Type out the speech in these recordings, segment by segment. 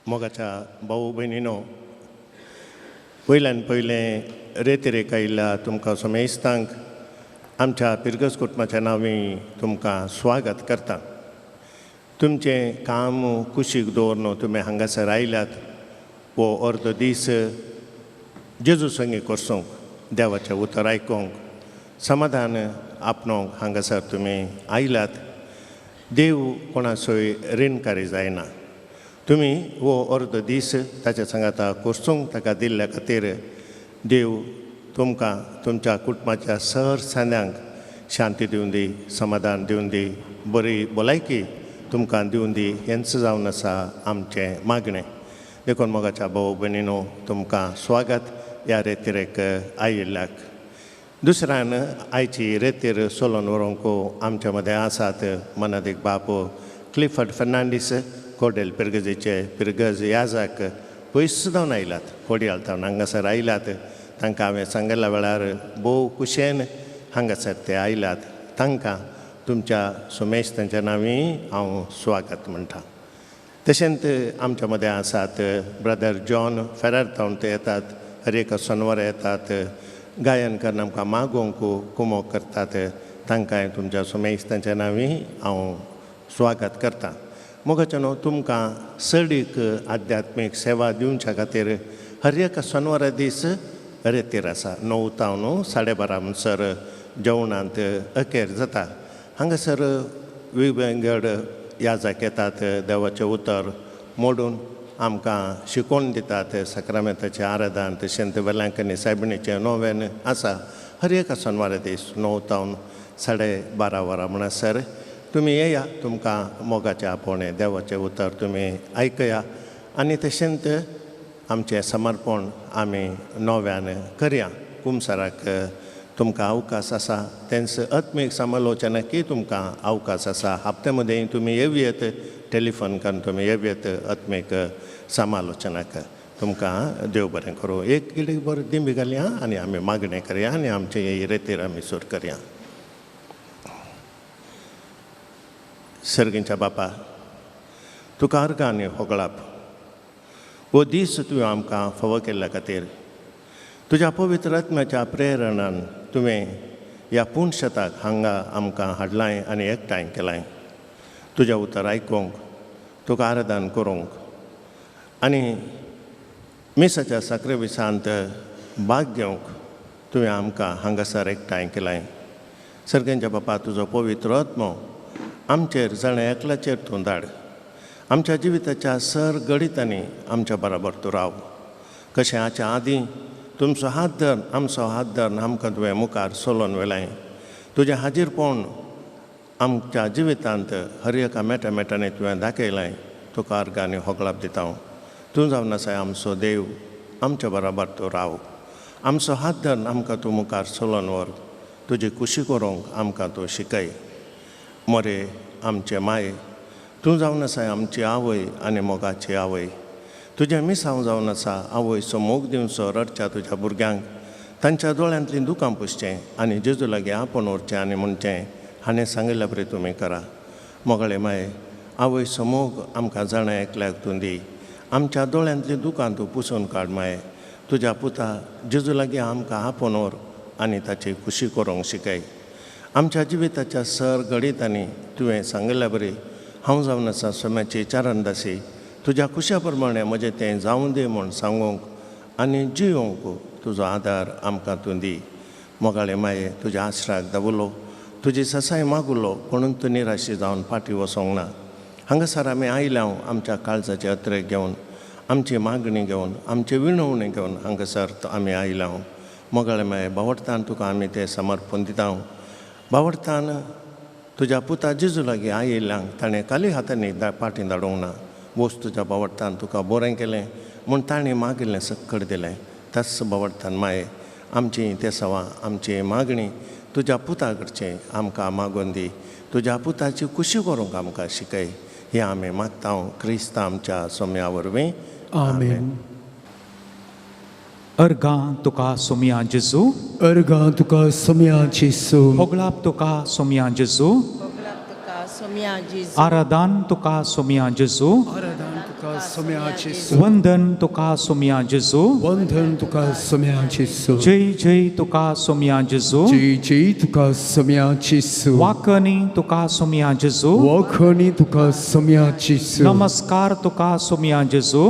मोगाच्या भाऊ भयणीनो, वयल्यान पयलें रेतेरेक आयिल्ल्या तुमकां सोमेस्तांक आमच्या पिरगस कुटुंबाच्या नांवी तुमकां स्वागत करता. तुमचें काम कुशीक दवरून तुमी हांगासर आयल्यात वो अर्दो दीस जेजू संगी करसूंक, देवाचें उतर आयकूंक, समाधान आपणूंक हांगासर तुमी आयल्यात. देव कोणाचोय ऋणकारी जायना. तुमी वो अर्दो दीस ताच्या सांगाता करसूंक ताका दिल्ल्या खातीर देव तुमकां तुमच्या कुटुंबाच्या सर सांद्यांक शांती दिवन दी, समाधान दिवन दी, बरी भलायकी तुमकां दिवन दी हेंच जावन आसा आमचें मागणें. देखून मोगाच्या भाऊ भयणीनो, तुमकां स्वागत ह्या रेतेरेक आयिल्ल्याक. दुसऱ्यान आयची रेतेर सोलोन व्हरूंक आमच्या मदें आसात मनादीक बाप क्लिफर्ड फर्नांडीस, कोडेल पिरगजेचे पिरगज याजाक पयस जावन आयल्यात. कोडयाळ जावन हांगासर आयल्यात. तांकां हांवें सांगल्या वेळार भोव कुशेन हांगासर ते आयल्यात. तांकां तुमच्या सोमेस्तांच्या नांवी हांव स्वागत म्हणटा. तशेंच आमच्या मदें आसात ब्रदर जॉन फेरार जावन ते येतात. हर एक सोनवार येतात. गायन करून आमकां मागोवंक कुमोग करतात. तांकांय तुमच्या सोमेस्तांच्या नांवी हांव स्वागत करता. मोगाचेनो, तुमकां सडीक आध्यात्मीक सेवा दिवच्या खातीर हर एक सोनवारा दीस रेतेर आसा. 9 तावन 12:30 म्हणसर जेवणांत अखेर जाता. हांगासर वेगवेगळ याजक येतात. देवाचें उतर मोडून आमकां शिकोवन दितात. सक्रामेंताचें आराधन, तशेंच वेलांकनी सायबिणीचें नोवेन आसा. हर एक सोनवारा दीस 9 तावन 12:30 म्हणसर तुमी येया. तुमकां मोगाचें आपोवणें देवाचें उतर तुमी आयकया. आनी तशेंच आमचें समर्पण आमी नव्यान करया. कुमसाराक तुमकां अवकाश आसा. तेंच आत्मीक समालोचनाकी तुमकां अवकाश आसा. हप्ते मदें तुमी येवयेत. टेलिफोन करून तुमी येवयेत आत्मीक समालोचनाक. तुमकां देव बरें करूं. एक किडीक बरें दिंबी घालया आनी आमी मागणें करया आनी आमचे हे रेतेर आमी सूर करया. सर्गींच्या बापा, तुका अर्गां आनी होगळाप. हो दीस तुवें आमकां फावो केल्ल्या खातीर, तुज्या पवित्र आत्म्याच्या प्रेरणान तुवें ह्या पुणशताक हांगा आमकां हाडलाय आनी एकठांय केलाय. तुजें उतर आयकूंक, तुका आराधन करूंक आनी मिसाच्या साखरे विसांत भाग घेवंक तुवें आमकां हांगासर एकठांय केलाय. सर्गेंच्या बापा, तुजो पवित्र आत्मो आमचेर जाणा एकल्याचेर तूं धाड. आमच्या जिविताच्या सर घडितांनी आमच्या बरोबर तूं राव. कशें हाच्या आदीं तुमचो हात धरून, आमचो हात धरून आमकां तुवें मुखार सोलोवन व्हेलाय. तुजें हाजीरपण आमच्या जिवितांत हर एका मेटांनी तुवें दाखयलाय. तुका अर्गां आनी होगळाप दिता. तूं जावन आसाय आमचो देव. आमच्या बरोबर तूं राव. आमचो हात धरून आमकां तूं मुखार सोलोवन व्हर. तुजी खुशी करूंक आमकां तूं शिकय. मोरे आमचे माये, तूं जावन आसाय आमची आवय आनी मोगाची आवय. तुजें मिसांव जावन आसा आवयचो मोग दिवचो रडच्या तुज्या भुरग्यांक. तांच्या दोळ्यांतलीं दुकां पुसचें आनी जेजू लागीं आपूण उरचें आनी म्हणचें हाणें सांगिल्ल्या बरें तुमी करा. मोगळे माये, आवयचो मोग आमकां जाणा एकल्याक तूं दी. आमच्या दोळ्यांतलीं दुकां तूं पुसून काड माये. तुज्या पुता जेजू लागीं आमकां आपूण व्हर आनी ताची खुशी करूंक शिकय. आमच्या जिविताच्या सर घडितांनी तुवें सांगिल्ल्या बरी हांव जावन आसा सोम्याची चारंदासी. तुज्या खुशा प्रमाणे म्हजें तें जावं दी म्हूण सांगूंक आनी जियोंक तुजो आदार आमकां तूं दी. मोगाळे माये, तुज्या आश्राक दावलो, तुजी ससाय मागुलो, पुणून तूं निराशी जावन फाटीं वसोंक ना. हांगासर आमी आयल्याव आमच्या काळजाचे अत्रे घेवन, आमची मागणी घेवन, आमची विणवणी घेवन हांगासर आमी आयल्याव. मोगाळे माये, बावडतान तुका आमी तें समर्पण दिता. बावडतान तुज्या पुता जेजू लागीं आयिल्ल्यांक ताणें खाली हातांनी फाटीं धाडूंक ना. वोस तुज्या बावडतान तुका बरें केलें म्हूण ताणें मागिल्लें सक्कड दिलें. तस बावडतान माये, आमची ते सवां आमची मागणी तुज्या पुता कडचें आमकां मागून दी. तुज्या पुताची खुशी करूंक आमकां शिकय. हें आमी मागता क्रिस्ता आमच्या सोम्या वरवीं. आमेन. अर्गां तुका सोम्या जेजू. अर्गां तुका सोम्या जेजू. होगळाप तुका सोम्या जेजू. होगळाप तुका सोम्या जेजू. आराधन तुका सोम्या जेजू. आराधन तुका तुका सोम्याचेसो वंदन तुका सोम्या जेजू वंदन तुका सोम्याचेसो जय जय तुका सोम्या जेजू जय जय तुका सोम्याचेसो वाकनी तुका सोम्या जेजू वखनी तुका सोम्याचेसो नमस्कार तुका सोम्या जेजू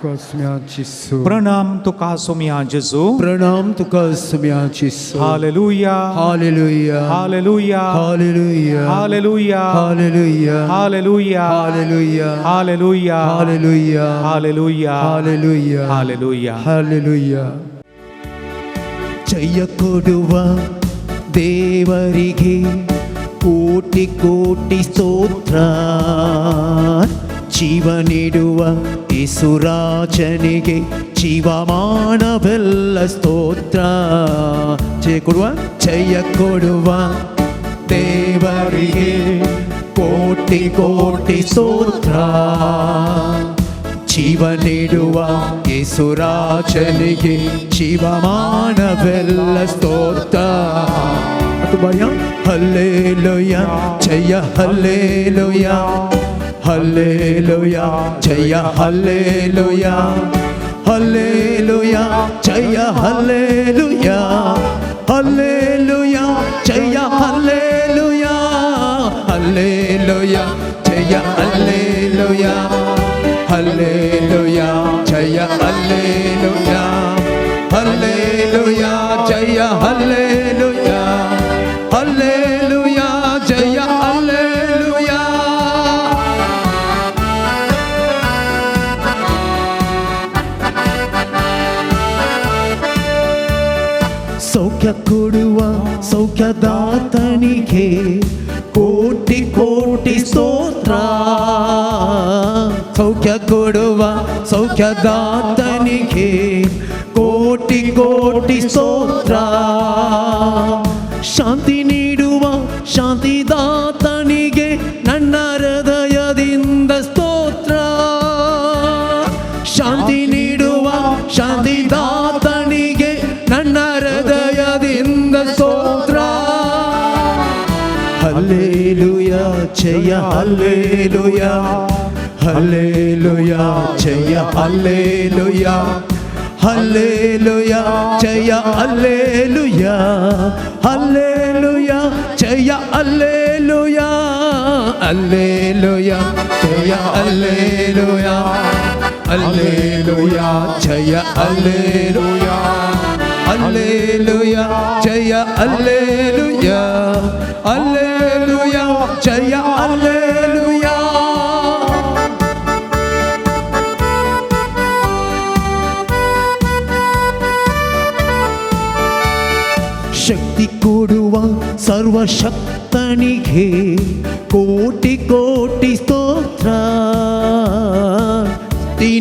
तुका सोम्याचेसो प्रणाम तुका सोम्या जेजू प्रणाम तुका सोम्याचेसो hallelujah hallelujah hallelujah hallelujah hallelujah hallelujah hallelujah hallelujah hallelujah hallelujah hallelujah hallelujah hallelujah hallelujah ಜಯ ಕೊಡುವ ದೇವರಿಗೆ ಕೋಟಿ ಕೋಟಿ ಸ್ತೋತ್ರ ಜೀವ ನೀಡುವ ಯೇಸುರಾಜನಿಗೆ ಜೀವಮಾನವೆಲ್ಲ ಸ್ತೋತ್ರ ಜಯ ಕೊಡುವ ದೇವರಿಗೆ ಕೋಟಿ ಕೋಟಿ ಸ್ತೋತ್ರ ಜೀವ ನೀಡುವ ಯೇಸುರಾಜನಿಗೆ ಜೀವಮಾನವೆಲ್ಲ ಸ್ತೋತ್ರ ಭಯ ಹಲ್ಲೇಲೂಯ ಜಯ ಹಲ್ಲೇಲೂಯ ಹಲ್ಲೇಲೂಯ ಜಯ ಹಲ್ಲೇಲೂಯ ಹಲ್ಲೇಲೂಯ ಜಯ ಹಲ್ಲೇಲೂಯ ಹಲ್ಲೇಲೂಯ ಜಯ ಹಲ್ಲೇಲೂಯ ಹಲ್ಲೇಲೂಯ ಜಯ ಹಲ್ಲೇಲೂಯ ಹಲ್ಲೇಲೂಯಾ ಜಯ ಹಲ್ಲೇಲೂಯಾ ಹಲ್ಲೇಲೂಯಾ ಜಯ ಹಲ್ಲೇಲೂಯಾ ಹಲ್ಲೇಲೂಯಾ ಜಯ ಹಲ್ಲೇಲೂಯಾ ಸೌಖ್ಯ ಕೊಡುವ ಸೌಖ್ಯದಾತನಿಗೆ ಕೋಟಿ ಕೋಟಿ ಸ್ತೋತ್ರ ಸೌಖ್ಯ ಕೊಡುವ ಸೌಖ್ಯದಾತನಿಗೆ ಕೋಟಿ ಕೋಟಿ ಸ್ತೋತ್ರ ಶಾಂತಿ ನೀಡುವ ಶಾಂತಿದಾತನಿಗೆ ನನ್ನ ಹೃದಯದಿಂದ ಸ್ತೋತ್ರ ಶಾಂತಿ ನೀಡುವ ಶಾಂತಿದಾತನಿಗೆ ನನ್ನ ಹೃದಯದಿಂದ ಸ್ತೋತ್ರ ಹಲ್ಲೇಲೂಯಾ ಜಯ ಹಲ್ಲೇಲೂಯಾ ಹಲ್ಲೇಲೂಯಾ ಜಯ ಹಲ್ಲೇಲೂಯಾ ಹಲ್ಲೇಲೂಯಾ ಜಯ ಹಲ್ಲೇಲೂಯಾ ಹಲ್ಲೇಲೂಯಾ ಜಯ ಹಲ್ಲೇಲೂಯಾ ಹಲ್ಲೇಲೂಯಾ ಜಯ ಹಲ್ಲೇಲೂಯಾ ಹಲ್ಲೇಲೂಯಾ ಜಯ ಹಲ್ಲೇಲೂಯಾ ಹಲ್ಲೇಲೂಯಾ ಜಯ ಹಲ್ಲೇಲೂಯಾ ಹಲ್ಲೇಲೂಯಾ ಜಯ ಹಲ್ಲೇಲೂಯಾ ಶಕ್ತಿ ಕೊಡುವ ಸರ್ವಶಕ್ತನಿಗೆ ಕೋಟಿ ಕೋಟಿ ಸ್ತೋತ್ರ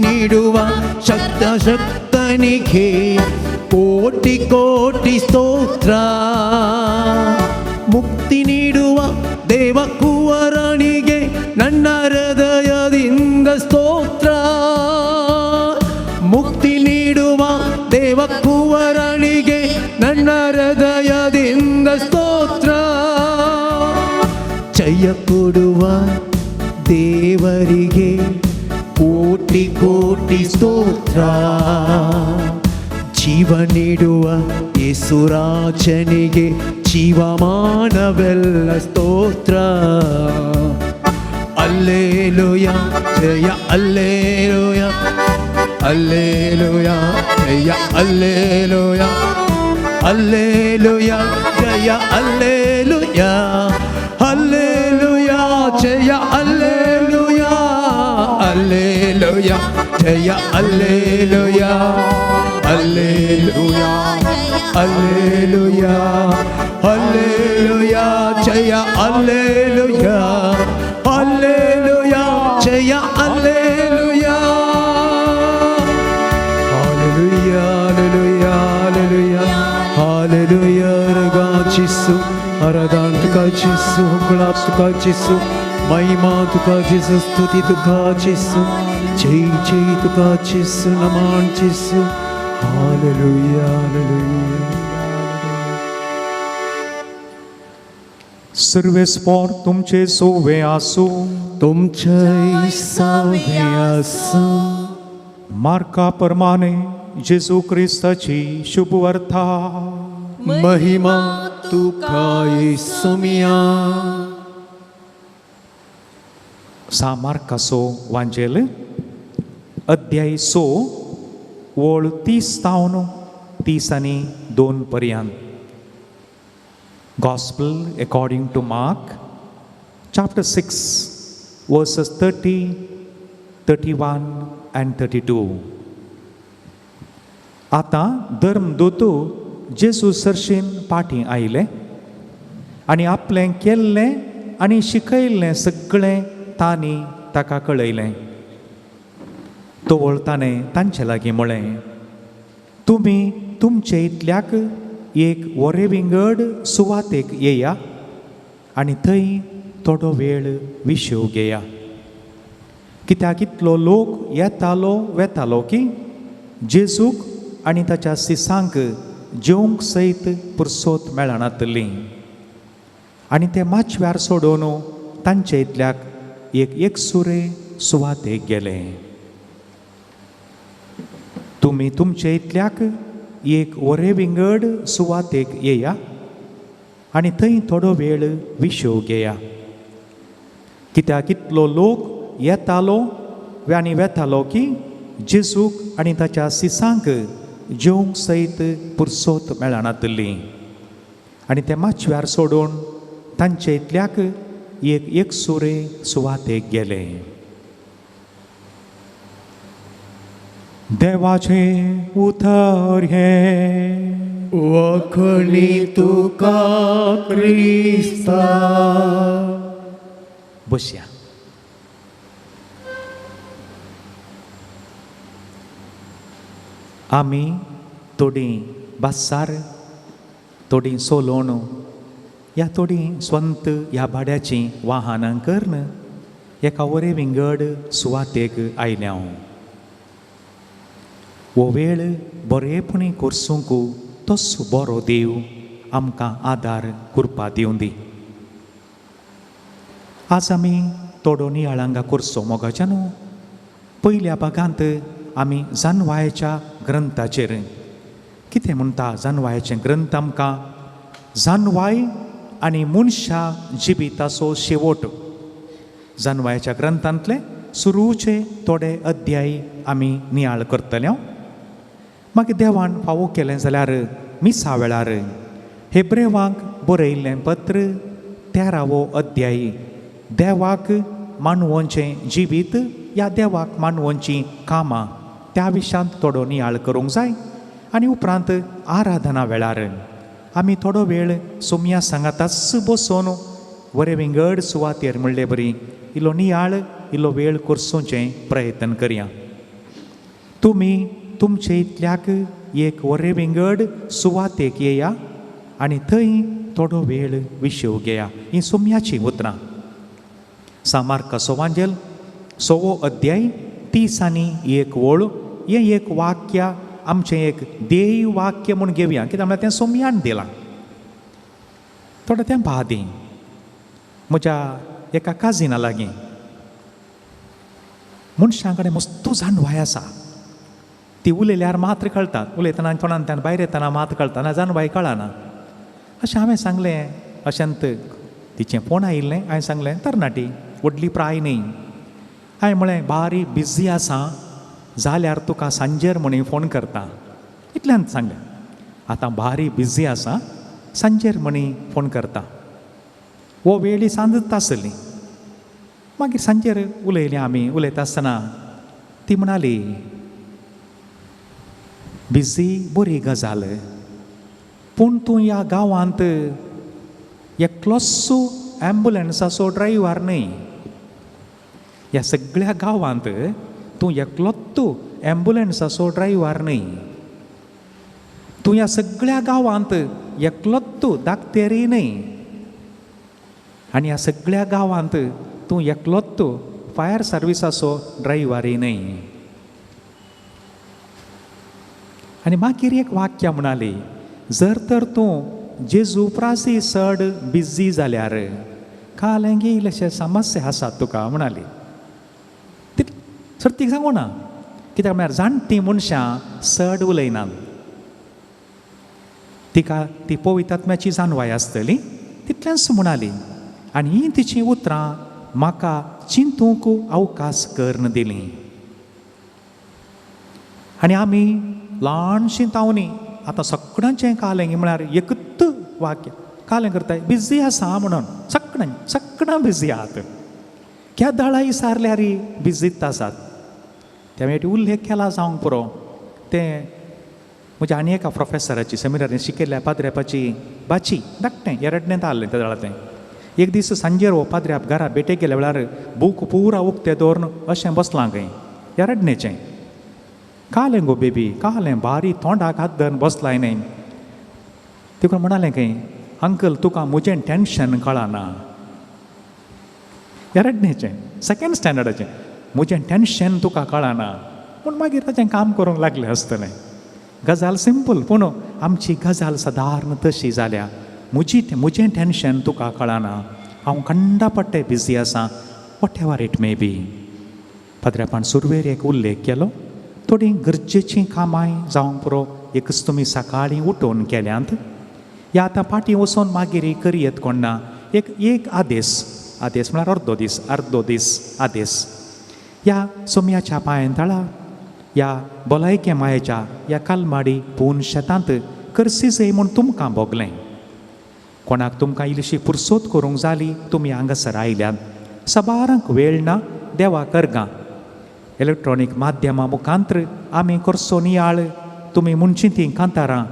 ನೀಡುವ ಶಕ್ತನಿಗೆ ಕೋಟಿ ಕೋಟಿ ಸ್ತೋತ್ರ ಮುಕ್ತಿ ನೀಡುವ ದೇವಕುವರನಿಗೆ ನನ್ನ ಹೃದಯದಿಂದ ಸ್ತೋತ್ರ ಮುಕ್ತಿ ನೀಡುವ ದೇವಕುವರನಿಗೆ ನನ್ನ ಹೃದಯದಿಂದ ಸ್ತೋತ್ರ ಜಯ ಕೊಡುವ ದೇವರಿಗೆ ಕೋಟಿ ಕೋಟಿ ಸ್ತೋತ್ರ ಜೀವ ನೀಡುವ ಯೇಸುರಾಜನಿಗೆ ಜೀವಮಾನವೆಲ್ಲ ಸ್ತೋತ್ರ ಹಲ್ಲೇಲೂಯಾ ಜಯ ಹಲ್ಲೇಲೂಯಾ ಹಲ್ಲೇಲೂಯಾ ಜಯ ಹಲ್ಲೇಲೂಯಾ ಹಲ್ಲೇಲೂಯಾ ಜಯ ಹಲ್ಲೇಲೂಯಾ ಹಲ್ಲೇಲೂಯಾ ಜಯ ಹಲ್ಲೇಲೂಯಾ ಹಲ್ಲೇಲೂಯಾ ಜಯ ಹಲ್ಲೇಲೂಯಾ ಹಲ್ಲೇಲೂಯಾ ಹಲ್ಲೇಲೂಯಾ ಹಲ್ಲೇಲೂಯಾ ಜಯ ಹಲ್ಲೇಲೂಯಾ ಹಲ್ಲೇಲೂಯಾ ಜಯ hallelujah Hallelujah, hallelujah, hallelujah, hallelujah. Ragachisu, Aradan tukachisu, Gulab tukachisu, Mahima tukachisu, Stuti tukachisu, Jai Jai tukachisu, Naman chisu. Hallelujah, hallelujah. सर्वेस्पोर तुमचे सोवे आसूं. तुमचे save आसूं. मार्का प्रमाणे जेजू क्रिस्ताची शुभ वर्ता. महिमा तुका येसुमिया. सा मार्काचो वांजेल अध्याय 6 ओळ 30 आनी 2 पर्यंत. Gospel according to Mark, chapter 6, verses 30, 31 and 32. आता धर्मदूतो जेजू सरशीन फाटीं आयले आनी आपलें केल्लें आनी शिकयल्लें सगळें तांणी ताका कळयलें. तोवळ ताणें तांचे लागीं म्हळें, तुमी तुमचे इतल्याक एक वरे विंगड सुवातेक येया आनी थंय थोडो वेळ विश्व घेया. कित्याक इतलो लोक येतालो वेतालो की जेजूक आनी ताच्या सिसांक जेवंक सयत पुरसोत मेळनातली. आनी ते माचव्यार सोडून तांचे इतल्याक एक एकसुरे सुवातेक गेले. तुमी तुमचे इतल्याक एक वरे विंगड सुवातेक येया आनी थंय थोडो वेळ विश्व घेया. कित्याक इतलो लोक येतालो आनी वेतालो की जेजूक आनी ताच्या सिसांक जेवंक सयत पुरसोत मेळनातली. आनी ते माचव्यार सोडून तांचे इतल्याक एक एकसुरे सुवातेक गेले. देवाचे उतर हे. वखणी तुका क्रिस्ता. बसया. आमी थोडीं बासार, थोडीं सोलोण या थोडीं स्वंत ह्या भाड्याचीं वाहनां करून एका वरे विंगड सुवातेक आयल्या. वो वेळ बरेपणी करसूंक तसो बरो देव आमकां आदार करपा दिवं दी. आज आमी थोडो नियाळांगा करचो मोगाच्या न्हू. पयल्या भागांत आमी जानवायाच्या ग्रंथाचेर कितें म्हणटा जानवायाचें ग्रंथ आमकां जानवाय आनी मनशा जिबिताचो शेवट. जानवायाच्या ग्रंथांतले सुरूचे थोडे अध्याय आमी नियाळ करतले. मागीर देवान फावो केलें जाल्यार मिसा वेळार हेब्रेवांक बरयल्लें पत्र 13वो अध्याय देवाक मानवांचें जिवीत या देवाक मानवांचीं कामां त्या विशयांत थोडो नियाळ करूंक जाय. आनी उपरांत आराधना वेळार आमी थोडो वेळ सोमया सांगाताच बसोन वरे विंगड सुवातेर म्हणले बरी इल्लो नियाळ इल्लो वेळ करचोचें प्रयत्न करया. तुमी तुमचे इतल्याक एक वरे विंगड सुवातेक येया आनी थंय थोडो वेळ विश्व घेया. ही सोमयाचीं उतरां. मार्काचो वांजेल 6वो अध्याय 30 आनी 1 ओळ. हें एक वाक्य आमचें एक देय वाक्य म्हूण घेवया कित्याक म्हळ्यार तें सोमयान दिलां. थोडे तेंपा आदीं म्हज्या एका काजिना लागीं मनशां कडेन मस्त जानवाय आसा. ती उलयल्यार मात्र कळटा. उलयतना तोंडांतल्यान भायर येतना मात कळटा, जानवाय कळना. अशें हांवें सांगलें. अशेंत तिचें फोन आयिल्लें. हांवें सांगलें तरणाटी व्हडली प्राय न्ही. हांवें म्हळें बारी बिजी आसा जाल्यार तुका सांजेर म्हणून फोन करता इतल्यान सांगलें. आतां बारी बिजी आसा सांजेर म्हणून फोन करता. वो वेळ सांजच आसली. मागीर सांजेर उलयलीं आमी. उलयता आसतना ती म्हणाली बिजी बरी गजाल पूण तूं ह्या गांवांत एकलोच ॲम्ब्युलन्साचो ड्रायव्हर न्ही. ह्या सगळ्या गांवांत तूं एकलोच ॲम्ब्युलन्साचो ड्रायव्हर न्ही. तूं ह्या सगळ्या गांवांत एकलोच दाक्तेरी न्ही. आनी ह्या सगळ्या गांवांत तूं एकलोच फायर सर्विसाचो ड्रायव्हरय न्ही. आनी मागीर एक वाक्य म्हणाली जर तर तूं जेजू प्रासी चड बिझी जाल्यार कालेंगी इल्लेशे समस्या आसात तुका म्हणाली. ती सर्तीक सांगू ना, कित्याक म्हळ्यार जाणटी मनशां चड उलयनात. तिका ती पवित्रात्म्याची जाणवाय आसतली तितलेंच म्हणाली. आनी ही तिची उतरां म्हाका चिंतूंक अवकाश करन दिली. आनी आमी ल्हानशीं तावनी आतां सगळ्यांचें कालेंगी म्हळ्यार एकच वाक्य कालें करताय बिझी आसा म्हणून. सगळ्यां बिझी आहात. केदाळा विचारल्यार बिझीत आसात. त्या वेळी उल्लेख केला जावंक पुरो. तें म्हज्या आनी एका प्रोफेसराची सेमिनारीन शिकयल्ल्या पाद्र्यापाची बाची धाकटें एरडनेंत आहलें त्या वेळार तें. एक दीस सांजेर हो पाद्र्याप घरा बेटेक गेल्या वेळार बूक पुरा उक्तें दवरून अशें बसलां खंय एरडनेचें. कालें गो बेबी कालें बारी तोंडाक हात धरून बसलाय न्हय. देखून म्हणालें खंय अंकल तुका म्हजें टेन्शन कळना. एरडनेचें सेकंड स्टँडर्डाचें म्हजें टेन्शन तुका कळना. पूण मागीर ताचें काम करूंक लागलें आसतलें. गजाल सिंपल पूण आमची गजाल सादारण तशी जाल्या. म्हजें टेन्शन तुका कळना. हांव खंडापट्टे बिझी आसां whatever it may be. पाद्र्यापान सुरवेर एक उल्लेख केलो. थोडीं गरजेचीं कामांय जावंक पुरो एकच तुमी सकाळीं उठोवन केल्यांत या आतां फाटीं वचोन मागीर करयत कोण ना. एक आदेश म्हळ्यार अर्दो दीस आदेश या सोम्याच्या पांयंतळा या भलायके मायेच्या या कालमाडी पूण शेतांत करसी जय म्हूण तुमकां भोगलें. कोणाक तुमकां इल्लीशी फुरसोत करूंक जाली तुमी हांगासर आयल्यात. सबारांक वेळ ना देवा करगा. इलेक्ट्रॉनीक माध्यमां मुखांत्र आमी करसो नियाळ तुमी मुनची तीं कांतारां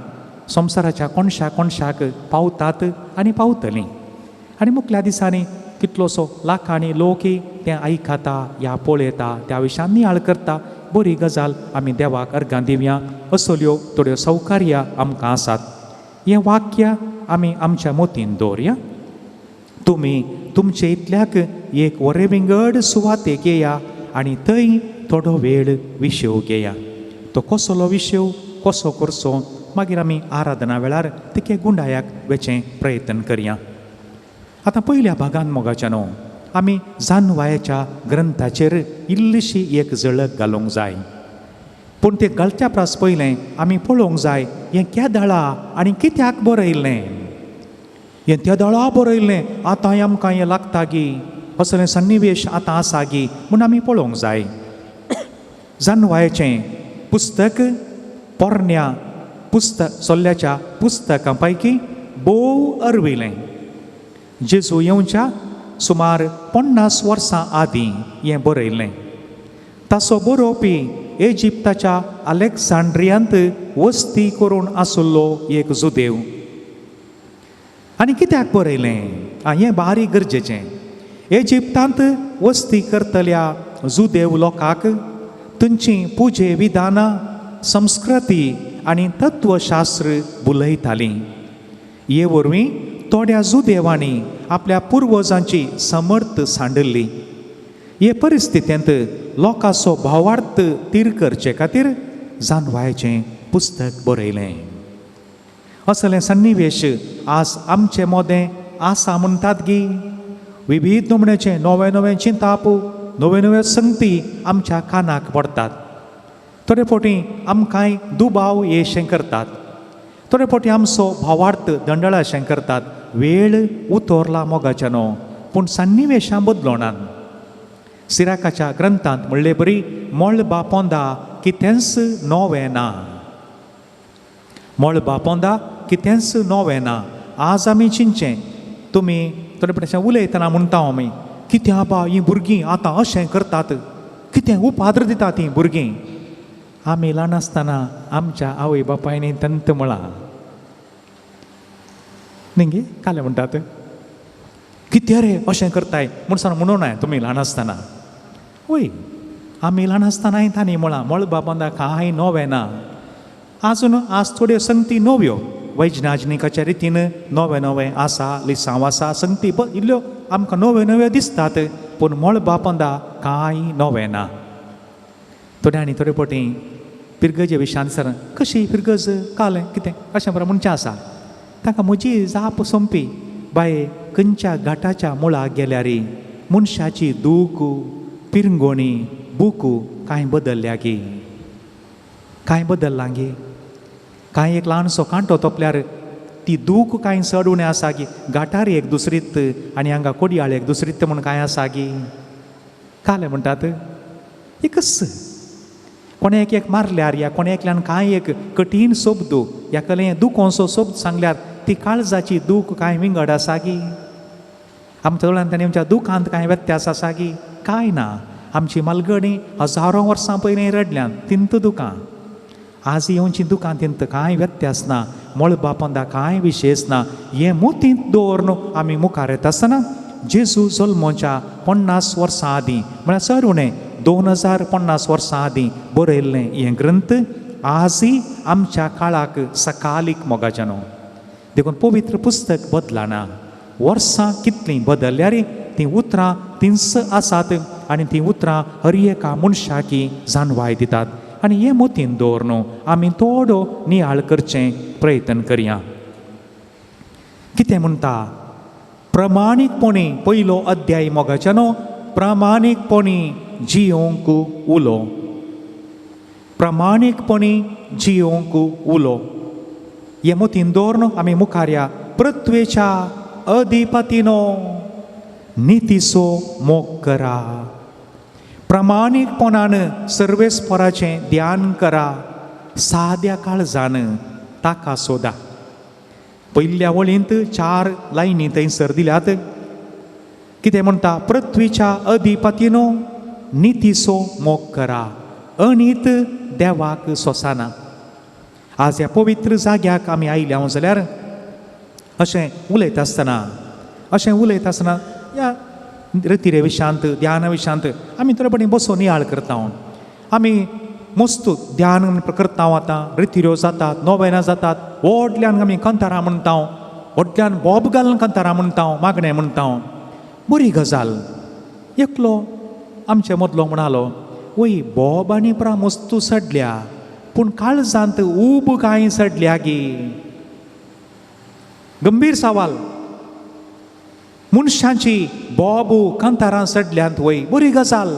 संवसाराच्या कोणशाक पावतात आनी पावतलीं. आनी मुखल्या दिसांनी कितलोसो लाखांनी लोकय तें आयकता या पळयता त्या विशयान नियाळ करता. बरी गजाल आमी देवाक अर्गां दिवया. असल्यो थोड्यो सौकर्या आमकां आसात. हें वाक्य आमी आमच्या मोतीन दवरया. तुमी तुमचे इतल्याक एक वरेविंगड सुवातेक येया आनी थंय थोडो वेळ विशेव घेया. तो कसलो विशेव कसो करचो मागीर आमी आराधना वेळार तिके गुंडायाक वेचें प्रयत्न करया. आतां पयल्या भागांत मोगाच्यानो आमी जानवायाच्या ग्रंथाचेर इल्लीशी एक झळक घालूंक जाय. पूण तें घालच्या प्रास पयलें आमी पळोवंक जाय हें केदाळा आनी कित्याक बरयल्लें. हें केदाळा बरयल्लें आतां आमकां हें लागता गी असलें सन्निवेश आतां आसा गी म्हूण आमी पळोवंक जाय. जानवायाचें पुस्तक पोरण्या सोल्ल्याच्या पुस्तकां पैकी भोव अर्विलें. जेजू येवच्या सुमार 50 वर्सां आदीं हें बरयल्लें. ताचो बरोवपी इजिप्ताच्या अलेक्झांड्रियांत वस्ती करून आसुल्लो एक जुदेव. आनी कित्याक बरयलें हें बारीक गरजेचें. इजिप्तांत वस्ती करतल्या जुदेव लोकांक तांची पुजे विधानां संस्कृती आनी तत्वशास्त्र बुलयतालीं. हे वरवीं थोड्या जुदेवांनी आपल्या पुर्वजांची समर्थ सांडली. हे परिस्थितींत लोकांचो भावार्थ तीर करचे खातीर जानवायाचें पुस्तक बरयलें. असलें सन्निवेश आज आमचे मोदें आसा म्हणटात गी. विविध नमुन्याचें नवें चिंताप नव्यो संगती आमच्या कानाक पडटात. थोडे फावटी आमकांय दुबाव येशें करतात. थोडे फावटी आमचो भावार्थ दंडळाशें करतात. वेळ उतोरला मोगाच्यानो पूण सन्निवेशां बदलोनात. सिराकाच्या ग्रंथांत म्हणले बरी मोळबा पोंदा कितेंच नवें ना. मोळबा पोंदा कितेंच नवें ना. आज आमी चिंतचें तुमी थोडे फावटी उलयतना म्हणटा आमी कित्या बा हीं भुरगीं आतां अशें करतात कितें उपाद्र दितात हीं भुरगीं. आमी ल्हान आसतना आमच्या आवय बापायनी तंत म्हळां न्ही काले म्हणटात कितें रे अशें करताय म्हणून म्हणून तुमी ल्हान आसतना. वय आमी ल्हान आसतनाय तांणी म्हळां मोळबा पोंदा कांय नवें ना. आज थोड्यो संगती नव्यो वैज्ञानिकाच्या रितीन नवें आसा लिसांव आसा संगती इल्ल्यो आमकां नव्यो दिसतात पूण मोळबा पोंदा कांय नवें ना. थोडे आनी थोडे फावटी पिरगजे विशयान सर कशी पिरगज कालें कितें अशें बरें म्हणचें आसा. ताका म्हजी जाप सोंपी बाये खंयच्या घाटाच्या मुळाक गेल्यार मनशाची दूख पिरंगोणी बुकू कांय बदलल्या गे कांय बदलला गे कांय एक ल्हानसो कांटो तोपल्यार ती दूख कांय चड उणें आसा गी घाटार एक दुसरीत आनी हांगा कोडयाळ एक दुसरीत म्हूण कांय आसा गी काले म्हणटात एकच कोणेक एक मारल्यार या कोणेकल्यान कांय एक कठीण शब्द हेका दुखोसो शब्द सांगल्यार ती काळजाची दूख कांय विंगड आसा गी आमच्या दोळ्यांत आनी आमच्या दुखांत कांय व्यत्यास आसा गी कांय ना आमची मलगणी हजारो वर्सां पयलीं रडल्यान तिंत दुखां आज येवची दुखां तिंत कांय व्यत्यास ना मळबा पंदा कांय विशेष ना हें मोतींत दवरून आमी मुखार येता आसतना जेजू जल्मोच्या 50 वर्सां आदीं म्हळ्यार चड उणें 2050 वर्सां आदीं बरयल्लें हें ग्रंथ आजय आमच्या काळाक सकालीक मोगाचें देखून पवित्र पुस्तक बदलाना वर्सां कितलीं बदलल्यार तीं उतरां तिंच आसात आनी तीं उतरां हर एका मनशाकी जाणवाय दितात आनी हें मोतीन दवरून आमी थोडो नियाळ करचें प्रयत्न करया कितें म्हणटा प्रमाणीकपणी पयलो अध्याय मोगाच्यानो प्रामाणीकपणी जियोंक उलो प्रामाणीकपणी जियोंक उलो हे मोतीन दवरून आमी मुखार या पृथ्वेच्या अधिपतीनो नितीचो मोग करा प्रामाणीकपणान सर्वेस्पराचें ध्यान करा साद्या काळजान ताका सोदा पयल्या वळींत 4 लायनी थंयसर दिल्यात कितें म्हणटा पृथ्वीच्या अधिपतीनो नितीचो मोग करा अनित देवाक सोंसाना आज ह्या पवित्र जाग्याक आमी आयल्या जाल्यार अशें उलयता आसतना ह्या रितीरे विशांत ध्याना विशांत आमी थोडे बसून नियाळ करता आमी मस्त ध्यान करता आतां रितीऱ्यो जातात नोवेनां जातात व्हडल्यान आमी कंतारां म्हणटा व्हडल्यान बोब घालून कंतारां म्हणटा मागणें म्हणटा बरी गजाल एकलो आमचे मदलो म्हणालो वय बोब आनी प्रा मस्तू सडल्या पूण काळजांत ऊब कांय सडल्या गे गंभीर सवाल मनशांची बोब कांतारां सडल्यांत वय बरी गजाल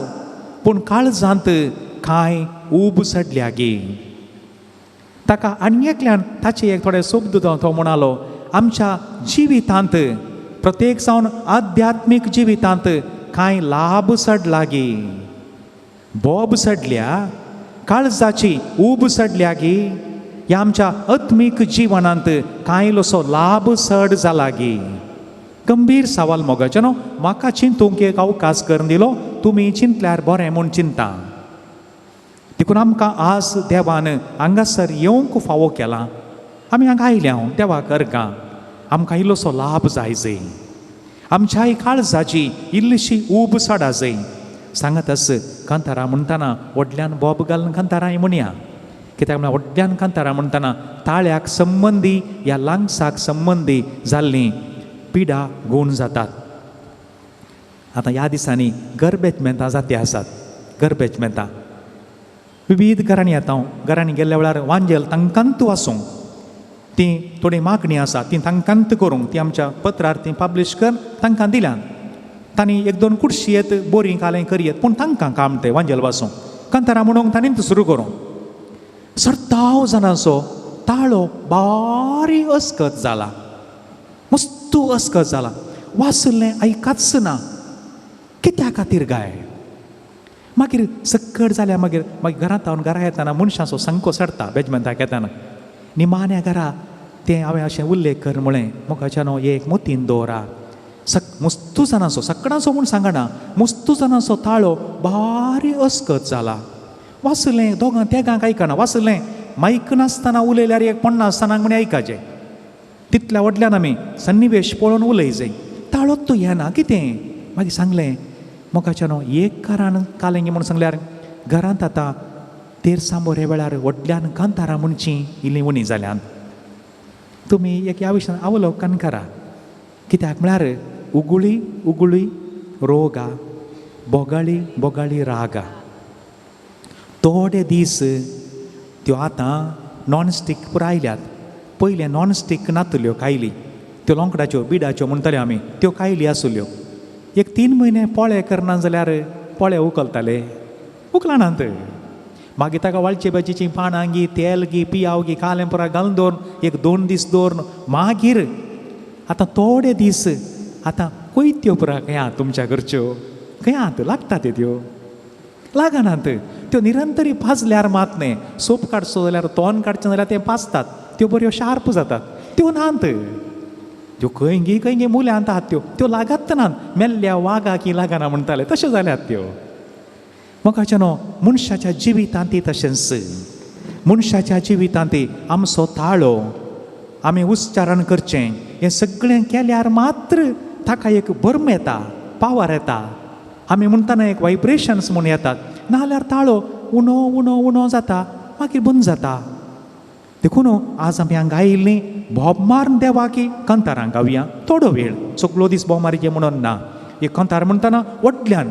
पूण काळजांत कांय ऊब सडल्या गे ताका आनी एकल्यान ताचे एक थोडे शब्द तो म्हणालो आमच्या जिवितांत प्रत्येक जावन आध्यात्मीक जिवितांत कांय लाभ सडला गे बोब सडल्या काळजाची ऊब सडल्या गे ह्या आमच्या आत्मीक जिवनांत कांय इल्लोसो लाभ सड जाला गे गंभीर सवाल मोगाचें न्हू म्हाका चिंतूंक एक अवकाश करून दिलो तुमी चिंतल्यार बरें म्हूण चिंता देखून आमकां आज देवान हांगासर येवंक फावो केला आमी हांगा आयल्या देवाक अर्गां आमकां इल्लोसो लाभ जाय जय आमच्याय काळजाची इल्लीशी ऊब सडा जय सांगात आस कांतारां म्हणटाना व्हडल्यान बोब घालून कांतारां म्हणया कित्याक म्हळ्यार व्हडल्यान कांतारां म्हणटाना ताळ्याक संबंदी ह्या लांगसाक संबंदी जाल्लीं पिडा गूण जातात आतां ह्या दिसांनी गर्बेच मेंता जाती आसात गर्बेच मेंता विविध घरांनी येता घरांनी गेल्ल्या वेळार वांजेल तांकांत वाचूंक ती थोडी मागणी आसा ती तांकांत करूंक ती आमच्या पत्रार ती पब्लीश कर तांकां दिल्यान तांणी 1-2 कुर्शी येत बोरी कालें करयत पूण तांकां काम तें वांजेल वाचूंक कांतारां म्हणूंक तांणी सुरू करूंक 70 जाणांचो ताळो बारी अस्कत जाला मस्त अस्कत जाला वाचलें आयकाच ना कित्या खातीर गाय मागीर सक्कट जाल्यार मागीर घरांत घरा येताना मनशांचो संको सडटा बेजमेंताक येताना निमाण्या घरा तें हांवें अशें उल्लेख कर म्हळें मोगाचें न्हू एक मोतीन दवरा मस्तू जाणांचो सकाळचो म्हूण सांगना मस्तू जाणांचो ताळो बारी अस्कत जाला वाचलें दोगां तेगांक आयकना वाचलें मायक नासतना उलयल्यार एक 50 जाणांक म्हणे आयकाचें तितल्या व्हडल्यान आमी सन्निवेश पळोवन उलय जाय ताळोच तूं येना कितें मागीर सांगलें मोगाचें न्हू एक घरान कालेंगी म्हूण सांगल्यार घरांत आतां तेर सांबोरे वेळार व्हडल्यान कांतारां म्हणचीं इल्लीं उणी जाल्यान तुमी एक ह्या विशयान अवलोकन करा कित्याक म्हळ्यार उगुळी उगुळी रोगा बोगाळी बोगाळी रागा थोडे दीस त्यो आतां नॉन स्टीक पुरो आयल्यात पयले नॉन स्टीक नातल्यो कायली, त्यो लोंकडाच्यो बिडाच्यो म्हणटाल्यो आमी, त्यो कायली आसल्यो. एक 3 म्हयने पोळे करना जाल्यार पोळे उखलताले, उखलनात. मागीर ताका वालचे भाजयेचीं पानां घे, तेल घे, पियाव घे, कालें पुरा घालून दवरून एक 2 दीस दवरून मागीर आतां थोडे दीस आतां कोयत्यो पुरा खंय आहा तुमच्या घरच्यो, खंय आहात लागतात त्यो, लागनात. त्यो निरंतरी पाजल्यार मात न्ही, सोप काडचो जाल्यार तोंड काडचें जाल्यार ते पाजतात, त्यो बऱ्यो शार्प जातात. त्यो नात, त्यो खंय घे मुल्यांत आहात त्यो लागत नात. मेल्ल्या वागाकी लागना म्हणटाले तश्यो जाल्यात त्यो. मोगाचे न्हू, मनशाच्या जिवितांत तशेंच, मनशाच्या जिवितांत आमचो ताळो आमी उच्चारण करचें, हें सगळें केल्यार मात्र ताका एक भर्म येता, पावर येता. आमी म्हणटाना एक वायब्रेशन्स म्हूण येतात, नाजाल्यार ताळो उणो उणो उणो जाता, मागीर बंद जाता. देखून आज आमी हांगा आयिल्लीं भोब मारून देवाकी कंतारां गावया थोडो वेळ, सगळो दीस भोव मारचे म्हणून ना. एक कंतार म्हणटाना व्हडल्यान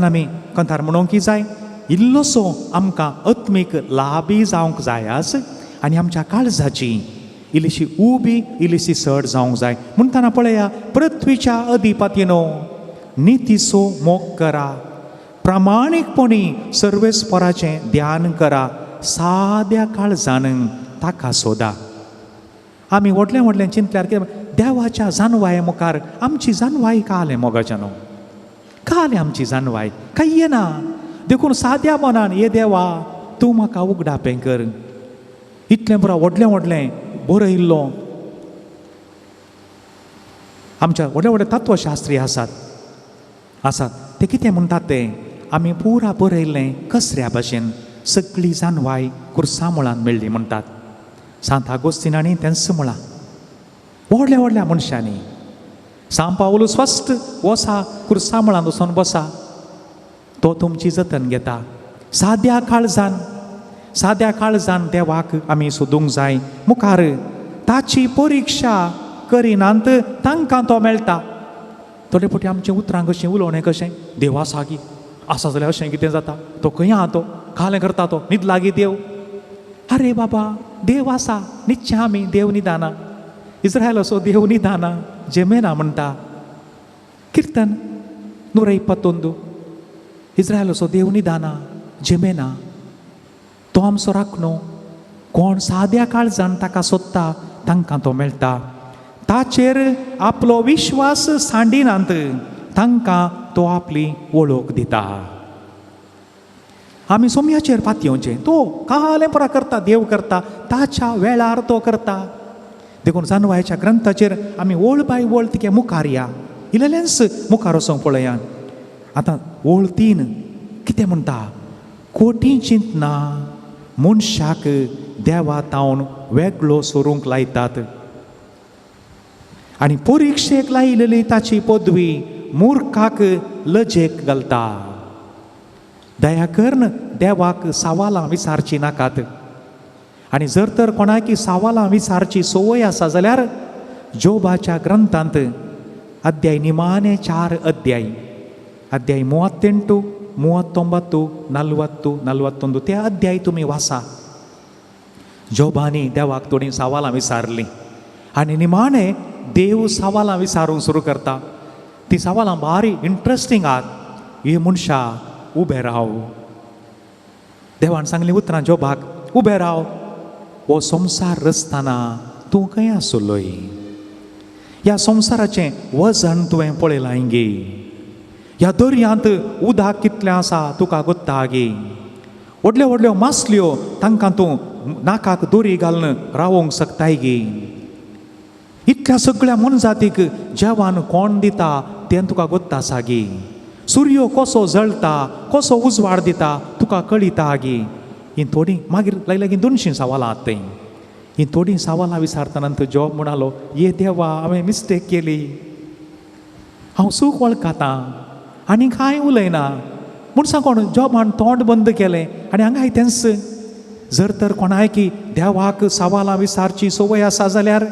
आमी कंतार म्हणोंकय जाय, इल्लोसो आमकां आत्मीक लाभय जावंक जाय आस, आनी आमच्या काळजाची इल्लीशी उबी इल्लीशी सड जावंक जाय. म्हणटाना पळया, पृथ्वीच्या अधिपतीनो नितीसो मोग करा, प्रामाणीकपणी सर्वेस्पराचें ध्यान करा, साद्या काळजान ताका सोदा. आमी व्हडलें चिंतल्यार कितें, देवाच्या जानवाय मुखार आमची जानवाय काले मोगाच्या न्हू, काले आमची जानवाय काय येना. देखून साद्या मनान, ये देवा तूं म्हाका उगडापें कर. इतलें पुरो व्हडलें बरयल्लो आमच्या व्हडले तत्वशास्त्री आसात ते कितें म्हणटात ते आमी पुरा बरयल्लें कसऱ्या भाशेन सगळी जानवाय कुर्सा मुळान मेळ्ळी म्हणटात. सांत आगोस्तिनांनी तेंच म्हळां, व्हडल्या मनशांनी. सांत पावलो स्वस्थ वसा कुर्सा मुळान वचून बसा, तो तुमची जतन घेता. साद्या काळजान देवाक आमी सोदूंक जाय. मुखार ताची परिक्षा करिनात तांकां तो मेळटा. थोडे फावटी आमचें उतरां कशें उलोवणें कशें, देव आसा की आसा जाल्यार अशें कितें जाता, तो खंय आहा, तो खालें करता, तो न्हीद लागी देव. अरे बाबा, देव आसा निश्चय, आमी देव निदाना. इस्रायल असो देव निदाना जेमेना म्हणटा कीर्तन 121. इस्रायल असो देव निदाना जेमेना. तो आमचो राखणो. कोण साद्या काळजान ताका सोदता तांकां तो मेळटा. ताचेर आपलो विश्वास सांडिनात तांकां तो आपली वळख दिता. आमी सोम्याचेर पातयेवचें, तो कालें पुरा करता, देव करता, ताच्या वेळार तो करता. देखून जानवायच्या ग्रंथाचेर आमी वळ बाय वळ तिगे मुखार या, इल्लेंच मुखार वचोंक पळयात. आतां वळ 3 कितें म्हणटा, कोटी चिंतना मनशाक देवा तावन वेगळो सोरूंक लायतात, आनी परिक्षेक लायिल्ली ताची पदवी मुर्खाक लजेक घालता. दया करून देवाक सवालां विचारची नाकात. आनी जर तर कोणाकी सवालां विचारची संवय आसा जाल्यार जोबाच्या ग्रंथांत अध्याय निमाणे 4 अध्याय 38, 39, 40, 41 ते अध्याय तुमी वाचा. जोबानी देवाक थोडीं सवालां विचारलीं आनी निमाणे देव सवालां विचारूंक सुरू करता. ती सवालां भारी इंट्रस्टींग आहात. हे मनशा उबे राव. देवान सांगलीं उतरां जोबाक, उबे राव, हो संवसार रचतना तूं खंय आसलोय, ह्या संवसाराचें वजन तुवें पळयलां गे, ह्या दर्यांत उदक कितलें आसा तुका गोत्ता गे, व्हडल्यो मासल्यो तांकां तूं नाकाक दोरी घालून रावोंक शकताय गे, इतल्या सगळ्या मनजातीक जेवण कोण दिता तें तुका गोत्ता आसा गे, सूर्य कसो जळटा, कसो उजवाड दिता तुका कळिता गे. ही थोडीं मागीर लागीं 200 सवालां आहात तें. ही थोडीं सवालां विचारतना जॉब म्हणालो, ये देवा हांवें मिस्टेक केली, हांव सूख वळखतां आनी कांय उलयना म्हूण सांगून जॉबान तोंड बंद केलें. आनी हांगा तेंच, जर तर कोणायकी देवाक सवालां विचारची संवय आसा जाल्यार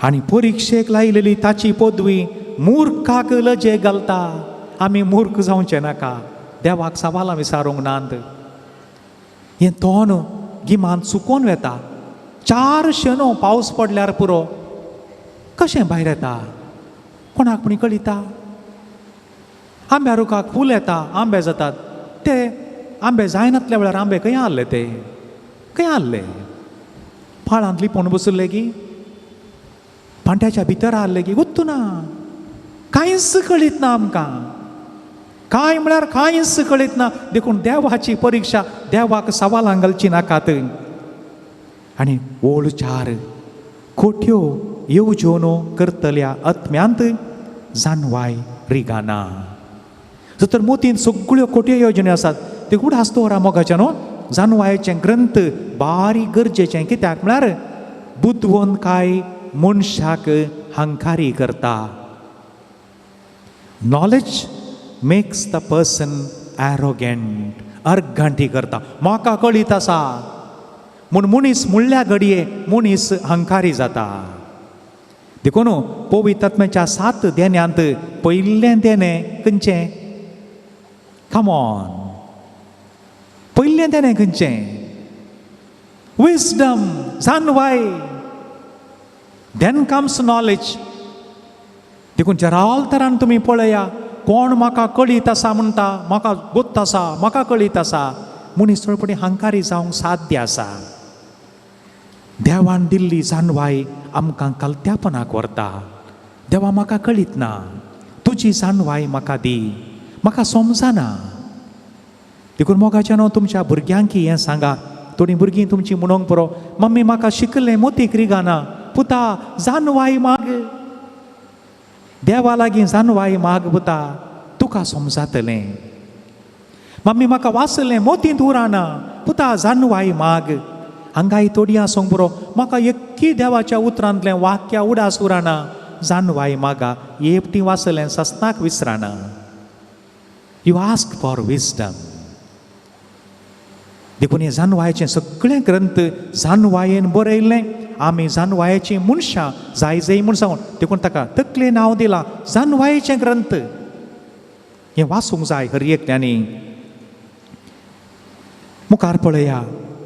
आनी परिक्षेक लायिल्ली ताची पदवी मुर्खाक लजे घालता. आमी मूर्ख जावचें नाका, देवाक सवालां विचारूंक नात. हें तोंड गिमान चुकोवन वेता. 4 शेनो पावस पडल्यार पुरो कशें भायर येता? कोणाक म्हणी कळिता? आंब्या रुखाक फूल येता, आंबे जातात. ते आंबे जायनातल्या वेळार आंबे खंय हाडले? ते खंय हाडले? फाळांत लिपोवन बसले की पांट्याच्या भितर हाडले की गुत्तू ना. कांयच कळीत ना आमकां. कांय म्हळ्यार कांयच कळीत ना. देखून देवाची परिक्षा देवाक सवालां घालची नाकात. आनी ओळ 4 खोट्यो येवजोनो करतल्या आत्म्यांत जानवाय रिगाना. तर मोतीन सगळ्यो खोट्यो येवजण्यो आसात ते कुठं आसतो रा मोगाच्या न्हू. जानवायेचें ग्रंथ बारीक गरजेचें. कित्याक म्हळ्यार बुदवंत काय मनशाक हंकारी करता. Knowledge makes the person arrogant. अर्गांठी करता. म्हाका कळीत आसा म्हूण मनीस म्हणल्या घडये मनीस हंकारी जाता. देखून पवित्र आत्म्याच्या 7 देण्यांत पयलें देणें खंयचें? Come on. पयलें देणें खंयचें? विजडम, जानवाय. Then comes knowledge. देखून जराल तरान तुमी पळया. कोण म्हाका कळीत आसा म्हणटा, म्हाका गोत्त आसा, म्हाका कळीत आसा. मनीस चडपणी हंकारी जावंक साध्य आसा. देवान दिल्ली जानवाय आमकां कलत्यापणाक व्हरता. देवा म्हाका कळीत ना, तुजी जानवाय म्हाका दी, म्हाका समजना. देखून मोगाच्या न्हू तुमच्या भुरग्यांक हें सांगा. थोडीं भुरगीं तुमची म्हणूंक पुरो, मम्मी म्हाका शिकलें मोतीक रिगाना. पुता जानवाय माग. देवा लागीं जानवाय माग पुता, तुका समजातलें. मम्मी म्हाका वाचलें मोतींत उराना. पुता जानवाय माग. हांगाय थोडीं आसूंक पुरो, म्हाका एक्की देवाच्या उतरांतलें वाक्य उडास उराना. जानवाय मागा. येपटी वाचलें सस्नाक विसराना. You ask for wisdom. देखून हे जानवायेचें सगळें ग्रंथ जानवायेन बरयल्लें. आमी जानवायेचीं मनशां जाय जाय म्हूण सांगून देखून ताका तकलें नांव दिलां जानवायेचें ग्रंथ. हें वाचूंक जाय हर एकट्यांनी. मुखार पळया.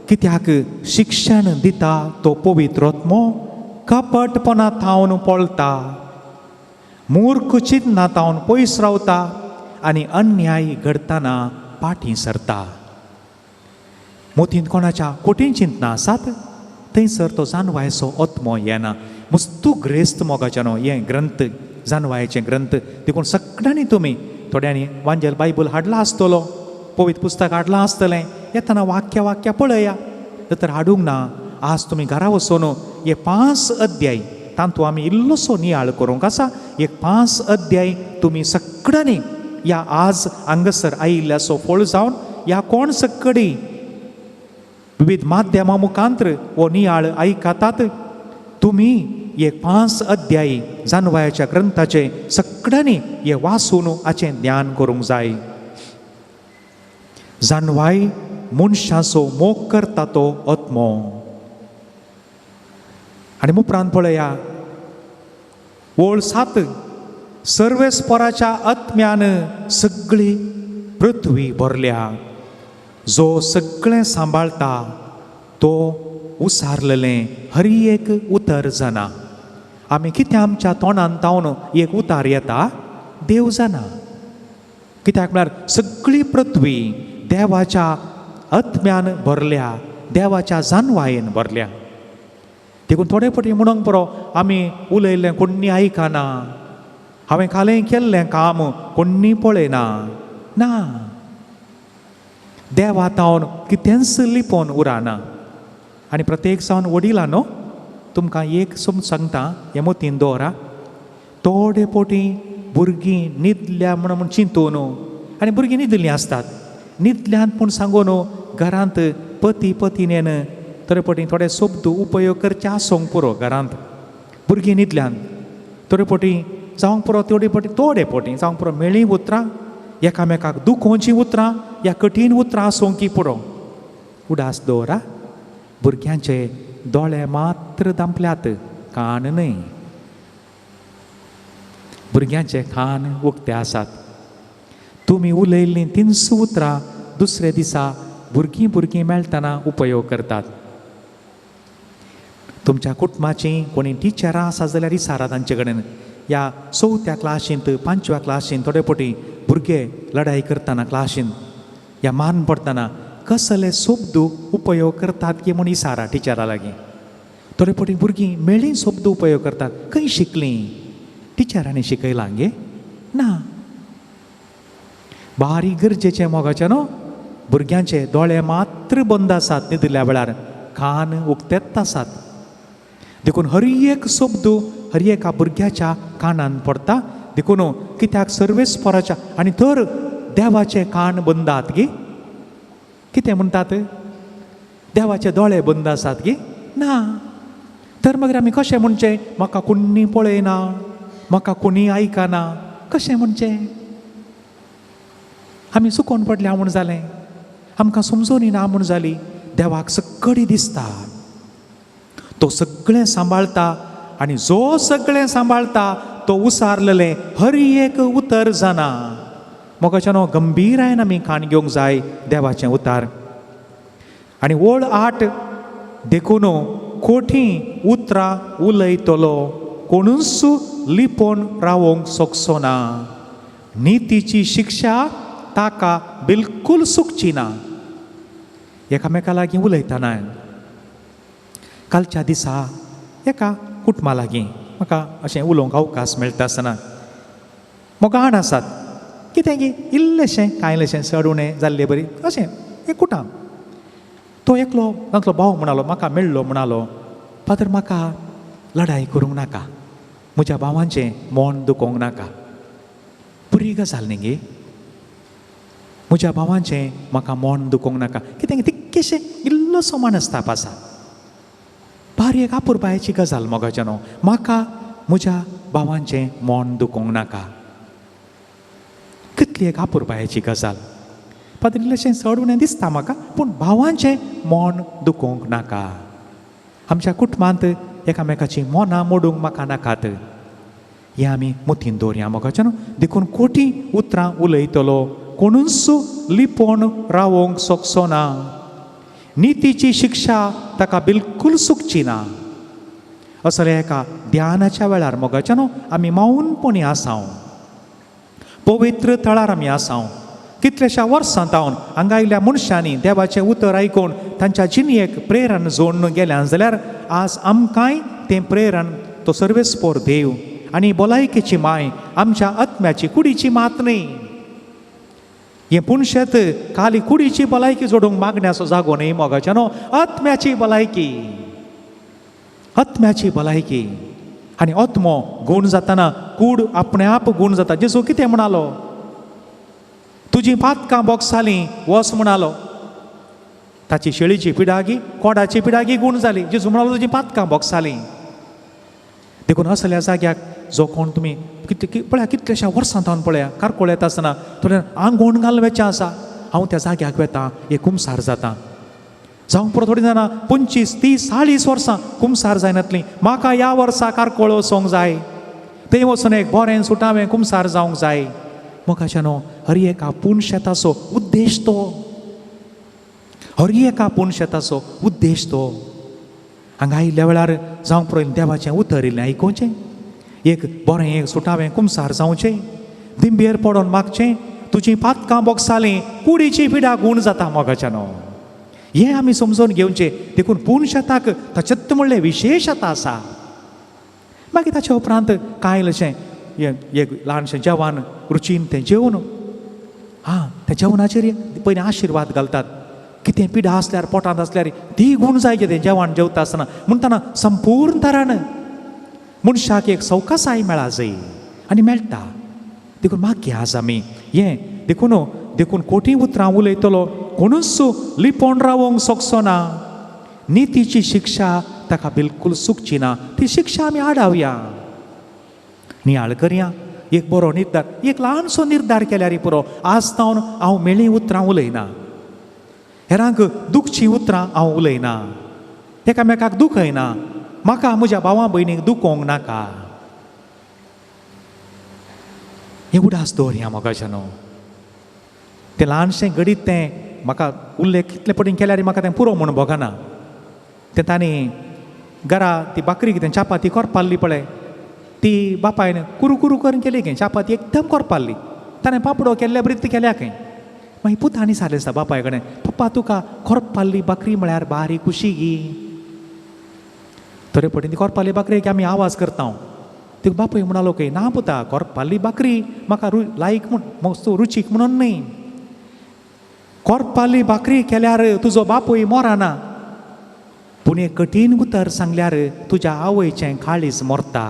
कित्याक शिक्षण दिता तो पवित्र आत्मो कपटपणा थावन पळता, मूर्ख चिंतना थावन पयस रावता आनी अन्याय घडतना फाटीं सरता. मोतीन कोणाच्या कोटीन चिंतना आसात थंयसर तो जानवायचो आत्मो येना. मस्तू ग्रेस्त मोगाच्या न्हू हें ग्रंथ, जानवायेचें ग्रंथ. देखून सगळ्यांनी तुमी थोड्यांनी वांजेल बायबल हाडला आसतलो, पवित्र पुस्तक हाडलां आसतलें. येतना वाक्य पळया. तर हाडूंक ना. आज तुमी घरा वचून हे 5 अध्याय तांतू आमी इल्लोसो नियाळ करूंक आसा. एक 5 अध्याय तुमी सगळ्यांनी ह्या आज हांगासर आयिल्ल्याचो फळ जावन ह्या कोण सगळी विविध माध्यमां मुखांतर हो नियाळ आयकतात तुमी हे 5 अध्याय जानवायाच्या ग्रंथाचे सगळ्यांनी हे वाचून हाचें ध्यान करूंक जाय. जानवाय मनशाचो मोग करता तो आत्मो. आनी उपरांत पळया ओळ 7 सर्वेस्पराच्या आत्म्यान सगळी पृथ्वी भरल्या. जो सगळें सांबाळटा तो उसारलेलें हर एक उतर जाणा. आमी कितें आमच्या तोंडान तावन एक उतार येता देव जाणा. कित्याक म्हळ्यार सगळी पृथ्वी देवाच्या आत्म्यान भरल्या, देवाच्या जानवायेन भरल्या. देखून थोडे फावटी म्हणूंक पुरो आमी उलयल्लें कोण्णी आयकना, हांवें कालें केल्लें काम कोण्णी पळयना. ना, देवा तावन कितेंच लिपोवन उराना. आनी प्रत्येक जावन वडिलां न्हू तुमकां एक सांगता हे मोतीन दवरा. थोडे फावटी भुरगीं न्हिदल्या म्हणून चिंतून आनी भुरगीं न्हिदलीं आसतात. न्हिदल्यांत पूण सांगून घरांत पती पत्नीन थोडे फावटी थोडे शब्द उपयोग करचे आसूंक पुरो. घरांत भुरगीं न्हिदल्यांत थोडे फावटी जावंक पुरो, थोडे फावटी जावंक पुरो मेळ्ळीं उतरां, एकामेकाक दुखोवचीं उतरां या कठीण उतरां आसूंक पुरो. उडास दवरा. भुरग्यांचे दोळे मात्र दांपल्यात, कान न्हय. भुरग्यांचे कान उक्ते आसात. तुमी उलयल्लीं 300 उतरां दुसरे दिसा भुरगीं मेळटना उपयोग करतात. तुमच्या कुटुंबाची कोणी टिचरां आसा जाल्यार विचारा तांचे कडेन. ह्या 4थ्या क्लासींत 5व्या क्लासींत थोडे फावटी भुरगे लढाई करतना क्लासींत ह्या मान पडटना कसले शब्द उपयोग करतात की म्हूण विचारा टिचरा लागीं. थोडे फावटी भुरगीं मेळ्ळी शब्द उपयोग करतात. खंय शिकलीं? टिचरांनी शिकयलां गे? ना. बारीक गरजेचें मोगाचें न्हू. भुरग्यांचे दोळे मात्र बंद आसात न्हिदल्या वेळार, कान उक्तेत आसात. देखून हर एक शब्द हर एका भुरग्याच्या कानान पडटा. देखून कित्याक सर्वेस्पराच्या आनी तर देवाचे कान बंद आहात गे? कितें म्हणटात? देवाचे दोळे बंद आसात गे? ना. तर मागीर आमी कशें म्हणचें म्हाका कोणी पळयना, म्हाका कोणी आयकना, कशें म्हणचें? आमी चुकोवन पडल्या म्हूण जालें. आमकां समजून येना म्हूण जाली. देवाक सगळी दिसता, तो सगळें सांबाळटा आनी जो सगळें सांबाळटा तो उसारलेलें हर एक उतर जाणा. मोगाच्यानो गंभीरायेन आमी कान घेवंक जाय देवाचें उतार. आनी ओळ 8 देखून खोटी उतरां उलयतलो कोणूच लिपोवन रावोंक सोंसचो ना. नितीची शिक्षा ताका बिलकूल चुकची ना. एकामेका लागीं उलयतना कालच्या दिसा एका कुटुंबा लागीं म्हाका अशें उलोवंक अवकाश मेळटा आसतना मोगाण आसात. कितें गे इल्लेशें कांयलेशें चड उणें जाल्लें बरी अशें एक कुटाम. तो एकलो तांचो भाव म्हणलो म्हाका मेळ्ळो म्हणलो, फादर म्हाका लढाई करूंक नाका, म्हज्या भावांचें मोन दुखोवंक नाका. बरी गजाल न्ही गे. म्हज्या भावांचें म्हाका मोन दुखोवंक नाका. कितें तितकेशें इल्लोसो मानस्ताप आसा. बारी एक आपुरबायेची गजाल मोगाच्यानो. म्हाका म्हज्या भावांचें मोन दुखोवंक नाका. कितली एक आपुरबायेची गजाल. फादर इल्लेशें चड उणें दिसता म्हाका, पूण भावांचें मोन दुखोवंक नाका. आमच्या कुटुंबांत एकामेकाची मोनां मोडूंक म्हाका नाकात. हें आमी मतीन दवरया मोगाच्यानो. देखून खोटी उतरां उलयतलो कोणूच लिपोवन रावोंक सोंसचो ना. नितीची शिक्षा ताका बिलकूल चुकची ना. असले एका ध्यानाच्या वेळार मोगाच्यानो आमी मौनपणी आसांव. पवित्र थळार आमी आसांव. कितलेशा वर्सां जावन हांगा आयिल्ल्या मनशांनी देवाचें उतर आयकून तांच्या जिणेक प्रेरण जोडून गेल्या जाल्यार आज आमकांय तें प्रेरण तो सर्वेस्पोर देव आनी भलायकेची माय आमच्या आत्म्याची कुडीची मात न्ही. हें पुणशेत खाली कुडीची भलायकी जोडूंक मागण्याचो जागो न्ही मोगाच्यानो. आत्म्याची भलायकी, आत्म्याची भलायकी. आनी आत्मो गूण जाताना कूड आपणे आप गूण जाता. जेजू कितें म्हणालो? तुजी पातकां बोगसालीं वस म्हणालो. ताची शेळीची पिडागी कोडाची पिडागी गूण जाली. जेजू म्हणालो तुजी पातकां बोगसालीं. देखून असल्या जाग्याक जो कोण तुमी पळया कितलेशा वर्सां जावन पळया कारकोळ येता आसतना थोड्या आंगोण घालवेचें आसा. हांव त्या जाग्याक वेता एक कुमसार जाता. जावं पुरो थोडीं जाणां 25, 30, 40 वर्सां कुमसार जायनातलीं. म्हाका ह्या वर्सा कारकोळ वचोंक जाय, थंय वचून एक बरें सुटावें कुमसार जावंक जाय. मोगाच्यानो हर एका पुणशेताचो उद्देश तो. हर एका पुणशेताचो उद्देश तो. हांगा आयिल्ल्या वेळार जावं पुरो देवाचें उतर इल्लें आयकुचें, एक बरें एक सुटावें कुमसार जावचें, दिंबेर पडोन मागचें. तुजीं पातकां बोगसालीं कुडीची पिडा गूण जाता मोगाच्यानो. हें आमी समजून घेवचें. देखून पुणशेताक ताचेत म्हणलें विशेशता आसा. मागीर ताचे उपरांत कांयलेशें एक ल्हानशें जेवण रुचीन तें जेवण. त्या जेवणाचेर पयलीं आशिर्वाद घालतात. कितें पिडा आसल्यार पोटांत आसल्यार ती गूण जायचें तें जेवण जेवता आसतना म्हणटना संपूर्ण तरान मनशाक एक सवकासाय मेळा जाय आनी मेळटा. देखून मागया आज आमी हें देखून खोटी उतरां उलयतलो कोणूच लिपोवन रावोंक सोंसचो ना. नितीची शिक्षा ताका बिलकूल चुकची ना. ती शिक्षा आमी आडावया, नियाळ करया. एक बरो निर्धार, एक ल्हानसो निर्धार केल्यार पुरो. आज जावन हांव मेळ्ळीं उतरां उलयना, हेरांक दुखची उतरां हांव उलयना, एकामेकाक दुखयना, म्हाका म्हज्या भावा भयणीक दुखोवंक नाका. हें उडास दवरया मोगाच्यानो. तें ल्हानशें घडीत तें म्हाका उरलें कितले पटीन केल्यार म्हाका तें पुरो म्हणून भोगना तें तांणी घरा ती बाकरी कितें चापाती करपाली पळय ती बापायन कुरू कुरू करून केली खंय चापाती एकदम करपाली ताणें पापडो केल्ल्या बरीत केल्या खंय मागीर पुतांनी सांगलें आसता बापाय कडेन पप्पा तुका करपाली बाकरी म्हळ्यार बारीक कुशी गी तरे पटीन ती करपाली बाकरेक आमी आवाज करता ती बापूय म्हणलो खंय ना पुता करपाली बाकरी म्हाका लायक म्हूण मस्त रुचीक म्हणून न्ही करपाली बाकरी केल्यार तुजो बापूय मोराना पूण एक कठीण उतर सांगल्यार तुज्या आवयचें काळीज मोरता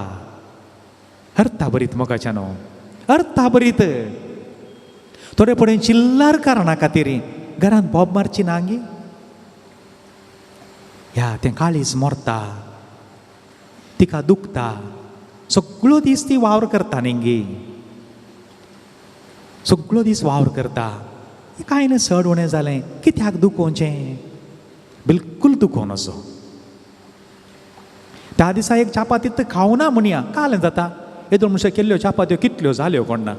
अर्था बरीत मोगाच्यानो अर्था बरीत थोडे पडेन चिल्लर कारणा खातीर घरांत बोब मारची ना गे ह्या तें काळीज मोरता तिका दुखता सगळो दीस ती वावर करता न्ही गे सगळो दीस वावर करता कांय ना चड उणें जालें कित्याक दुखोवचें बिलकुल दुखोवन असो त्या दिसा एक चापाती तर खावना म्हणया कालें जाता येदो म्हणशे केल्ल्यो चापात्यो कितल्यो जाल्यो कोण ना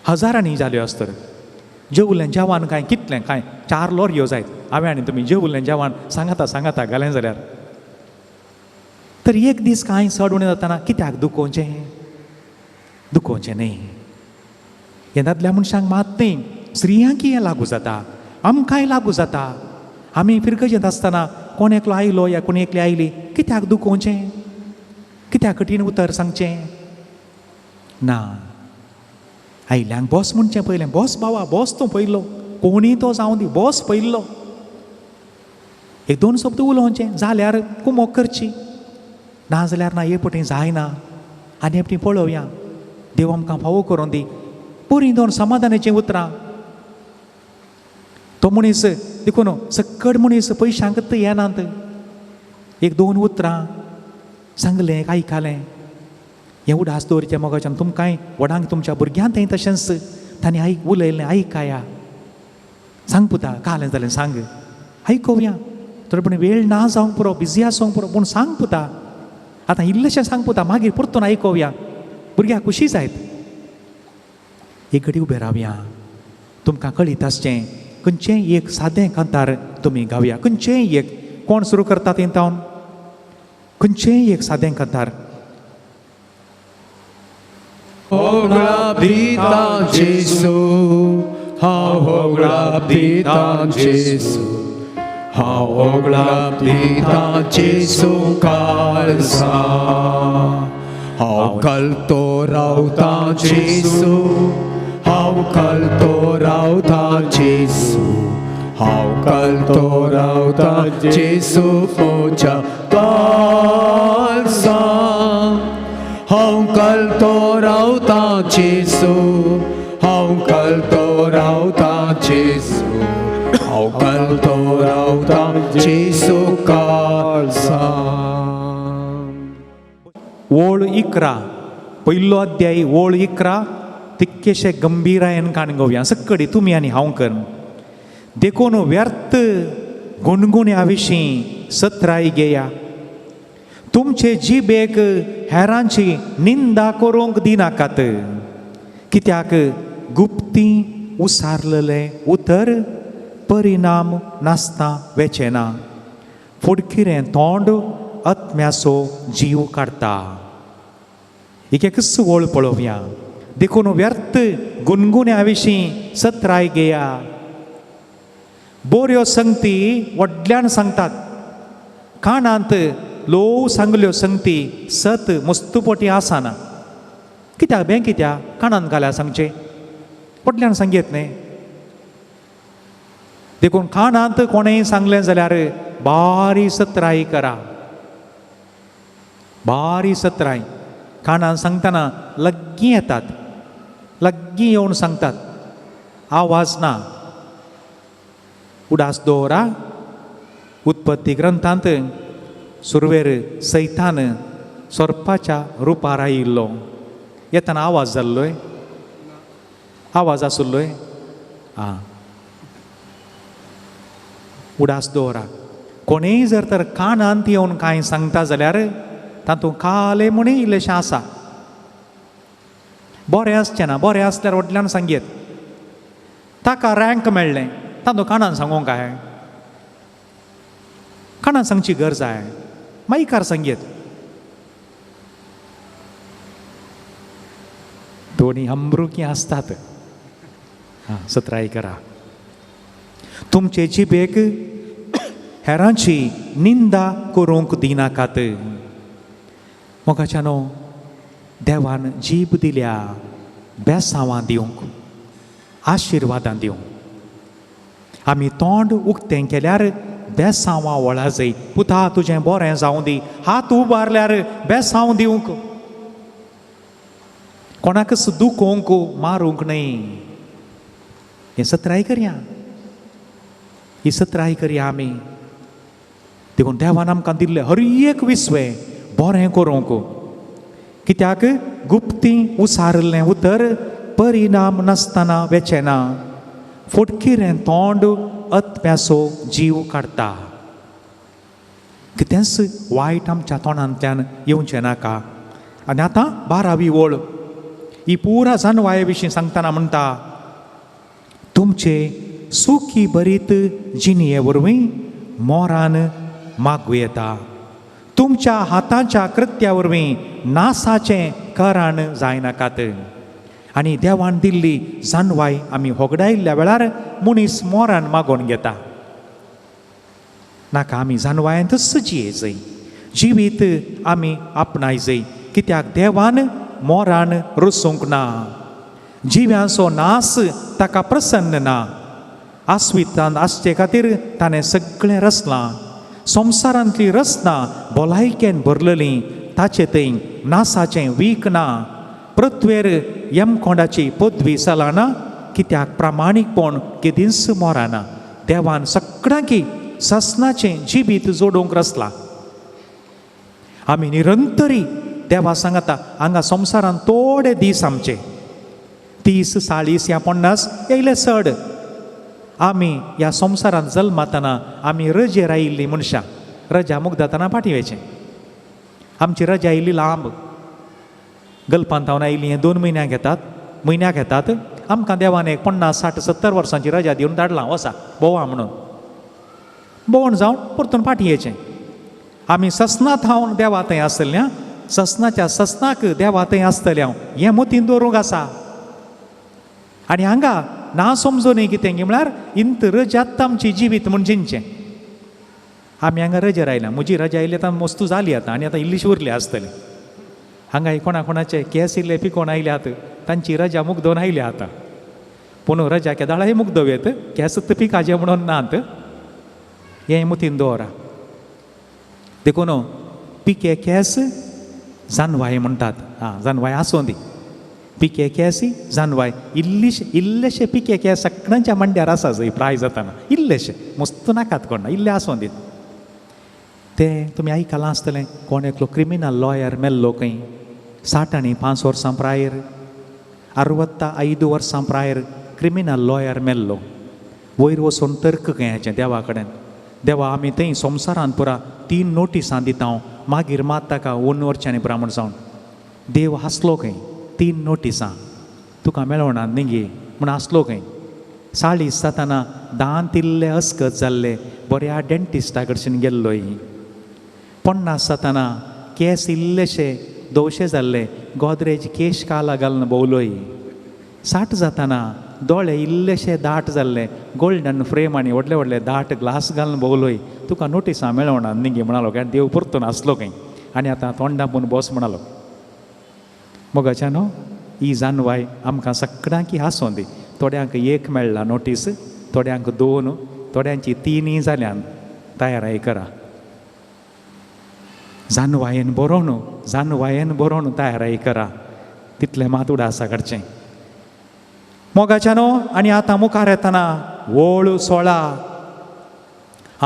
हजारांनी जाल्यो आसतर जेवलें जेवण कांय कितलें कांय 4 लॉरयो जायत हांवें आनी तुमी जेवलें जेवण सांगाता घालें जाल्यार तर एक दीस कांय चड उणें जाताना कित्याक दुखोवचें न्ही हे दादल्या मनशांक मात न्ही स्त्रियांकय हें लागू जाता आमकांय लागू जाता आमी फिरकजेंत आसतना कोण एकलो आयलो या कोणी एकली आयली कित्याक दुखोवचें कित्याक कठीण उतर सांगचें ना आयल्यांक बॉस म्हणचें पयलें बॉस बाबा बॉस तूं पयलो कोणीय तो जावं दी बॉस पयल्लो एक 2 शब्द उलोवचें जाल्यार कुमोक करची ना जाल्यार ना हे पटी जायना आनी हे पटी पळोवया देव आमकां फावो करून दी बरीं 2 समाधानाचीं उतरां तो मनीस देखून सक्कड मनीस पयशांक येनात एक 2 उतरां सांगलें आयकलें हें उडास दवरचें मोगाच्यान तुमकांय व्हडांक तुमच्या भुरग्यांकय तशेंच तांणी उलयलें आयकया सांग पुता कालें जालें सांग आयकोवया थोडे पूण वेळ ना जावंक पुरो बिजी आसूंक पुरो पूण सांग पुता आतां इल्लेशें सांग पुता मागीर परतून आयकोवया भुरग्याक खुशी जायत एक घडी उबें रावया तुमकां कळीत आसचें खंयचेंय एक सादें कांतार तुमी गावया खंयचेंय एक कोण सुरू करता तें तावन खंयचेंय एक सादें कांतार होगळा दिता जेसू हांव होगळा दिता जेसू हांव होगळा दिता जेसू काळजा हांव कलतो रावता जेसू हांव कलतो रावता जेसू हांव कलतो रावता जेसू मोच्या काळजा हांव कलतो रावता जेसू हांव कलतो रावता जेसू हांव कलतो रावता जेसू काळजा ओळ 11 पयलो अध्याय ओळ 11 तितकेशे गंभीरायेन काणगोवया सक्कडी तुमी आनी हांव कर देखून व्यर्थ गुणगुण्या विशीं सत्राय घेया तुमचे जिबेक हेरांची निंदा करूंक दिनाकात कित्याक गुप्ती उसारलेले उतर परिणाम नासता वेचेना फुडकिरें तोंड आत्म्याचो जीव काडटा एक वळ पळोवया देखून व्यर्थ गुणगुण्या विशीं सत्राय घेया बऱ्यो संगती व्हडल्यान सांगतात कानांत लोव सांगल्यो संगती सत मस्तुपटी आसाना कित्याक कित्याक कानांत घाल्या सांगचें व्हडल्यान सांगयत न्ही देखून कानांत कोणेंय सांगलें जाल्यार बारी सत्राय करा बारी सत्राय कानांत सांगतना लग्गी येतात लग्गी येवन सांगतात आवाज ना उडास दवरा उत्पत्ती ग्रंथांत सुरवेर सैतान सर्पाच्या रुपार आयिल्लो येताना आवाज जाल्लोय आवाज आसुल्लोय आं उडास दवरा कोणेय जर तर कानांत येवन कांय सांगता जाल्यार तातूंत काले म्हूण इल्लेशें आसा बरें आसचें ना बरें आसल्यार व्हडल्यान सांगयत ताका रँक मेळ्ळें तांदो कानान सांगूंक काय कानान सांगची गरज आहे माईकार संगीत दोन्ही अमृकी असतात हां सत्राई करा तुमचे जिबेक हेरांची निंदा करूंक दिनाकात मोगाच्यानो देवान जीब दिल्या बेसांवां दिवंक आशिर्वादां दिवंक आमी तोंड उक्तें केल्यार बेसांवां वळा जाय पुता तुजें बरें जावं दी हात उबारल्यार बेसांव दिवंक कोणाकच दुखोवंक मारूंक न्हय हें सत्राय करया ही सत्राय करया आमी देखून देवान आमकां दिल्लें हर एक विस्वें बरें करूंक कित्याक गुप्ती उसारलें उतर परिणाम नासतना वेचेना फुडकिरें तोंड अत्म्याचो जीव काडटा कितेंच वायट आमच्या तोंडांतल्यान येवचें नाका आनी आतां 12वी ओळ ही पुरा जानवाये विशीं सांगतना म्हणटा तुमचे सुखी बरीत जिणये वरवीं मोरान मागूं येता तुमच्या हातांच्या कृत्या वरवीं नासाचें कारण जायनाकात आनी देवान दिल्ली जानवाय आमी होगडायिल्ल्या वेळार मनीस मोरान मागोवन घेता नाका आमी जानवायांतच जिये जाय जिवीत आमी आपणाय जाय कित्याक देवान मोरान रुसूंक ना जिव्यांचो नास ताका प्रसन्न ना आस्वितांत आसचे खातीर ताणें सगळें रचलां संवसारांतलीं रचना भलायकेन भरलेलीं ताचे थंय नासाचें वीख ना पृथ्वेर यमकोंडाची पदवी चलना कित्याक प्रामाणीकपण केदींच मोराना देवान सगळ्यांकी ससनाचें जिबीत जोडूंक रचलां आमी निरंतरी देवा सांगता हांगा संवसारांत थोडे दीस आमचे 30, 40 या 50 येयले चड आमी ह्या संवसारांत जल्मातना आमी रजेर आयिल्लीं मनशां रजा मुग्दातना पाठीवेचें आमची रजा आयिल्ली लांब गल्पांतावन आयिल्लीं हें 2 म्हयन्याक येतात आमकां देवान एक 50, 60, 70 वर्सांची रजा दिवन धाडलां वसा भोंवा म्हणून भोंवण जावन परतून पाठयेचें आमी ससनांत हांव देवा थंय आसतल्या ससनाच्या ससनाक देवा थंय आसतल्या हें मतीन दवरूंक आसा आनी हांगा ना समजून कितें म्हळ्यार इंत रजात आमची जिवीत म्हण जिणचें आमी हांगा रजेर आयल्या म्हजी रजा आयली आतां मस्तू जाली आतां आनी आतां इल्लीशी उरली आसतली हांगा कोणाचे केस इल्ले पिकोवन आयल्यात तांची रजा मुग्दोवन आयल्या आतां पूण रजा केदाळाय मुग्दोवेत केस पिकाचे म्हणून नात हें मतीन दवरा देखून पिके केस जानवाय म्हणटात जानवाय आसूं दी पिके केसी जानवाय इल्लेशे पिके केस सगळ्यांच्या मांड्यार आसा जंय प्राय जाताना इल्लेशे मस्त नाकात कोणा इल्ले आसूं दीत ते तुमी आयकलां आसतलें कोण एकलो क्रिमिनल लॉयर मेल्लो खंय 60 आनी 5 वर्सां प्रायर 65 वर्सां प्रायर क्रिमिनल लॉयर मेल्लो वयर वचून तर्क घेयाचें देवा कडेन देवा आमी थंय संवसारांत पुरा 3 नोटिसां दिता मागीर मात ताका 1 वर्सांनी पुरा म्हण जावन देव हांसलो खंय 3 नोटिसां तुका मेळोना न्ही म्हण आसलो खंय 40 जाताना दांत इल्ले अस्कत जाल्ले बऱ्या डेंटिस्टा कडच्यान गेल्लोय 50 जाताना केस इल्लेशे दोशे जाल्ले गोदरेज केश काला घालून भोवलोय 60 जाताना दोळे इल्लेशे दाट जाल्ले गोल्डन फ्रेम आनी व्हडले व्हडले दाट ग्लास घालून भोवलोय तुका नोटिसां मेळोना न्ही म्हणालो कारण देव परतून आसलो खंय आनी आतां तोंडापून बस म्हणालो मोगाच्यानो ही जानवाय आमकां सगळ्यांक हांसों दी थोड्यांक 1 मेळ्ळा नोटीस थोड्यांक 2 थोड्यांची 3 जाल्यान तयाराय करा जानवायेन बरोवन तयाराय करा तितलें मात उडासा काडचें मोगाच्यानो आनी आतां मुखार येतना वोळ 16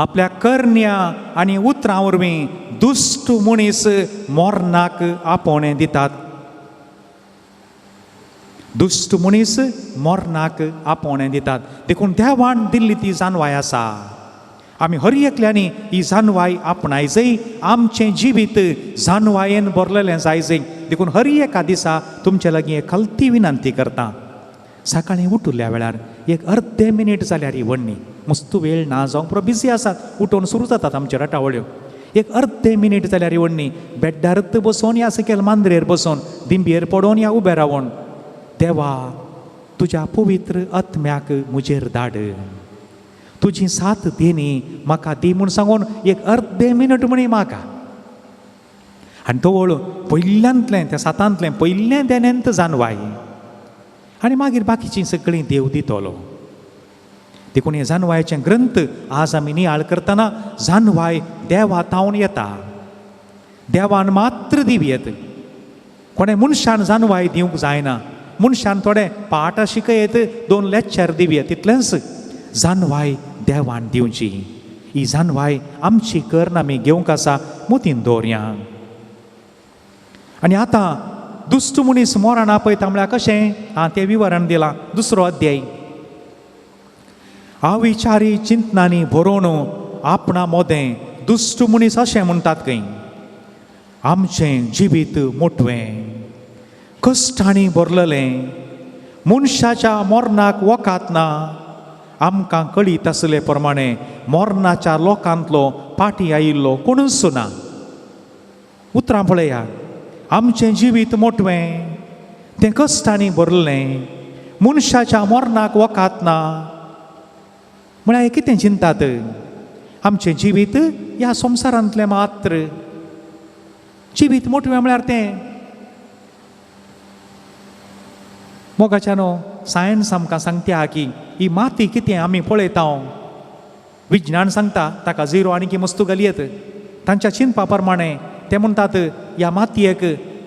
आपल्या करण्या आनी उतरां वरवीं दुश्ट मनीस मोरनाक आपोवणें दितात दुश्ट मनीस मोरनाक आपोवणें दितात देखून देवान दिल्ली ती जानवाय आसा आमी हर एकल्यांनी ही जानवाय आपणाय जाय आमचें जिवीत जानवायेन भरलेलें जाय जाय देखून हर एका दिसा तुमचे लागीं एक खलती विनंती करता सकाळीं उठिल्ल्या वेळार एक अर्दे मिनीट जाल्यार ही वडणी मस्त वेळ ना जावंक पुरो बिजी आसात उठोवन सुरू जातात आमच्यो रटावळ्यो एक अर्दे मिनीट जाल्यार येवण्णी बेड्डारत बसोन या सकयल मांद्रेर बसोन दिंबयेर पडोन या उबे रावून देवा तुज्या पवित्र आत्म्याक मुजेर धाड तुजी साथ देणी म्हाका दी म्हूण सांगून एक अर्दे मिनट म्हणी म्हाका आनी तो वळू पयल्यांतलें त्या सातांतलें पयलें देनेंत जानवाय आनी मागीर बाकीचीं सगळीं देव दितलो देखून हे जानवायचे ग्रंथ आज आमी नियाळ करतना जानवाय देवातावन येता देवान मात्र दिवयेत कोणे मनशान जानवाय दिवंक जायना मनशान थोडे पाठ शिकयत 2 लेक्चर दिवयेत तितलेंच जानवाय देवान दिवची ही जानवाय आमची कर्ण आमी घेवंक आसा मुतीन दवरया आनी आतां दुश्ट मनीस मरण आपयता म्हळ्यार कशें हां तें विवरण दिलां 2रो अध्याय अविचारी चिंतनांनी भरोवन आपणा मोदें दुश्ट मनीस अशें म्हणटात खंय आमचें जिवीत मोटवें कश्टांनी भरलेलें मनशाच्या मरणाक वकात ना आमकां कळीत आसले प्रमाणे मरणाच्या लोकांतलो पाटी आयिल्लो कोणूच ना उतरां पळया आमचें जिवीत मोटवें तें कश्टांनी भरलें मनशाच्या मरणाक वकात ना म्हळ्यार हे कितें चिंतात आमचें जिवीत ह्या संवसारांतलें मात्र जिवीत मोटवें म्हळ्यार तें मोगाच्यानो सायन्स आमकां सांगता की ही माती कितें आमी पळयता विज्ञान सांगता ताका 0 आनी वस्तू घालयत तांच्या चिंतपा प्रमाणे ते म्हणटात ह्या मातयेक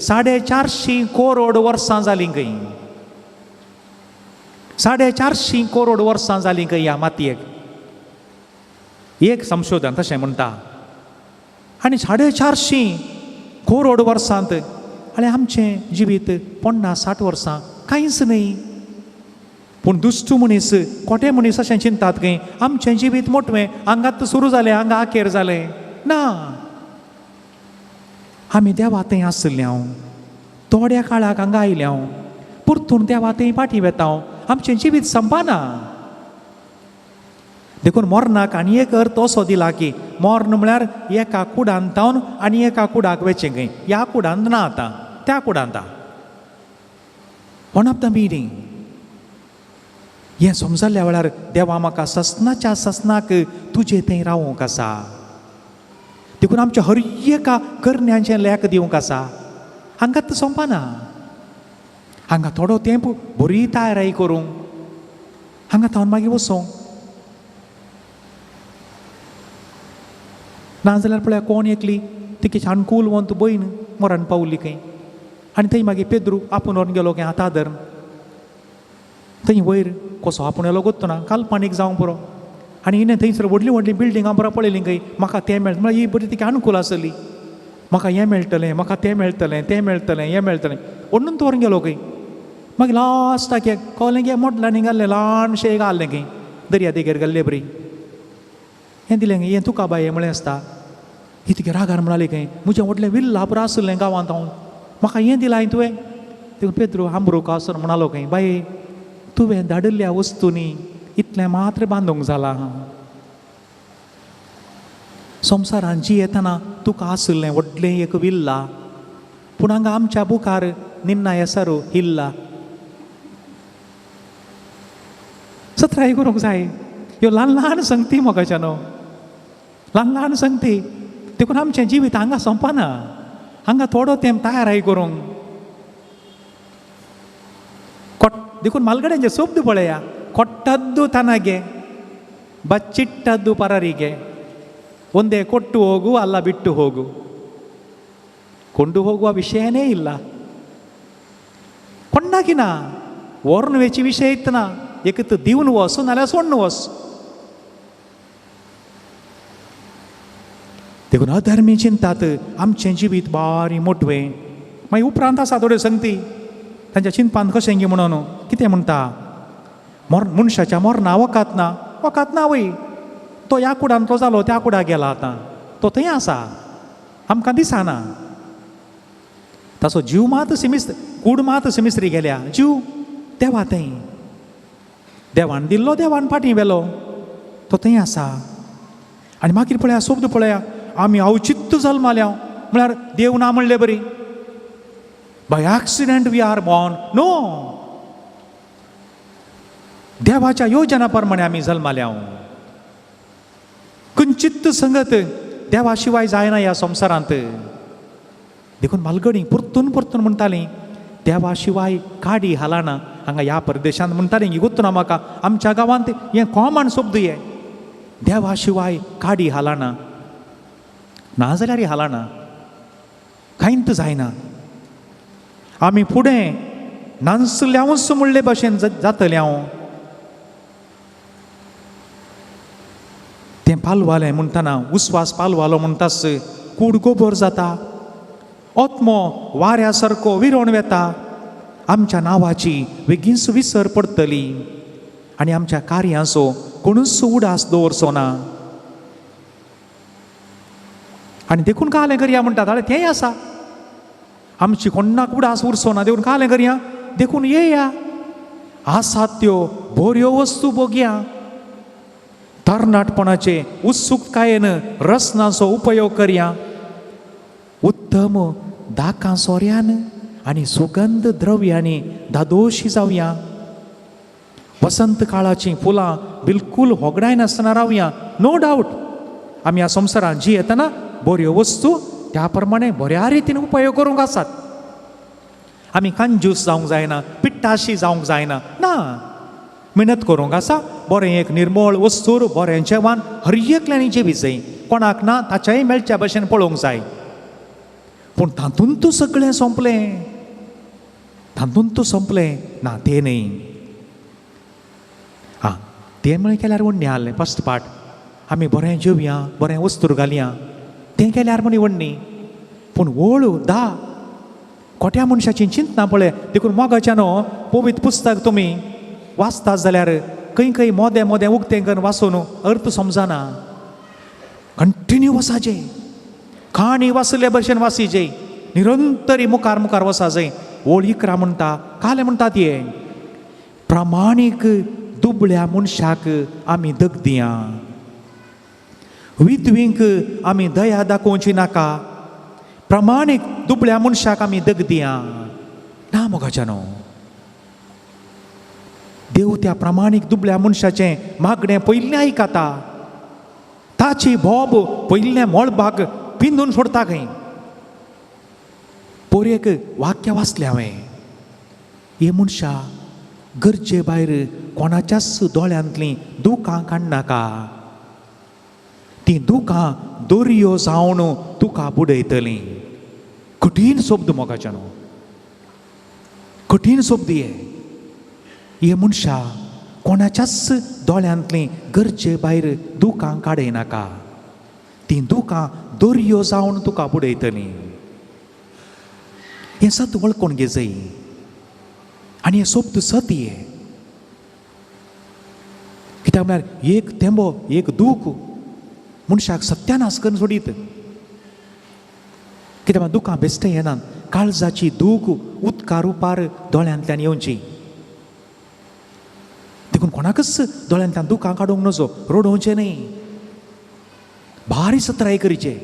450 करोड वर्सां जालीं खंय 450 करोड वर्सां जालीं खंय ह्या मातयेक एक संशोधन तशें म्हणटा आनी 450 करोड वर्सांत आनी आमचें जिवीत 50-60 वर्सां कांयच न्ही पूण दुश्ट मनीस खोटे मनीस अशें चिंतात खंय आमचें जिवीत मोटवें हांगात सुरू जालें हांगा आखेर जालें ना आमी देवा थंय आसल्या थोड्या काळाक हांगा आयल्या परतून देवा थंय पाटी वेता आमचें जिवीत संपना देखून मरणाक आनी एक अर्थ असो दिला की मरण म्हळ्यार एका कुडांत तावन आनी एका कुडाक वेचें खंय ह्या कुडांत ना आतां त्या कुडांत वन ऑफ द मिनींग हें समजल्या वेळार देवा म्हाका ससनाच्या ससनाक तुजे थंय रावूंक आसा देखून आमच्या हर एका करण्यांचें लेख दिवंक आसा हांगात संपना हांगा थोडो तेंप बरी तयारी करूंक हांगा थावन मागीर वचोंक नाजाल्यार पळय कोण एकली तिकेची अनुकूलवंत भयण मरण पावली खंय आनी थंय मागीर पेद्रू आपूण व्हरून गेलो खंय आतां धर थंय वयर कसो आपूण येलो गोत्तो ना काल्पनीक जावंक पुरो आनी हिणें थंयसर व्हडलीं व्हडलीं बिल्डिंगां बरो पळयलीं खंय म्हाका तें मेळटा म्हळ्यार ही बरी तिका अनुकूल आसली म्हाका हें मेळटलें म्हाका तें मेळटलें तें मेळटलें हें मेळटलें म्हणून तो व्हरून गेलो खंय मागीर लास्टाक एक कळ्ळें गे मोटलांनी घाल्लें ल्हानशें एक घाल्लें खंय दर्या देगेर घाल्लें बरी हें दिलें खंय हें तुका बाय हें म्हळें आसता ही तिका रागार म्हणाली खंय म्हजें व्हडलें विल्ला पुरो आसलें गांवांत हांव म्हाका हें दिलां तुवें देखून पेद्रू हांबरूक आसून म्हणालो खंय बाये तुवें धाडिल्ल्या वस्तूंनी इतलें मात्र बांदूंक जालां संवसारांत जी येतना तुका आसलें व्हडलें एक विल्ला पूण हांगा आमच्या बुकार निन्ना येसारू हिल्ला सत्राय करूंक जाय ह्यो ल्हान ल्हान संगती मोगाच्या न्हू ल्हान ल्हान संगती देखून आमचें जिवीत हांगा संपना हांगा थोडो तेंप तयाराय करूंक देखून मालगड्यांचे शब्द पळया ಕೊಟ್ಟದ್ದು ತನಗೆ ಬಚ್ಚಿಟ್ಟದ್ದು ಪರರಿಗೆ ಒಂದೇ ಕೊಟ್ಟು ಹೋಗು ಅಲ್ಲ ಬಿಟ್ಟು ಹೋಗು ಕೊಂಡು ಹೋಗುವ ವಿಷಯನೇ ಇಲ್ಲ ಕೊಂಡಾಗಿನ ಓರ್ನ वेची विषय इतना एक तर दिवन वस नाल्यार सोडून वस देखून अधर्मी चिंतात आमचें जिवीत बारी मोटवें मागीर उपरांत आसा थोड्यो संगती तांच्या चिंतपान कशें गे म्हणून कितें म्हणटा मनशाच्या मरणा वकात ना वय तो ह्या कुडान तो जालो त्या कुडाक गेला आतां तो थंय आसा आमकां दिसना ताचो जीव मात सिमिस्त कूड मात सिमिस्त्री गेल्या जीव देवा थंय देवान दिल्लो देवान फाटीं व्हेलो तो थंय आसा. आनी मागीर पळया शब्द पळया, आमी अवचित्त जल्माल्या म्हळ्यार देव ना म्हणलें बरी. By accident we are born. No, देवाच्या योजना प्रमाणे आमी जल्माल्या. खंयचीच संगत देवा शिवाय जायना ह्या संवसारांत. देखून मालगडी परतून परतून म्हणटालीं देवा शिवाय काडी हालाना. हांगा ह्या प्रदेशांत म्हणटालीं की गुत्तू ना म्हाका, आमच्या गांवांत हें कॉमन शब्द हे, देवा शिवाय काडी हालाना. ना जाल्यार हालाना, कांयच जायना. आमी फुडें नासल्यावच म्हणले भशेन जातले. तें पालवालें म्हणटना उस्वास पालवालो म्हणटास कूड गोबर जाता, ओत्मो वाऱ्या सारको विरोण वेता. आमच्या नांवाची बेगीनच विसर पडटली आनी आमच्या कार्यांचो कोणूच उडास दवरचो ना. आनी देखून कालें करया म्हणटात, आरे तेंय आसा, आमची कोणाक उडास उरचो ना. देखून कालें करया, देखून येया, आसात त्यो बऱ्यो वस्तू भोगया. तरणाटपणाचे उत्सुकतायेन रसनाचो उपयोग करया. उत्तम दाकां सोऱ्यान आनी सुगंध द्रव्यांनी दादोशी जावया. वसंत काळाची फुलां बिलकूल होगडाय नासतना रावया. नो डावट आमी ह्या संवसारांत जी येतना बऱ्यो वस्तू त्या प्रमाणे बऱ्या रितीन उपयोग करूंक आसात. आमी कंजूस जावंक जायना, पिट्टाशी जावंक जायना. ना, मेहनत करूंक आसा. बरें एक निर्मळ वस्तूर बरें जेवण हर एकल्यानी जेवी जाय. कोणाक ना ताच्याय मेळच्या भशेन पळोवंक जाय. पूण तातूंत तूं सगळें सोंपलें, तातूंत तूं सोंपलें ना, तें न्ही. हां, तें म्हळें केल्यार वडणी आहलें. फस्ट पार्ट आमी बरें जेवया, बरें वस्तूर घालया, तें केल्यार म्हणी वडणी. पूण वळू दा कोट्या मनशाची चिंतना पळय. देखून मोगाच्यान पवित्र पुस्तक तुमी वाचतात जाल्यार खंय खंय मोदें मोदें उक्तें करून वाचून अर्थ समजना. कंटिन्यू वचाचे, काणी वाचले भशेन वाचीचे, निरंतरी मुखार मुखार वचा जाय. ओळ 11 म्हणटा, काले म्हणटात हे, प्रामाणीक दुबळ्या मनशाक आमी दग दिया, विधवींक आमी दया दाखोवची नाका. प्रामाणीक दुबळ्या मनशाक आमी दग दिया. ना मोगाच्यानो, देव त्या प्रामाणीक दुबळ्या मनशाचें मागणें पयलीं आयकता. ताची भोब पयलें मळबाक पिंजून सोडता खंय. पोरयेक वाक्य वाचलें हांवें, हे मनशा गरजे भायर कोणाच्याच दोळ्यांतलीं दुखां काडनाका. तीं दुखां दोरयो जावन तुका बुडयतलीं. कठीण शब्द मोगाच्यानो, कठीण शब्द हे मनशा कोणाच्याच दोळ्यांतलीं गरजे भायर दुखां काडयनाका. तीं दुखां दोरयो जावन तुका बुडयतलीं. हें सत वळखून घे जाय. आनी हे शब्द सत हे. कित्याक म्हळ्यार एक तेंबो, एक दूख मनशाक सत्यानाश करून सोडीत. कित्याक म्हळ्यार दुखां बेश्टे येनात. काळजाची दूख उदका रुपार दोळ्यांतल्यान येवची. देखून कोणाकच दोळ्यांतल्यान दुखां काडूंक नजो, रडोवचें न्ही, भारी सत्राय करीचे.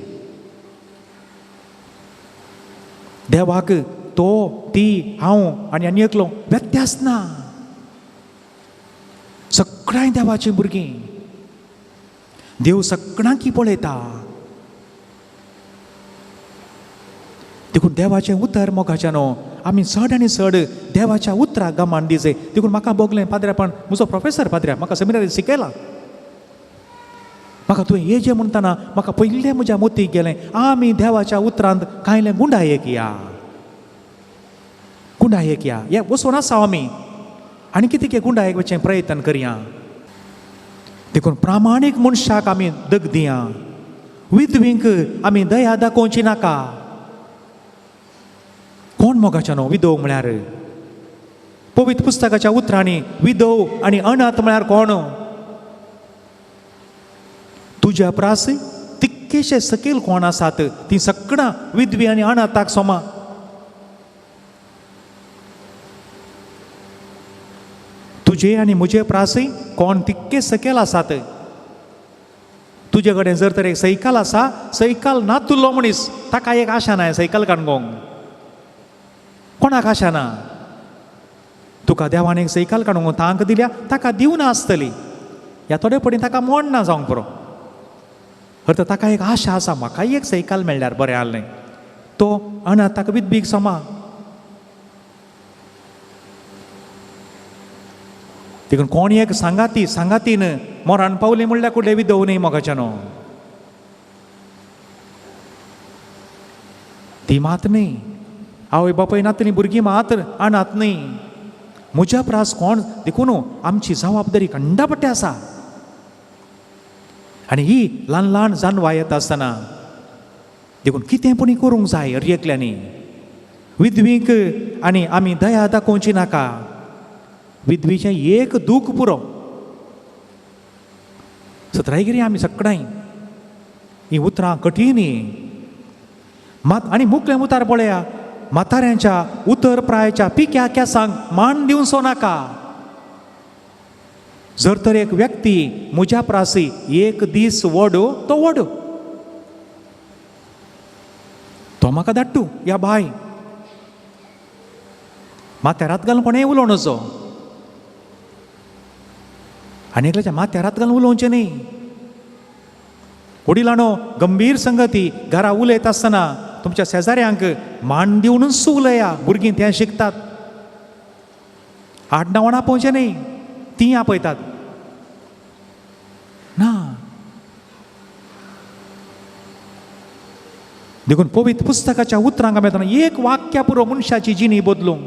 देवाक तो, ती, हांव आनी आनी एकलो व्यत्यास ना. सगळ्यां देवाची भुरगीं. देव सगळ्यांक पळयता. देखून देवाचें उतर मोगाच्यानो आमी चड आनी चड देवाच्या उतराक गमान दी जाय. देखून म्हाका भोगलें पाद्र्यापण, म्हजो प्रोफेसर पाद्र्या म्हाका सेमिनारींत शिकयलां. म्हाका तुवें हे जें म्हणटाना म्हाका पयलें म्हज्या मोतीक गेलें, आमी देवाच्या उतरांत कांयलें गुंडायेक या, गुंडायेक या. हे वचून आसा आमी आनी कितें गुंडायेक वचचें प्रयत्न करया. देखून प्रामाणीक मनशाक आमी दग दिया. विधवींक आमी दया दाखोवची नाका. कोण मोगाच्यानो विधव म्हळ्यार? पवित्र पुस्तकाच्या उतरांनी विधव आनी अनाथ म्हळ्यार कोण? तुज्या प्रास तितकेशे सकयल कोण आसात ती सगळां विधवी आनी अनाथाक सोमा. तुजे आनी म्हजे प्रासय कोण तितके सकयल आसात. तुजे कडेन जर तर एक सायकल आसा, सायकल ना तुल्लो मनीस ताका एक आशा ना सायकल काणकोंक. कोणाक आशा ना? तुका देवान एक सायकल काडूंक तांक दिल्या, ताका दिवना आसतली. ह्या थोडे पडीन ताका मोड ना जावंक पुरो. तर ताका एक आशा आसा, म्हाकाय एक सायकल मेळ्ळ्यार बरें जालें. तो अनाथ ताका बिग समा. देखून कोणी एक सांगातीन मोरान पावली म्हणल्यार कुठले विधव न्ही मोगाच्या न्हू. ती मात न्ही, आवय बापूय नातली भुरगीं मात अनाथ न्ही. म्हज्या प्रास कोण देखून आमची जबाबदारी कंडापट्टी आसा. आनी ही ल्हान ल्हान जानवां येता आसतना देखून कितें पूण करूंक जाय एकल्यांनी. विधवीक आनी आमी दया दाखोवची नाका. विधवीचें एक दूख पुरो. सतरायगिरी आमी सगळ्यां ही उतरां कठीण मात आनी मुखलें उतार पळया. म्हाताऱ्यांच्या उतर प्रायाच्या पिक्या केंसांक मान दिवचो नाका. जर तर एक व्यक्ती म्हज्या प्रासी एक दीस वडो तो वडो, तो म्हाका धाडटू या बाय. माथ्यारात घालून कोणेंय उलोव नजो. आनी एकल्याच्या माथ्यारात घालून उलोवचें न्ही. वडिलांनो, गंभीर संगती घरा उलयता आसतना तुमच्या शेजाऱ्यांक मान दिवनूच उलया. भुरगीं तें शिकतात. आडनांवां आपोवचें न्ही, ती आपयतात ना. देखून पवित्र पुस्तकाच्या उतरांक आमी येतना एक वाक्य पुरो मनशाची जिणी बदलूंक.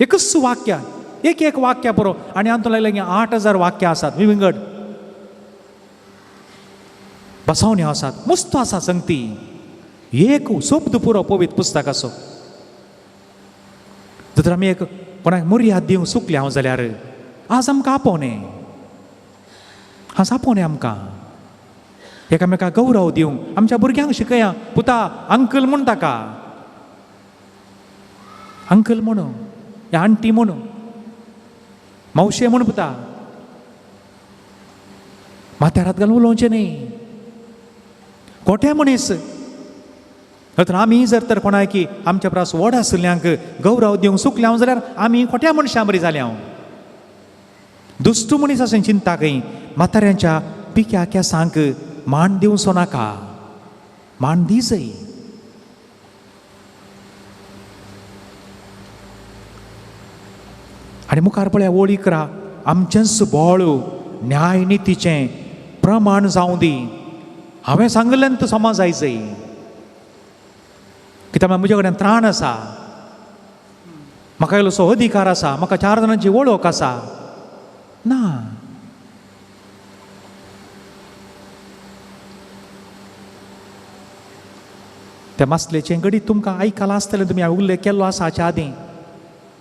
एकच वाक्य, एक वाक्य पुरो. आनी आमकां लागलें की 8,000 वाक्य आसात विंगड. बसवण्यो आसात, मस्त आसा संगती. एक शब्द पुरो पवित्र पुस्तकाचो. जर आमी एक कोणाक मर्याद दिवंक चुकले हांव जाल्यार आज आमकां आपोवनें. आज आपोवनें आमकां. एकामेकाक गौरव दिवंक. आमच्या भुरग्यांक शिकया, पुता अंकल म्हूण ताका, अंकल म्हणू, या आंटी म्हणू, मावशे म्हूण पुता. माथ्यारात घालून उलोवचें न्ही. खोटे मनीस. तर आमी जर तर कोणाकी आमच्या प्रास व्हड आशिल्ल्यांक गौरव दिवंक चुकल्या जाल्यार आमी खोट्या मनशां बरी जाल्या. दुश्ट मनीस अशें चिंता खंय. म्हाताऱ्यांच्या पिक्या केंसांक मान दिवचो नाका. मान दिजय. आनी मुखार पळया ओळीक रा. आमचेंच बोळ न्याय नितीचें प्रमाण जावं दी. हांवें सांगलें तो समाज जायचंय. कित्याक म्हजे कडेन त्राण आसा, म्हाका इल्लोसो अधिकार आसा, म्हाका 4 जाणांची वळख आसा ना. त्या मासलेचें घडीत तुमकां आयकलां आसतलें. तुमी हांवें उल्लेख केल्लो आसा हाच्या आदीं.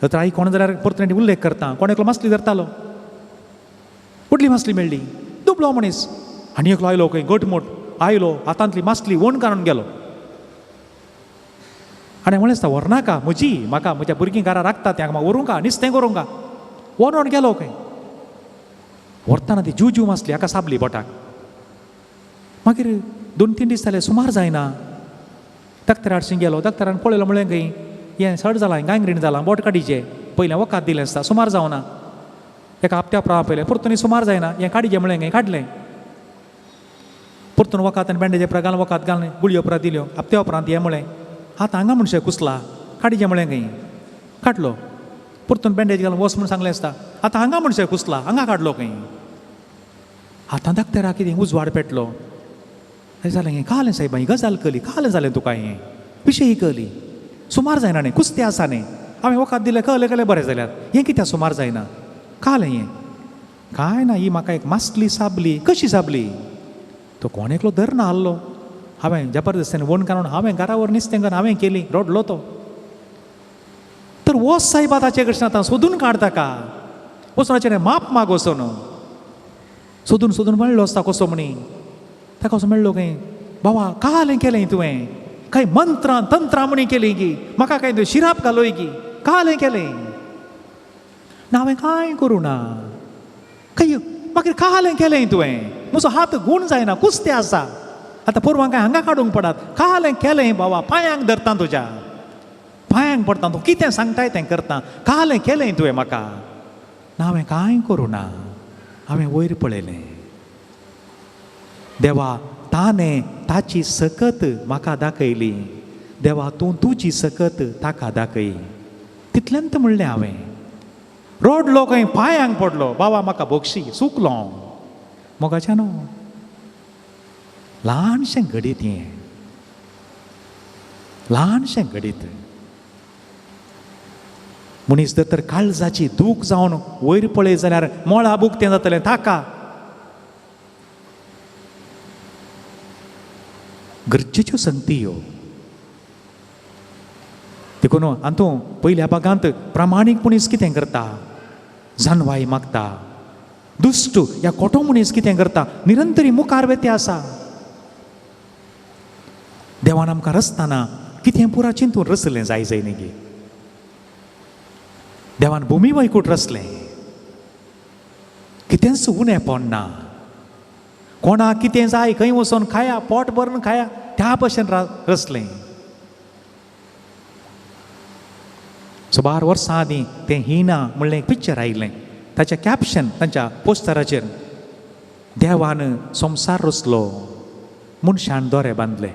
तर आयकोण जाल्यार परत उल्लेख करता. कोण एकलो मासली धरतालो. कुठली मासली मेळ्ळी? दुबळो मनीस. आनी एकलो आयलो खंय घटमूट आयलो, हातांतली मासली वण काडून गेलो. आनी म्हळें आसता व्हरनाका म्हजी, म्हाका म्हज्या भुरगीं घरा राखतात, त्या म्हाका व्हरूंका, नुस्तें करूंका. व्हरोन गेलो खंय. व्हरतना ती जीव मासली हाका साबली बोटाक. मागीर 2-3 दीस जाले, सुमार जायना. डॉक्टरा हाडशीं गेलो. डॉक्टरान पळयलो, म्हळें खंय हें सड जालां, गांग्रीन जालां, बोट काडीचें. पयलें वखद दिलें आसता, सुमार जावना. एका हप्त्या उपरांत पयलें परतून सुमार जायना, हें काडीचें म्हळें खंय काडलें. परतून वखद आनी बँडेज घालून वखद घालून गुळयो उपरांत दिल्यो. हप्त्या उपरांत हें म्हळें हात हांगा म्हणशें कुसला, काडीचें म्हळें खंय काडलो. परतून बँडेज घालून वच म्हूण सांगलें आसता. आतां हांगा म्हणशें कुसला, हांगा काडलो खंय. आतां डॉक्टरा कितें उजवाड पेटलो. जालें हें कालें सायबा, ही गजाल कळली. कालें जालें तुका हें विशय ही कळली. सुमार जायना न्ही, कुस्तें आसा न्ही. हांवें वखद दिलें, कळलें बरें जाल्यार. हें कित्याक सुमार जायना? कालें हें. काय ना, ही म्हाका एक मासली साबली. कशी साबली? तो कोण एकलो धरना आसलो. हांवें जबरदस्तीन वण काडून हांवें घरावर नुस्तें करून हांवें केली. रडलो तो. तर वच सायबा ताचे कडच्यान आतां सोदून काड ताका. वचून ताचें माप माग वचून. सोदून मेळ्ळो आसता कसो म्हणी. ताका असो मेळ्ळो खंय. बाबा कालें केलें तुवें. खंय मंत्रां तंत्रां म्हणी केली की म्हाका खंय शिराप घालोय की कालें केलें ना. हांवें कांय करूं ना. खंय मागीर कालें केलें तुवें. म्हजो हात गूण जायना कुस्ते आसा आतां पोरवां काय हांगा काडूंक पडात कालें केलें बाबा पांयांक धरता तुज्या पांयांक पडटा तूं कितें सांगताय तें करता कालें केलें तुवें म्हाका ना हांवें कांय करूं ना हांवें वयर पळयलें देवा ताणें ताची सकत म्हाका दाखयली देवा तूं तुजी सकत ताका दाखय तितल्यांत म्हणलें हांवें रोडलो खंय पांयांक पडलो बाबा म्हाका बक्षी चुकलो मोगाच्या न्हू ल्हानशें घडीत हें ल्हानशें घडीत मनीस जर तर काळजाची दूख जावन वयर पळय जाल्यार मोळा बुकतें जातलें ताका गरजेच्यो संगती ह्यो देखून हातूं पयल्या भागांत प्रामाणीक मनीस कितें करता जानवाई मागता दुश्ट ह्या खोटो मनीस कितें करता निरंतरी मुखार वेते आसा देवान आमकां रचतना कितें पुरा चिंतून रचलें जाय जाय न्ही गे देवान भुमी वैकूट रचलें कितेंच उणें पडना कोणाक कितें जाय खंय वचोन खाया पोट भरून खाया त्या भशेन रचलें 12 वर्सां आदीं तें हिना म्हणलें एक पिक्चर आयिल्लें ताचें कॅप्शन तांच्या पोस्टराचेर देवान संवसार रचलो मनशान दोरे बांदले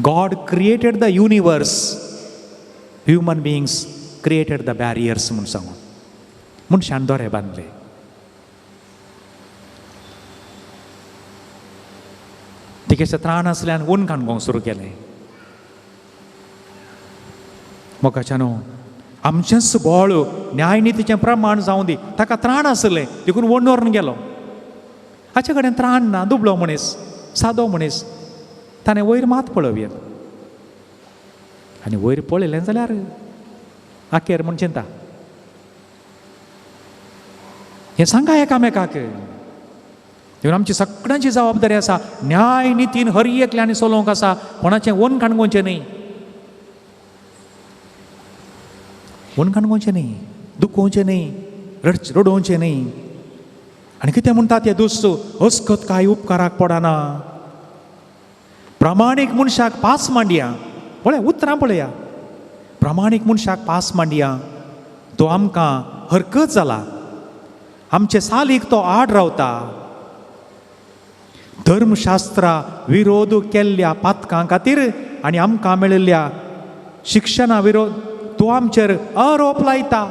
God created the universe human beings created the barriers म्हूण सांगून मनशान दोरे बांदले तिकेशें त्राण आसल्यान ऊन काणकोंक सुरू केलें मोगाच्या न्हू आमचेंच बोळ न्यायनितीचें प्रमाण जावं दी ताका त्राण आसलें देखून वण व्हरून गेलो हाचे कडेन त्राण ना दुबळो मनीस सादो मनीस ताणें वयर मात पळोवया आनी वयर पळयलें जाल्यार आखेर म्हूण चिंता हें सांगा एकामेकाक देखून आमची सगळ्यांची जबाबदारी आसा न्याय नितीन हर एकल्यान चलोवंक आसा कोणाचें वन काणकोवचें न्ही वन काणकोवचें न्ही दुखोवचें न्ही रडोवचें न्ही आनी कितें म्हणटा ते दुश्ट अस्कत कांय उपकाराक पडना प्रामाणीक मनशाक पास मांडया पळय उतरां पळया प्रामाणीक मनशाक पास मांडया तो आमकां हरकत जाला आमचे सालीक तो आड रावता धर्मशास्त्रा विरोध केल्ल्या पातकां खातीर आनी आमकां मेळिल्ल्या शिक्षणा विरोध तो आमचेर आरोप लायता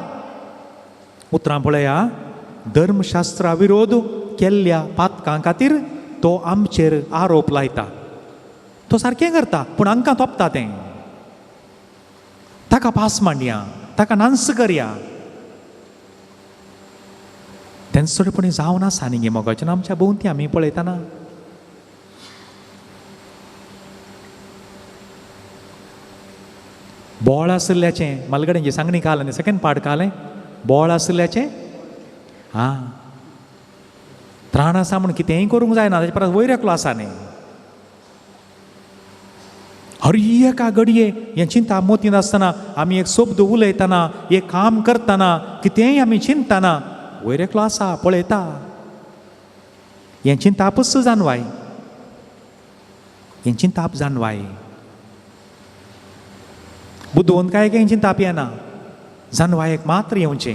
उतरां पळया धर्मशास्त्रा विरोध केल्ल्या पातकां खातीर तो आमचेर आरोप लायता तो सारकें करता पूण हांकां तोपता तें ताका पास मांडया ताका नांस करया तें चडपणी जावन आसा न्ही गे मोगाचें आमच्या भोंवती आमी पळयतना बोळ आसल्याचें मालगड्यांची सांगणी काल सेकंड पार्ट कालें बोळ आसल्याचें हां त्राण आसा म्हूण कितेंय करूंक जायना ताचे परस वयर एकलो आसा न्ही हर एका घडये हें चिंता मोतीन आसतना आमी एक शब्द उलयतना एक काम करतना कितेंय आमी चिंतना वयर एकलो आसा पळयता हें चिंतापच जानवाय हें चिंताप जानवाय बुद्दवंतकायेक हें चिंताप येना जानवायेक मात्र येवचें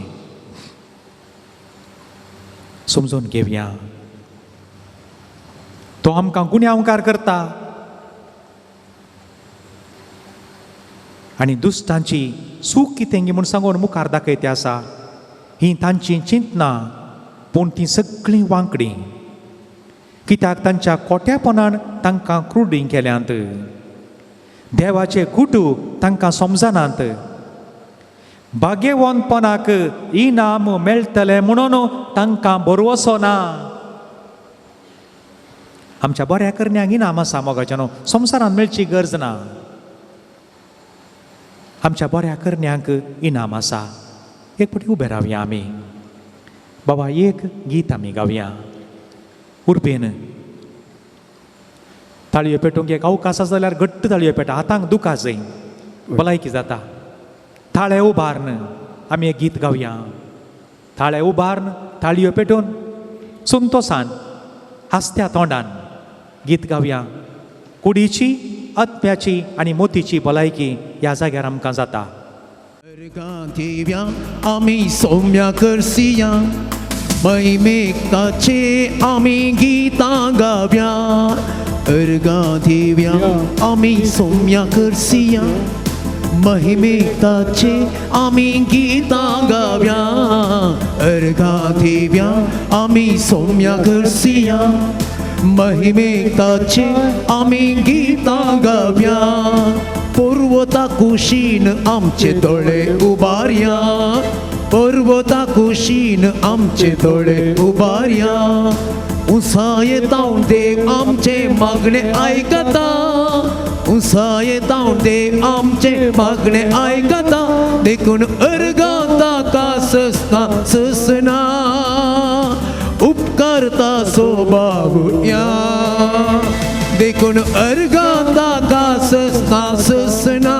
समजून घेवया तो आमकां गुन्यांवकार करता आनी दुश्टांची सूख कितें गी म्हूण सांगून मुखार दाखयते आसा ही तांची चिंतना पूण ती सगळीं वांकडी कित्याक तांच्या खोटेपणान तांकां क्रुडी केल्यांत देवाचे गुटू तांकां समजनात भाग्यवंतपणाक इनाम मेळटलें म्हणून तांकां भरवसो ना आमच्या बऱ्या करण्याक इनाम आसा मोगाचें न्हू संवसारांत मेळची गरज ना आमच्या बऱ्या करण्याक इनाम आसा एक फावटी उबे रावया आमी बाबा एक गीत आमी गावया उर्बेन ताळयो पेटोवंक एक अवकाश आसा जाल्यार घट्ट ताळयो पेटा हातांक दुखा जाय भलायकी जाता ताळे उबारन आमी एक गीत गावया थाळे उबारून थाळयो पेटोवन संतोषान हास्त्या तोंडान गीत गावया. कुडीची आत्म्याची आनी मोतीची भलायकी ह्या जाग्यार आमकां जाता. दिव्या आमी सौम्या करसिया महिमेक ताचे आमी गितां गाव्या. अर्गा दिव्या आमी सौम्या करसिया महिमेक ताचे आमी गितां गाव्या. अर्गा दिव्या आमी सौम्या करसिया महिमेक ताचे आमी गितां गाव्या. पर्वता कुशीन आमचे दोळे उबारया. पर्वता कुशीन आमचे दोळे उबारया. उसाये तावन देव आमचे मागणे आयकता. उसाये तावन देव आमचे मागणे आयकता. देखून अर्गां ताका ससना ससना उपकारता सोबावया. देखून अर्गां ताका ससना ससना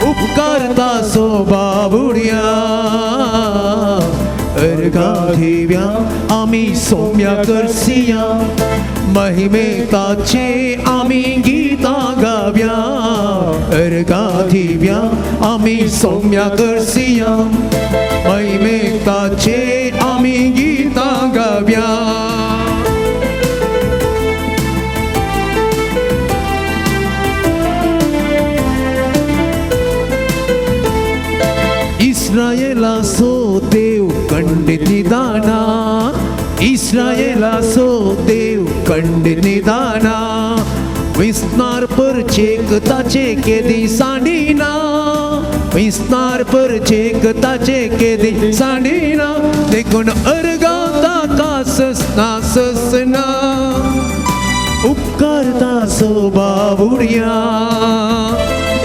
उपकारता सोबावया. अर्गा दिव्या आमी सौम्या करसिया महिमेक ताचे आमी गितां गाव्या. अर्गा दिव्या आमी सौम्या करसिया महिमेक ताचे आमी गितां गाव्या. इस्रायेला सो देव खंडित निदाना. इस्रायेला सो देव खंडित निदाना. विस्तार परचेक ताचे केदी सांडिना. विस्तार परचेक ताचे केदी सांडिना. देखून अर्गां ताका ससना ससना उपकारता सोबावया.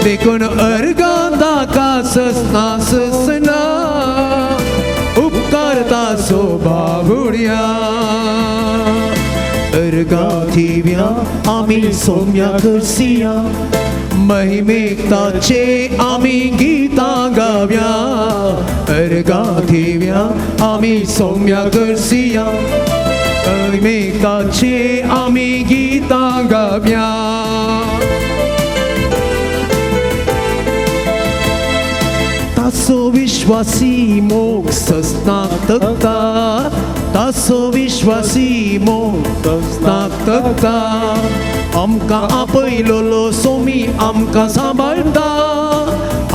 देखून अर्गां ताका ससना ससना उपकारता सोबावया. अर्गा दिव्या आमी सौम्या करसिया महिमेक ताचे आमी गितां गाव्या. अर्गा दिव्या आमी सौम्या करसिया महिमेक ताचे आमी गितां गाव्या. तासो विश्वासी मोग ससनाक तकता. तासो विश्वासी मोग ससनाक तकता. आमकां आपयलोलो सोमी आमकां सांबाळटा.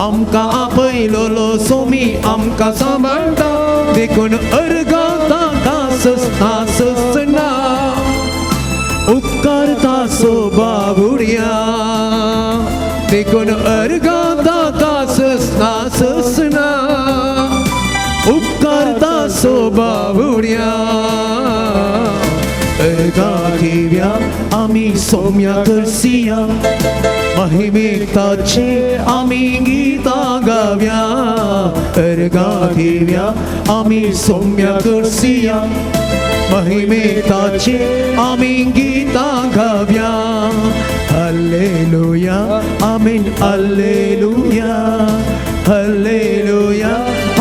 आमकां आपयलोलो सोमी आमकां सांबाळटा. देखून अर्गां ताका ससना ससना उपकारता सोबावया. देखून अर्गां ताका ससना ससना उपकारता सोबावया. अर्गा दिव्या आमी सौम्या करसिया महिमेक ताचे आमी गितां गाव्या. अर्गा दिव्या आमी सौम्या करसिया महिमेक ताचे आमी गितां गाव्या. हल्लेलुया आमीन हल्लेलुया हल्लेलुया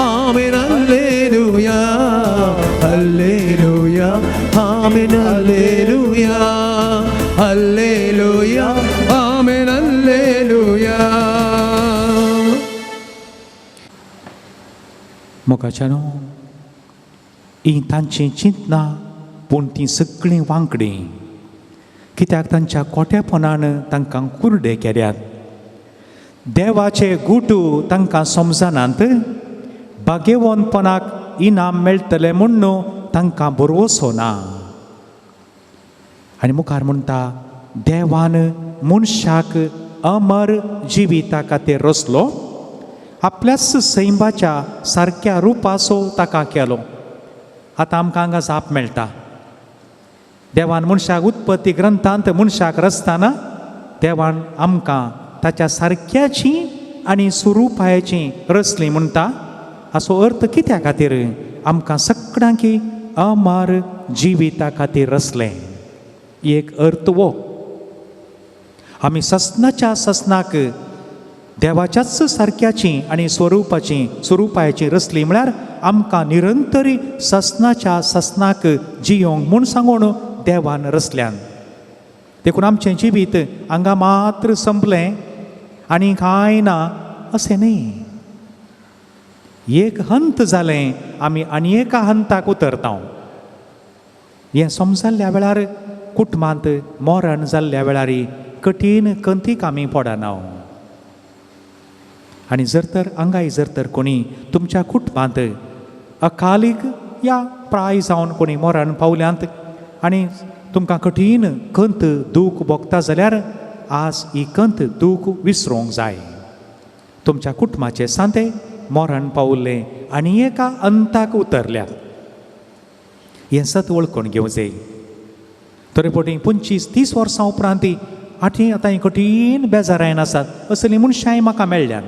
आमीन हल्लेलुया हल्लेलुया आमीन हल्लेलुया हल्लेलुया आमीन हल्लेलुया. मोगाच्यानो ही तांची चिंतना पूण ती सगळीं वांकडी. कित्याक तांच्या खोटेपणान तांकां कुर्डे केल्यात. देवाचे गुटू तांकां समजनात. भाग्यवंतपणाक इनाम मेळटलें म्हूण न्हू तांकां भरवोसो ना. आनी मुखार म्हणटा देवान मनशाक अमर जिविता खातीर रचलो. आपल्याच सैमाच्या सारक्या रुपाचो ताका केलो. आतां आमकां हांगा जाप मेळटा. देवान मनशाक उत्पत्ती ग्रंथांत मनशाक रचतना देवान आमकां ताच्या सारक्याची आनी स्वरुपायाची रचली म्हणटा. हाचो अर्थ कित्या खातीर आमकां सगळ्यांक अमर जिविता खातीर रचलें. एक अर्थ वो. आमी ससनाच्या ससनाक देवाच्याच सारक्याची आनी स्वरुपायाची रचली म्हळ्यार आमकां निरंतरी ससनाच्या ससनाक जियोंक म्हूण सांगून देवान रचल्यान. देखून आमचें जिवीत हांगा मात्र संपलें आनी कांय ना अशें न्ही. एक हंत जालें आमी आनी एका हंताक उतरता. हें समजल्ल्या वेळार कुटुंबांत मरण जाल्ल्या वेळार कठीण कंतीक आमी पडना. आनी जर तर कोणी तुमच्या कुटुंबांत अकालीक या प्राय जावन कोणी मरण पावल्यांत आनी तुमकां कठीण कंत दूख भोगता जाल्यार आज ही कंत दूख विसरूंक जाय. तुमच्या कुटुंबाचें सांतें मरण पावल्लें आनी एका अंताक उतरल्या हें सत वळखून घेवं जाय. तरी पटी 25-30 वर्सां उपरांत आतां कठीण बेजारायन आसात असली मनशांय म्हाका मेळ्ळ्यान.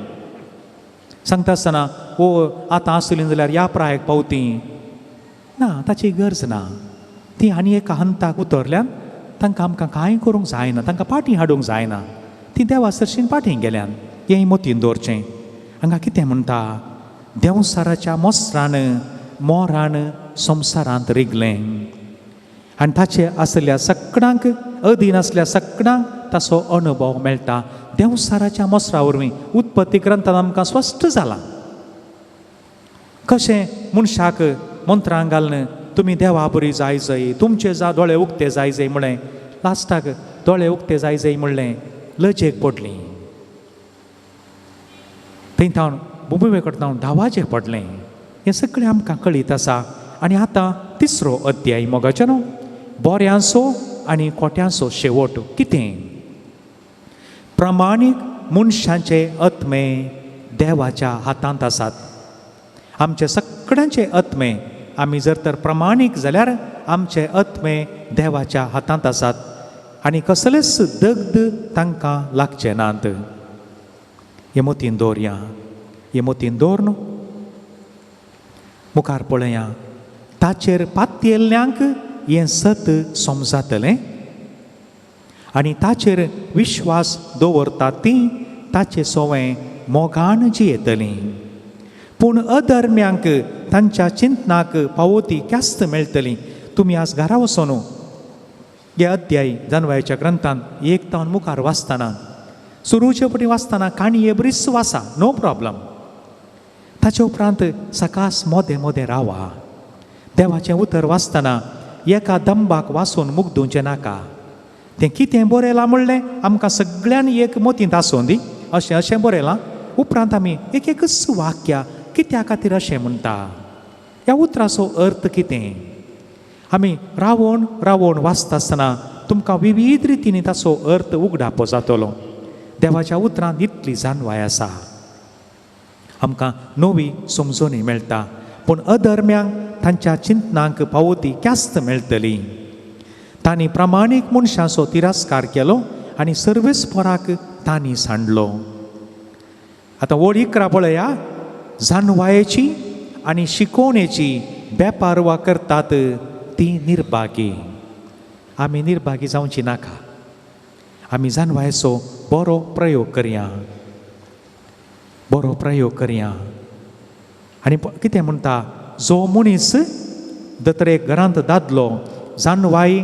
सांगता आसतना आतां आसलीं जाल्यार ह्या प्रायाक पावती ना, ताची गरज ना. ती आनी एका हंताक उतरल्यान तांकां आमकां कांय करूंक जायना, तांकां फाटीं हाडूंक जायना. ती देवा सरशीन फाटीं गेल्यान. हें मतीन दवरचें. हांगा कितें म्हणटा, देंवसाराच्या मोसरान मोरान संवसारांत रिगलें आनी ताचे आसल्या सगळ्यांक अधीन आसल्या सगळ्यांक ताचो अनुभव मेळटा. देंवसाराच्या मोसरा वरवीं उत्पत्ती ग्रंथांत आमकां स्पश्ट जालां कशें मनशाक मंत्रां घालन तुमी देवा बरी जाय जाय, तुमचे दोळे उक्ते जाय जाय म्हणलें. लास्टाक दोळे उक्ते जाय जाय म्हणलें, लजेक पडली. थंय बुबवे कडल्यान धावाचेर पडलें. हें सगळें आमकां कळीत आसा. आनी आतां 3रो अध्याय मोगाचो न्हू. बोऱ्यांचो आनी कोट्यांचो शेवट कितें. प्रमाणीक मनशांचे आत्मे देवाच्या हातांत आसात. आमचे सगळ्यांचे आत्मे आमी जर तर प्रमाणीक जाल्यार आमचे आत्मे देवाच्या हातांत आसात आनी कसलेच दगद तांकां लागचे नात. हे मतीन दवरया. हे मतीन दवर न्हू. मुखार पळया. ताचेर पातयेल्ल्यांक हें सत समजतलें आनी ताचेर विश्वास दवरतात तीं ताचे सोवें मोगान जियेतलीं. पूण अधर्म्यांक तांच्या चिंतनाक पावोती क्यास्त मेळटली. तुमी आज घरा वचून हे अध्याय जानवायाच्या ग्रंथांत एक तावन मुखार वाचतना सुरूचे पटी वाचतना काणी हे बरीच वाचा, नो प्रॉब्लम. ताचे उपरांत सकास मोदें मोदें रावा. देवाचें उतर वाचतना एका दंबाक वाचून मुग्दूंचें नाका. तें कितें बरयलां म्हणलें आमकां सगळ्यांनी एक मतींत आसूं दी. अशें बरयलां. उपरांत आमी एकच वाक्या कित्या खातीर अशें म्हणटा, ह्या उतराचो अर्थ कितें. आमी रावण रावण वाचता आसतना तुमकां विविध रितींनी ताचो अर्थ उगडापो जातलो. देवाच्या उतरांत इतली जानवाय आसा. आमकां नवी समजोनी मेळटा. पूण अधर्म्यांक तांच्या चिंतनांक पावोती क्यास्त मेळटली. तांणी प्रामाणीक मनशाचो तिरस्कार केलो आनी सर्वेस्पराक तांणी सांडलो. आतां वड 11 पळया. जानवायेची आनी शिकोवणेची बेपारवा करतात ती निर्भागी. आमी निर्भागी जावची नाका. आमी जानवायेचो बरो प्रयोग करया. बरो प्रयोग करया. आनी कितें म्हणटा, जो मनीस दत्रेक घरांत दादलो जानवाय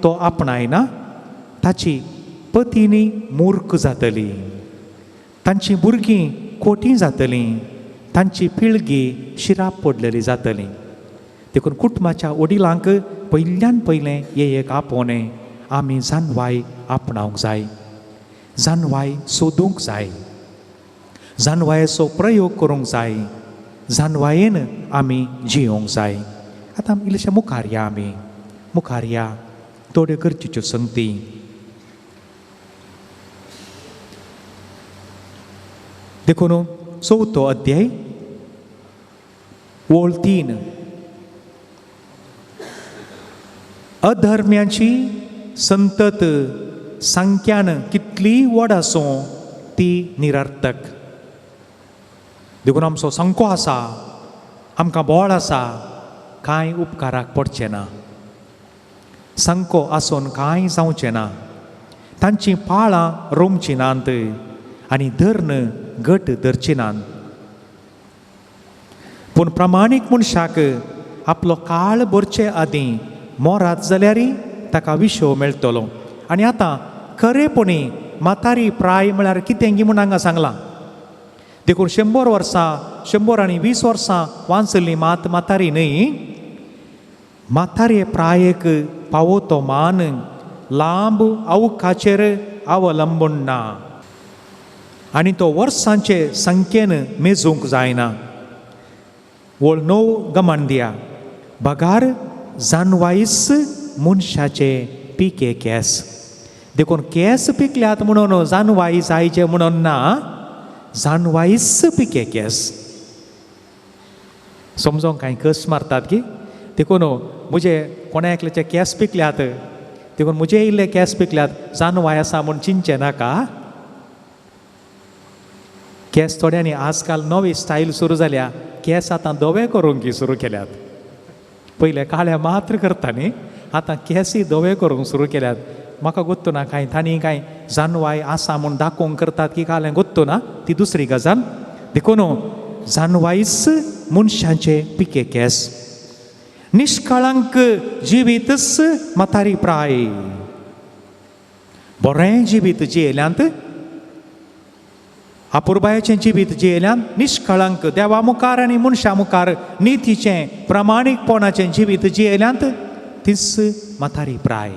तो आपणायना ताची पत्नी मूर्ख जातली, तांची भुरगीं खोटीं जातलीं, तांची पिळगी शिराप पडलेली जातली. देखून कुटुंबाच्या वडिलांक पयल्यान पयलें हे एक आपोवणें, आमी जानवाय आपणावंक जाय. जानवाय सोदूंक जाय. जानवायेचो प्रयोग करूंक जाय. जानवायेन आमी जियोंक जाय. आतां इल्लेशें मुखार या. आमी मुखार या. थोड्यो गरजेच्यो संगती. देखून 4थो अध्याय ओळ 3. अधर्म्याची संतत संख्यान कितली व्हड आसूं ती निरर्थक. देखून आमचो संको आसा, आमकां बोळ आसा, कांय उपकाराक पडचें ना. संको आसून कांय जावचें ना. तांची पाळां रोमची नात आनी धर्न घट धरची नात. पूण प्रामाणीक मनशाक आपलो काळ भरचे आदीं मोरात जाल्यार ताका विशो मेळटलो. आनी आतां खरेपणी म्हातारी प्राय म्हळ्यार कितें गी म्हूण हांगा सांगलां. देखून 100 वर्सां 100 आनी 20 वर्सां वांचली मात म्हातारी न्हय. म्हातारे प्रायेक पावो तो मान लांब अवकाचेर अवलंबून ना आनी तो वर्सांचे संख्येन मेजूंक जायना. वळ 9 गमान दिया. बगार जानवाईस मनशाचे पिके केस. देखून केस पिकल्यात म्हणून जानवाई जायचे म्हणून ना, जानवाईस पिके केस. समजोंक कांय कस मारतात की देखून म्हजे कोणा एकल्याचे केस पिकल्यात, देखून म्हजे इल्ले केस पिकल्यात, जानवाय आसा म्हूण चिंचे नाका. केस थोड्यांनी आजकाल नवी स्टायल सुरू जाल्या. केस आतां धवे करूंक सुरू केल्यात. पयले काळे मात्र करता न्ही, आतां केसी धवे करूंक सुरू केल्यात. म्हाका गोत्तू ना कांय तांणी कांय जानवाय आसा म्हूण दाखोवंक करतात की कालें गोत्तू ना, ती दुसरी गजाल. देखून जानवाईस मनशांचे पिके केस. निश्कळंक जिवीतच म्हातारी प्राय. बरें जिवीत जियेल्यांत, अपुरबायेचें जिवीत जियेल्यांत, निश्कळंक देवा मुखार आनी मनशा मुखार नितीचें प्रामाणीकपणाचें जिवीत जियेल्यांत तीच म्हातारी प्राय.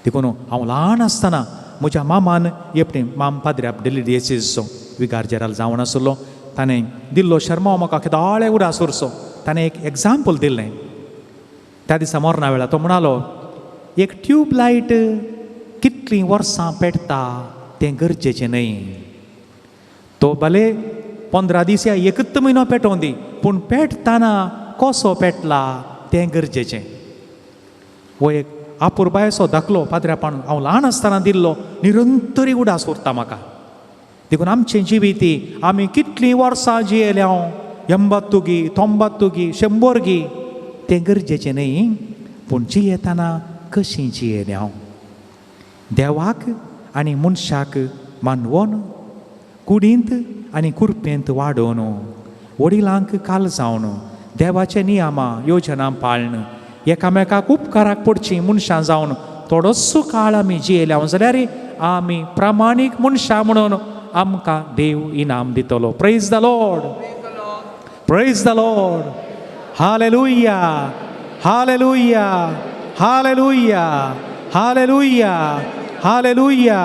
देखून हांव ल्हान आसतना म्हज्या मामान एपणे माम पाद्र्याप डेलिडिएसीसचो विगार जेराल जावन आसलो. ताणें दिल्लो शर्मा म्हाका केदाळे उडासूरचो. ताणें एक एग्जाम्पल दिल्लें. त्या दिसा मरणा वेळार तो म्हणलो, एक ट्यूबलायट कितलीं वर्सां पेटता तें गरजेचें न्हय. तो भले 15 दीस या एकच म्हयनो पेटोवन दी, पूण पेटतना कसो पेटला तें गरजेचें. हो एक अपुरबायेचो दाखलो पाद्र्यापान हांव ल्हान आसतना दिल्लो, निरंतरी उडास उरता म्हाका. देखून आमचें जिवीत आमी कितलीं वर्सां जियेल्या, 80 गी 90 गी 100 गी तें गरजेचें न्हय, पूण जियेतना कशीं जियेल्या. देवाक आनी मनशाक मानवून, कुडींत आनी कुरपेंत वाडोवन, वडिलांक काळजावन, देवाचे नियमां योजना पाळन, एकामेकाक उपकाराक पडचीं मनशां जावन थोडोसो काळ आमी जियेल्या जाल्यार आमी प्रामाणीक मनशां म्हणून आमकां देव इनाम दितलो. Praise the lord, praise the lord. Hallelujah, hallelujah, hallelujah, hallelujah, hallelujah,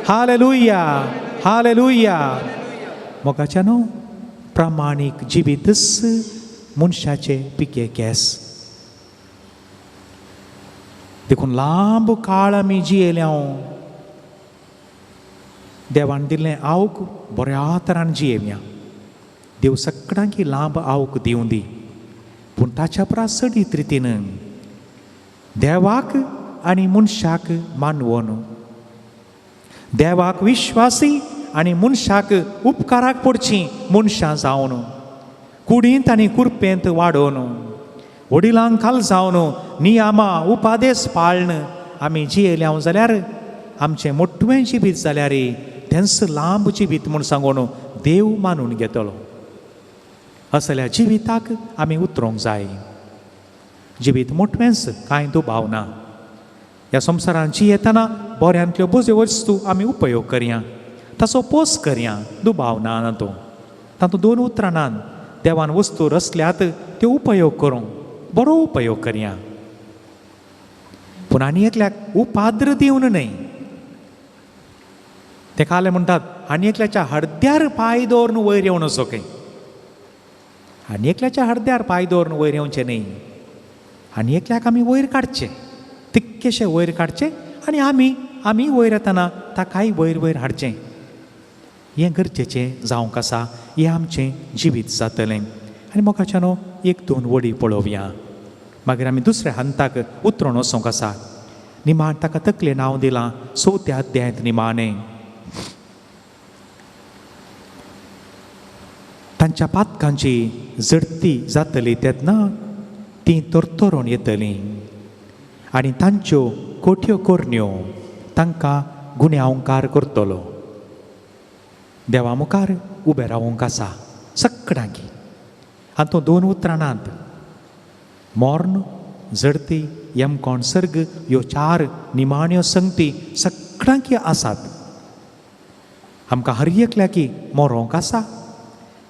hallelujah, hallelujah. मोगाच्यानो प्रामाणीक जिवीतच मनशाचे पिके केस. देखून लांब काळ आमी जियेल्या, देवान दिल्लें आवक बऱ्या तरान जियेवया. देव सगळ्यांक लांब आवक दिवं दी, पूण ताच्या परस सडीत रितीन देवाक आनी मनशाक मानवून, देवाक विश्वासी आनी मनशाक उपकाराक पडचीं मनशां जावन, कुडींत आनी कुरपेंत वाडोवन, वडिलांक काळजावन, नियमां उपादेश पाळन आमी जियेल्या जाल्यार आमचें मोठवें जिवीत जाल्यार तेंच लांब जिवीत म्हूण सांगून देव मानून घेतलो. असल्या जिविताक आमी उतरूंक जाय. जिवीत मोठवेंच कांय दुबाव ना. ह्या संवसारांत जियेतना बऱ्यांतल्यो बऱ्यो वस्तू आमी उपयोग करया, ताचो पोस करया, दुबाव ना तातूंत. तातूंत 2 उतरां नात. देवान वस्तू रचल्यात त्यो उपयोग करूंक, बरो उपयोग करया. पूण आनी एकल्याक उपाद्र दिवन न्हय. ते काले म्हणटात आनी एकल्याच्या हड्द्यार पांय दवरून वयर येवन वचोके. आनी एकल्याच्या हड्द्यार पांय दवरून वयर येवचें न्हय. आनी एकल्याक आमी वयर काडचें, तितकेशें वयर काडचें, आनी आमी वयर येतना ताकाय वयर वयर हाडचें. हें गरजेचें जावंक आसा. हें आमचें जिवीत जातलें. आनी मोगाच्यानो 1-2 वडी पळोवया, मागीर आमी दुसऱ्या हंताक उतरून वचोंक आसा. निमाण ताका तकलें नांव दिलां 4थ्या अध्यायांत निमाणें. तांच्या पातकांची जडती जातली तेन्ना तीं तरतरोन येतलीं, आनी तांच्यो कोट्यो कोरण्यो तांकां गुण्यावंकार करतलो. देवा मुखार उबें रावूंक आसा सगळ्यांकी. आनी तो 2 उतरांत मोर्न जडती येमकोण सर्ग ह्यो 4 निमाण्यो संगती सगळ्यांकी आसात. आमकां हर एकल्याकी मोरोंक आसा.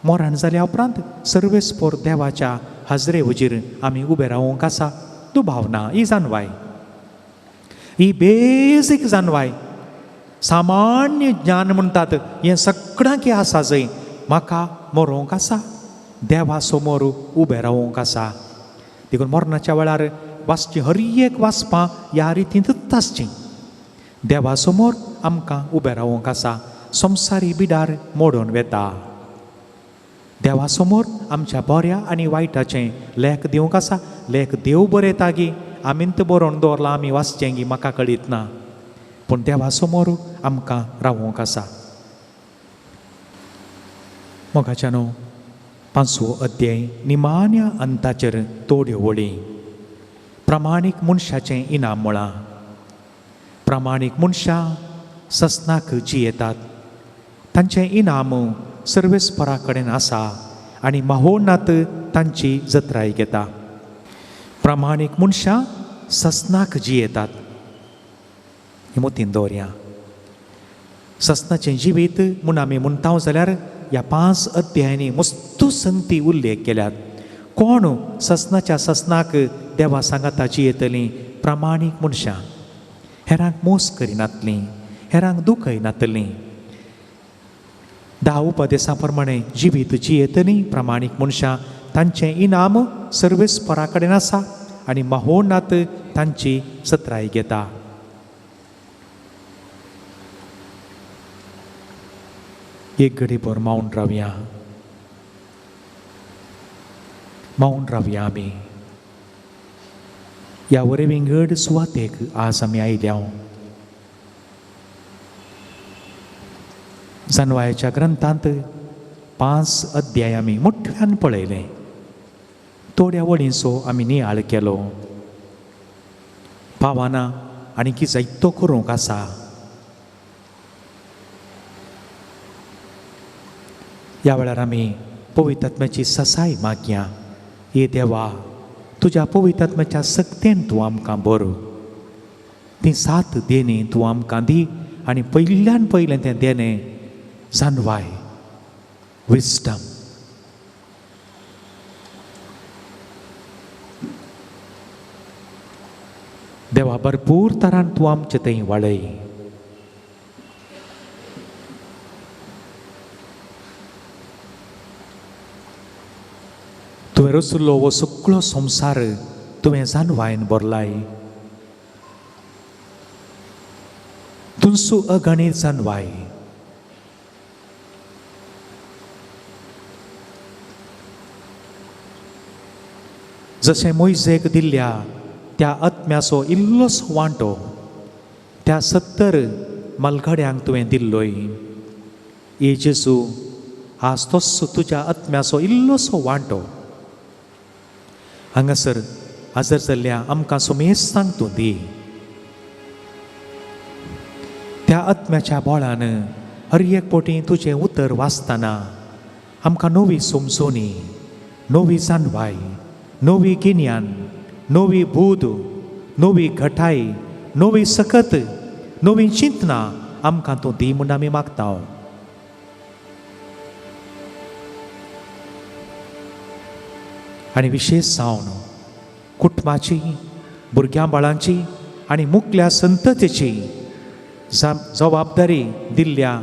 मोरान जाल्या उपरांत सर्वेस्पोर देवाच्या हजरे हुजीर आमी उबे रावूंक आसा. तूं भावना ही जानवाय, ही बेजीक जानवाय, सामान्य ज्ञान म्हणटात हें सगळ्यांकी आसा. जंय म्हाका मोरोंक आसा, देवा समोर उबें रावूंक आसा. देखून मरणाच्या वेळार वाचचीं हर एक वाचपां ह्या रितींतच आसचीं. देवा समोर आमकां उबें रावूंक आसा. संवसारी बिडार मोडून वेता. देवा समोर आमच्या बऱ्या आनी वायटाचें लेख दिवंक आसा. लेख देव बरयता गी, आमींत बरोवन दवरलां आमी वाचचें गी म्हाका कळीत ना. पूण देवा समोर आमकां रावूंक आसा. मोगाच्यानो 5वो अध्याय निमाण्या अंताचेर तोड्यो वळी. प्रामाणीक मनशाचें इनाम म्हळां. प्रामाणीक मनशां ससनाक जियेतात. तांचें इनाम सर्वेस्परा कडेन आसा आनी माहोनात तांची जत्राय घेता. प्रामाणीक मनशां ससनाक जियेतात. ही मोतीन दवरया. ससनाचें जिवीत म्हूण आमी म्हणटा जाल्यार ह्या 5 अध्यायांनी मस्त संगती उल्लेख केल्यात. कोण ससनाच्या ससनाक देवा सांगाता जियेतलीं? प्रामाणीक मनशां. हेरांक मोस करिनातलीं, हेरांक दुखय नातलीं. 10 उपदेशां प्रमाणे जिवीत जियेतलीं प्रामाणीक मनशां. तांचें इनाम सर्वेस्परा कडेन आसा आनी माहोनात तांची सत्राय घेता. एक घडीभर मावन रावया. मावन रावया आमी. ह्या वरे विंगड सुवातेक आज आमी आयल्या. जानवायाच्या ग्रंथांत 5 अध्याय आमी मोठ्यान पळयले. थोड्या वळींचो आमी नियाळ केलो. पावाना आनी की जायतो करूंक आसा. ह्या वेळार आमी पवित्र आत्म्याची ससाय मागया. हे देवा, तुज्या पवित्र आत्म्याच्या सक्तेन तूं आमकां भर. ती 7 देणी तूं आमकां दी आनी पयल्यान पयलें तें देणें जानवाय, विस्डम. देवा, भरपूर तरान तूं आमचें थंय वाडय. तुवें रचलो हो सगळो संवसार तुवें जानवायन भरलाय. तुमचो अगणीत जानवाय. जशें मोइजेक दिल्ल्या त्या आत्म्याचो इल्लोसो वांटो त्या 70 मलगड्यांक तुवें दिल्लोय. हे जेजू, आज तोच तुज्या आत्म्याचो इल्लोसो वांटो हांगासर हजर जाल्ल्या आमकां सुमेस्तांक तूं दी. त्या आत्म्याच्या बोळान हर एक पोटी तुजें उतर वाचतना आमकां नवी समजोनी, नवी जानवाय, नवी गिन्यान, नवी बूद, नवी घटाय, नवी सकत, नवी चिंतना आमकां तूं दी म्हूण आमी मागता. आनी विशेश जावन कुटुंबाची, भुरग्यां बाळांची आनी मुखल्या संततेची जबाबदारी दिल्ल्या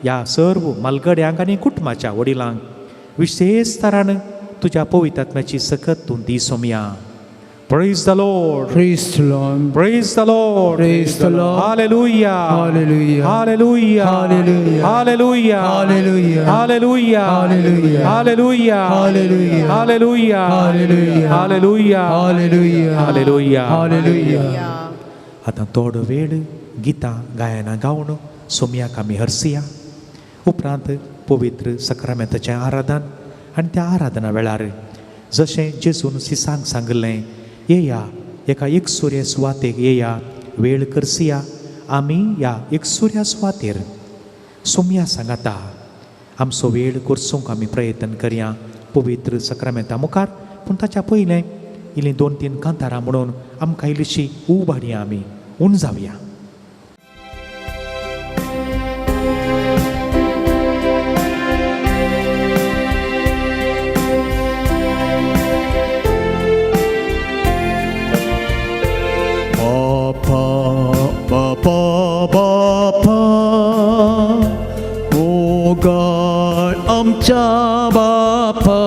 ह्या सर्व मलगड्यांक आनी कुटुंबाच्या वडिलांक विशेश तरान तुज्या पवित्र आत्म्याची सकत तूं दी Somaiya. Praise the Lord. Praise the Lord. Praise the Lord. Praise the Lord. Hallelujah. Hallelujah. Hallelujah. Hallelujah. Hallelujah. Hallelujah. Hallelujah. Hallelujah. Hallelujah. Hallelujah. Hallelujah. Hallelujah. Hallelujah. Hallelujah. Hallelujah. Hallelujah. आता थोडो वेळ गितां गायनां गावन सोमयाक आमी हरसिया. उपरांत पवित्र सक्रामेंताचें आराधन आनी त्या आराधना वेळार जशें जेजून सिसांक सांगलें, येया एका एकसुऱ्या सुवातेक येया, वेळ करसिया. आमी ह्या एकसुऱ्या सुवातेर सोमया सांगाता आमचो वेळ करसूंक आमी प्रयत्न करया पवित्र सक्रामेंता मुखार. पूण ताच्या पयलें इल्लीं 2-3 कांतारां म्हणून आमकां इल्लीशी उबाडया आमी उण जावया. Bapa, Bapa, O God, आमच्या बापा,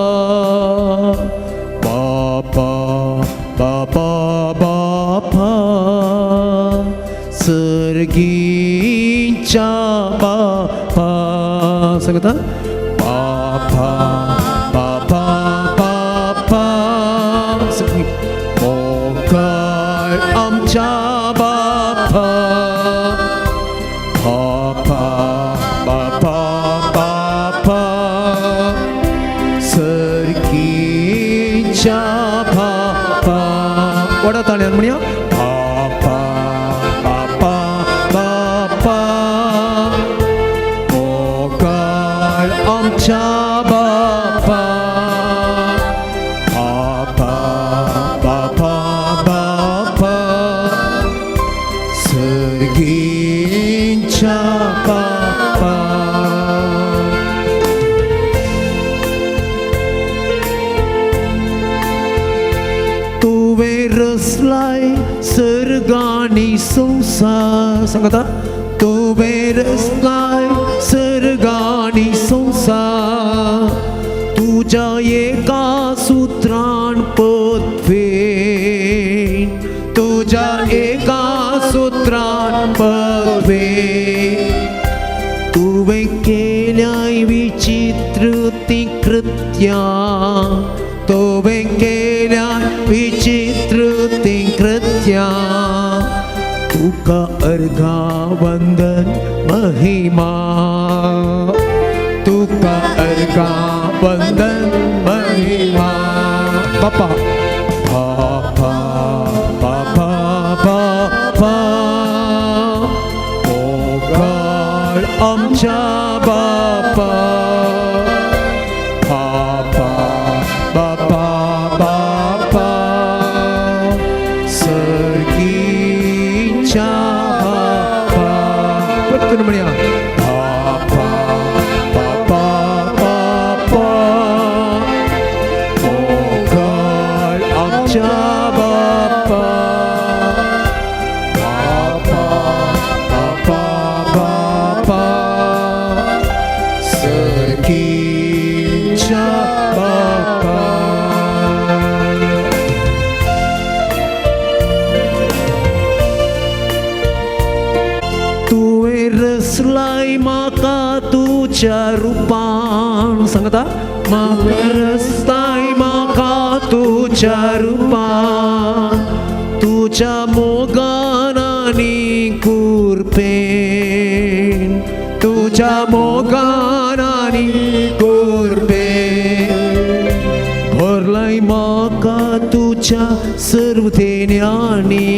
बापा, बापा, बापा, सर्गीच्या बापा, सांगता बापा, बापा, बापा, ओ God, आमच्या बापा, बापा, बापा, बापा, सर्गीच्या बापा, वडा ताळ्यान म्हणया बापा, बापा, बापा, ओ God, आमच्या बापा, बापा, बापा, बापा, सर्गीच्या बापा. तुवें रचलाय सर्गानी संसार, सांगता तुवें रचलाय सर्गानी संसार, तुज्या एका सुत्रान पदवेन, तुज्या एका सुत्रान पदवेन, तुवें केल्याय विचित्र ती कृत्यां, तुवें केल्याय विचित्र ती कृत्यां, तुका अर्घा वंदन महिमा, तुका अर्घा वंदन महिमा. बापा, बापा, बापा, बापा, ओ God, आमच्या बापा, बापा, बापा, बापा, सर्गीच्या बापा. पटकन म्हणया बापा, बापा, बापा, ओ God, आमच्या बापा, बापा, बापा, बापा, सर्गीच्या बापा. तुवें रचलाय म्हाका तुज्या रूपान, सांगता म्हाका रचलाय म्हाका तुज्या रूपान, तुज्या मोगान आनी कुरपेन, तुज्या मोगान आनी कुरपेन, भरलाय म्हाका तुज्या सर्व देण्यांनी,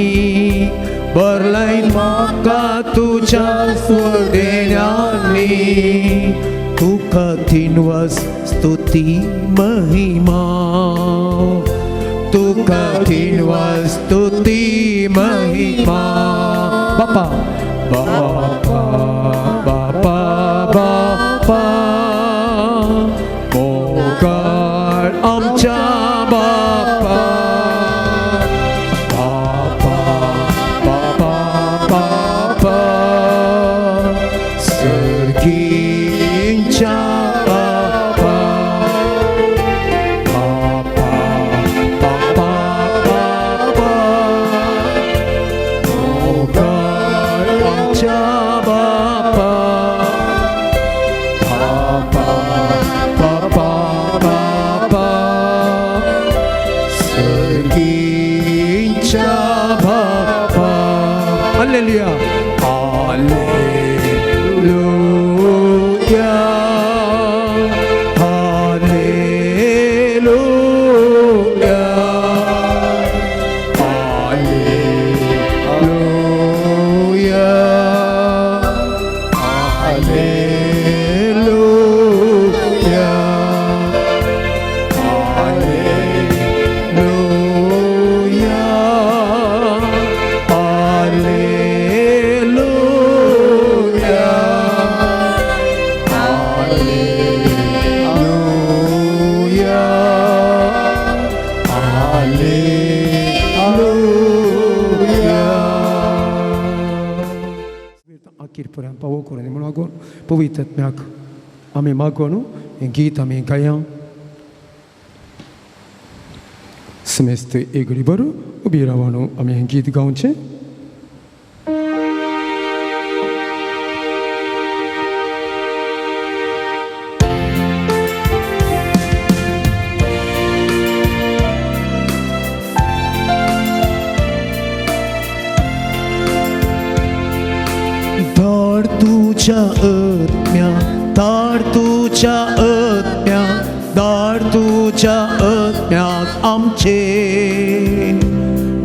भरलाय म्हाका तुज्या सर्व देण्यांनी, तुका दिनवस स्तुती महिमा, तुका दिनवस स्तुती महिमा. बापा, बापा, बापा, बापा, ओ God, आमच्या बापा, बापा, बापा, बापा, सर्गीच्या बापा, बापा, बापा, बापा, ओ God, आमच्या बापा, बापा, बापा, बापा, सर्गीच्या बापा. Hallelujah, hallelujah, hallelujah, hallelujah, hallelujah. Tuhan pawo ko ni mulagon puwitat mek ami magonu en gita mi kayang semester egri baru ubirawano ami en git gaunche Dar tuझ्या आत्म्यात आमचे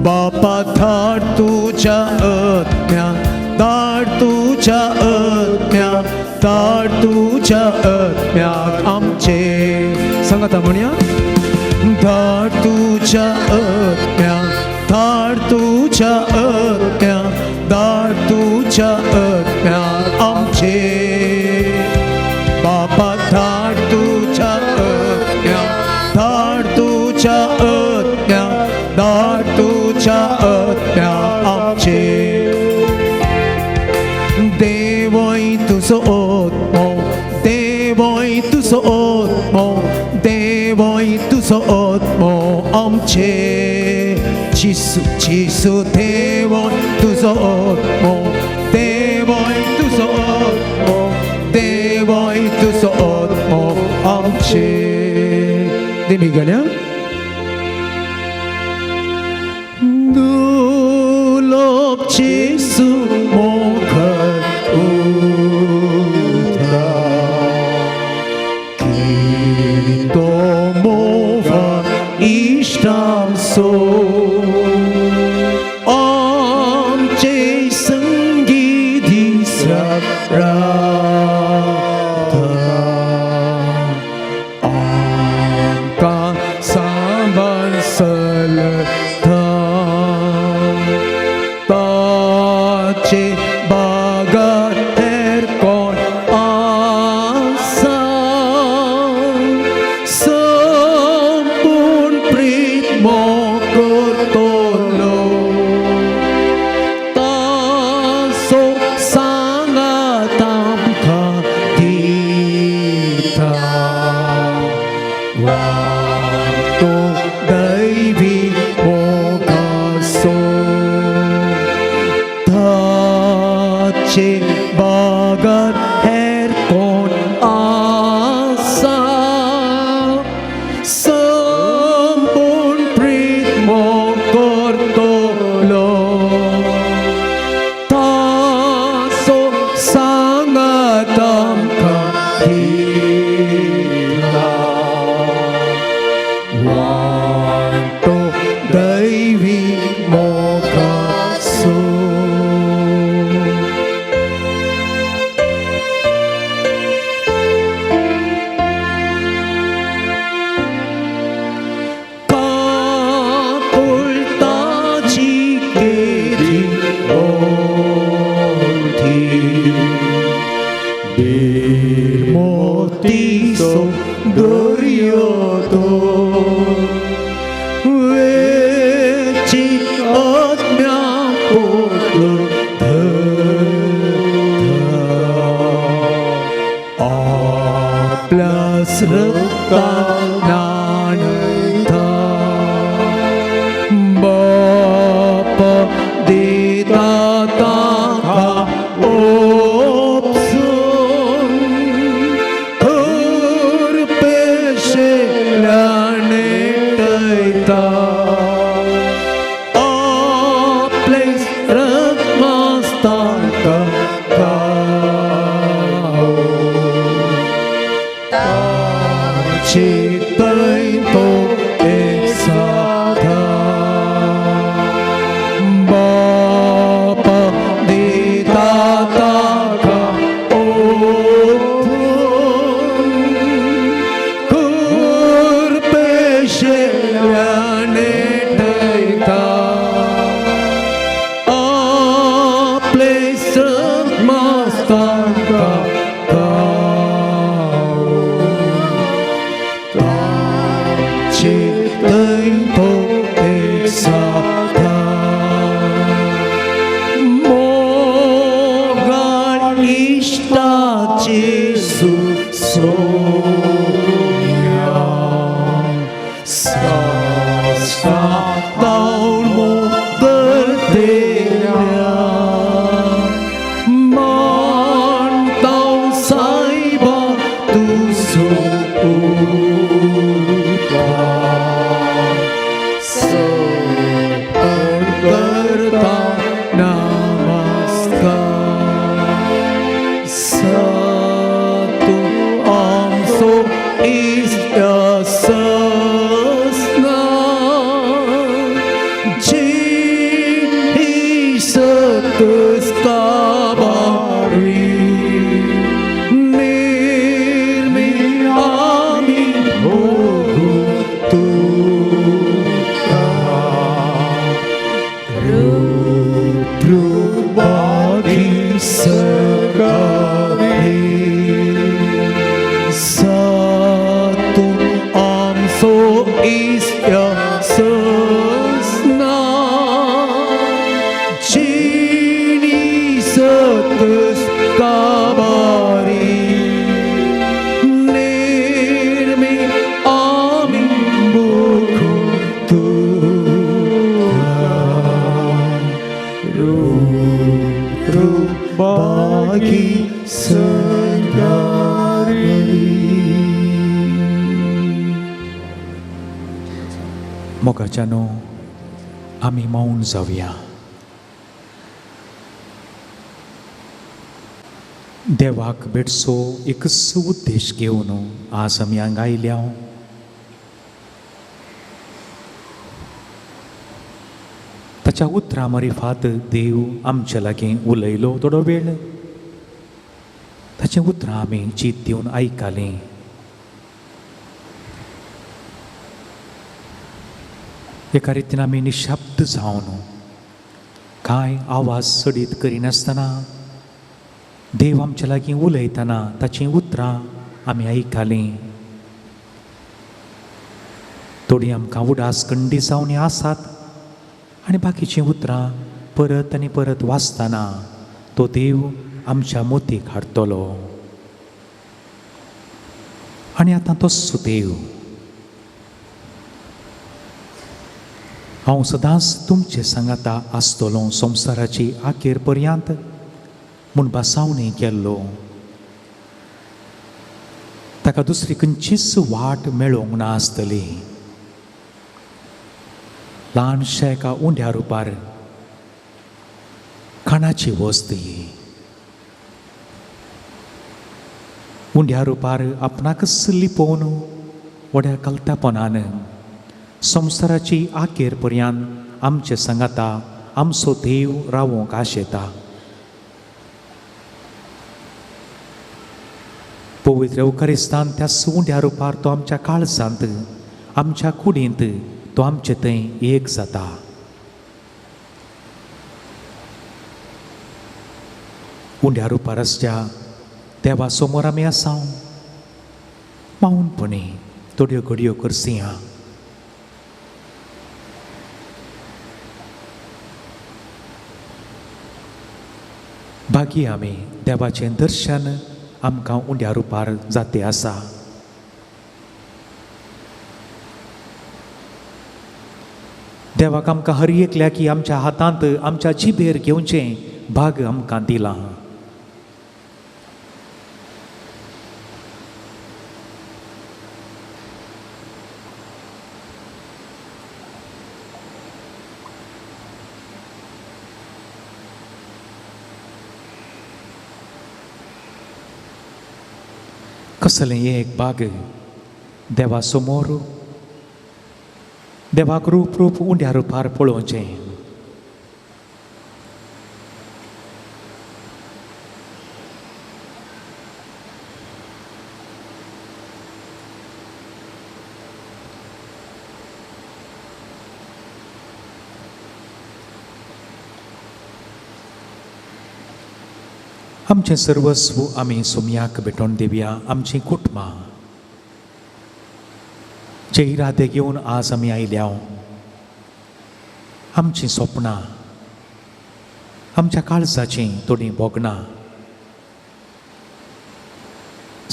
बापा धाड तुझ्या आत्म्यात धाड तुझ्या आत्म्यात धाड तुझ्या आत्म्यात आमचे सांगाता म्हणया धाड तुझ्या आत्म्यात धाड तुझ्या आत्म्यात धाड तुझ्या आत्म्यात आमचे बापा धाड तुझ्या आत्म्यात धाड तुझ्या आत्म्यात धाड तुझ्या आत्म्यात आमचे देवय तुझो आत्मो देवय तुझो आत्मो देवय तुझो आत्मो आमचे जिसू देवय तुझो आत्मो देवय तुझो आत्मो देवय तुझो आत्मो आमचे देमिगल्या दुलोक जिसू मोखर उतरा Kito mova ishtam so Amche sangidhi srata Amka samban salata Tache bagar erkon asa Sampun prit mokor tolo Taso sangatam kadita Waktu Devi mokaso Tache bagar erkon asa Sampun prit mokor tolo Taso sangatam kadila Waktu Devi mokaso Motiso Dorioto Veci Atmya Potlu Aplas Rektananita Bapa Ditataka Opsun Kurpeshelanetaita Aples Rekmastaka Kau Citaito Eksata Bapa Ditataka Opun Kurpeshelanetaita Aples Rekmastaka Kau Citaito Eksata Mogan Taun bertelia Mantau saiba tusuka Seperta namaskar Satu amso istya sesna Jini setes kabari Nirmi amin hutuka Rup bagi segari Satu amso istya sesna Jini setes kabari Nirmi amin buku Tuhan Rup bagi segari मोगाच्यानो आम्ही मौन जाऊया. देवाक भेटसो एकच उद्देश घेऊन आज आम्ही हांगा आयल्या. ताच्या उतरां मरिफात देव आमचे लागीं उलयलो थोडो वेळ. ताचें उतरां आमी चीत दिवन आयकलीं. एका रितीन आमी निशब्द जावन कांय आवाज सडीत करिनासतना देव आमचे लागीं उलयतना ताचीं उतरां आमी आयकलीं. थोडीं आमकां उडासकंडी जावन आसात आनी बाकीचीं उतरां परत आनी परत वाचतना तो देव आमच्या मोतीक हाडटलो. आनी आतां तस्सो देव हांव सदांच तुमचे सांगाता आसतलो संवसाराची आखेर पर्यंत म्हूण भासावणी केल्लो. ताका दुसरी खंयचीच वाट मेळोवंक ना आसतली. ल्हानशा एका उंड्या रुपार खाणाची वस्त उंड्या रुपार आपणाकच लिपोवन व्हड्या कलतापणान संवसाराची आखेर पर्यंत आमचे सांगाता आमचो देव रावोंक आशेता. पवित्र एवकारिस्तान त्या उंड्या रुपार तो आमच्या काळजांत आमच्या कुडींत तो आमचे थंय एक जाता. उंड्या रुपार आसच्या देवा समोर आमी आसां मौनपणी थोड्यो घडयो करसी. भागी आमी देवाचें दर्शन आमकां उंड्या रुपार जाते आसा. देवाक आमकां हर एकल्या की आमच्या हातांत आमच्या जिबेर घेवचें भाग आमकां दिलां. कसलें एक भाग देवा समोर देवाक रूप रूप उंड्या रुपार पळोवचें. आमचें सर्वस्व आमी सोमयाक भेटोवन दिवया. आमचीं कुटुंबां जे इरादे घेवन आज आमी आयल्या. आमचीं स्वप्नां आमच्या काळजाचीं थोडीं भोगणां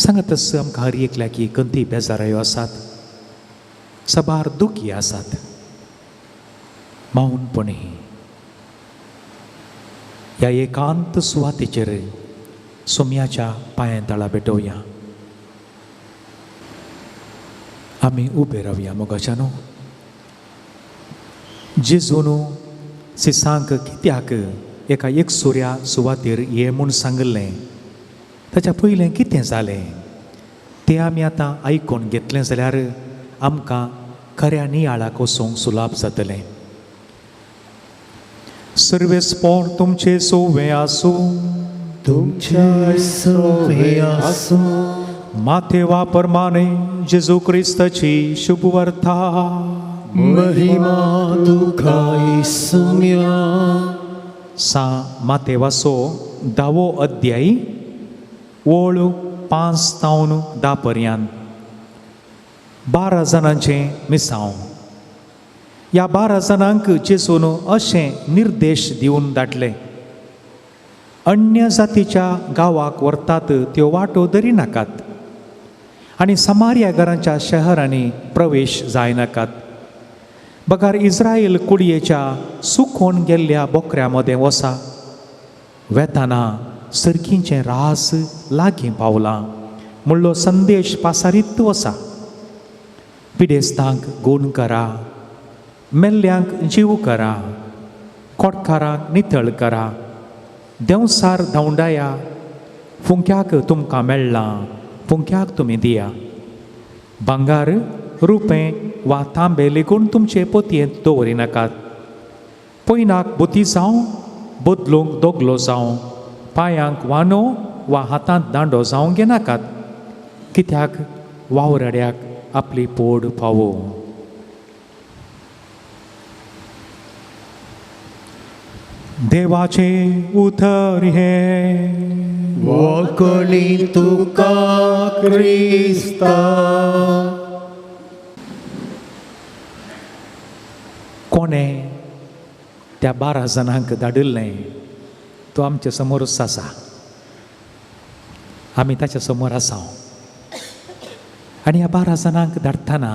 सांगत आस आमकां हर एकल्या की खंती बेजारायो आसात. सबार दुखी आसात. मौनपणे ह्या एकांत सुवातेचेर सोम्याच्या पांयतळा भेटोवया. आमी उबे रावया मोगाच्यानो. जेजून सिसांक कित्याक एका एकसुऱ्या सुवातेर ये म्हूण सांगलें ताच्या पयलें कितें जालें तें आमी आतां आयकून घेतलें जाल्यार आमकां खऱ्या नियाळाक वचूंक सुलाभ जातलें. सर्वेस्पोर तुमचे सोवे आसूं, तुमच्या सोवे आसूं, माथेवा परमाने जेजू क्रिस्ताची शुभ वार्ता. महिमा तुका येसुया. सा माथेवाचो 10वो अध्याय ओळ 5 तावन 10 पर्यंत 12 जाणांचें मिसांव. ह्या 12 जाणांक जेजून अशें निर्देश दिवन धाडले, अन्य जातीच्या गांवाक व्हरतात त्यो वाटो धरिनाकात आनी समार्या घरांच्या शहरांनी प्रवेश जायनाकात. बगार इस्रायल कुडयेच्या सुकोवन गेल्ल्या बोकऱ्या मदें वसा. वेताना सर्कींचें रास लागीं पावलां म्हणलो संदेश पासारीत वसा. पिडेस्तांक गूण करा, मेल्ल्यांक जीव करा, खोडकारांक नितळ करा, देंवसार धांवडाया, फुंक्याक तुमकां मेळ्ळां, फुंक्याक तुमी दिया. भांगार, रुपें वा तांबे लेगून तुमचे पोतयेंत दवरिनाकात. पयनाक बुती जावं, बदलूंक दोगलो जावं, पांयांक वानो वा हातांत दांडो जावं घेनाकात, कित्याक वावराड्याक आपली पोड फावो. देवाचे उतर हे वखणी तुका क्रिस्ता. कोणें त्या 12 जाणांक धाडिल्लें तो आमचे समोरूच आसा. आमी ताच्या समोर आसा आनी ह्या 12 जाणांक धाडटना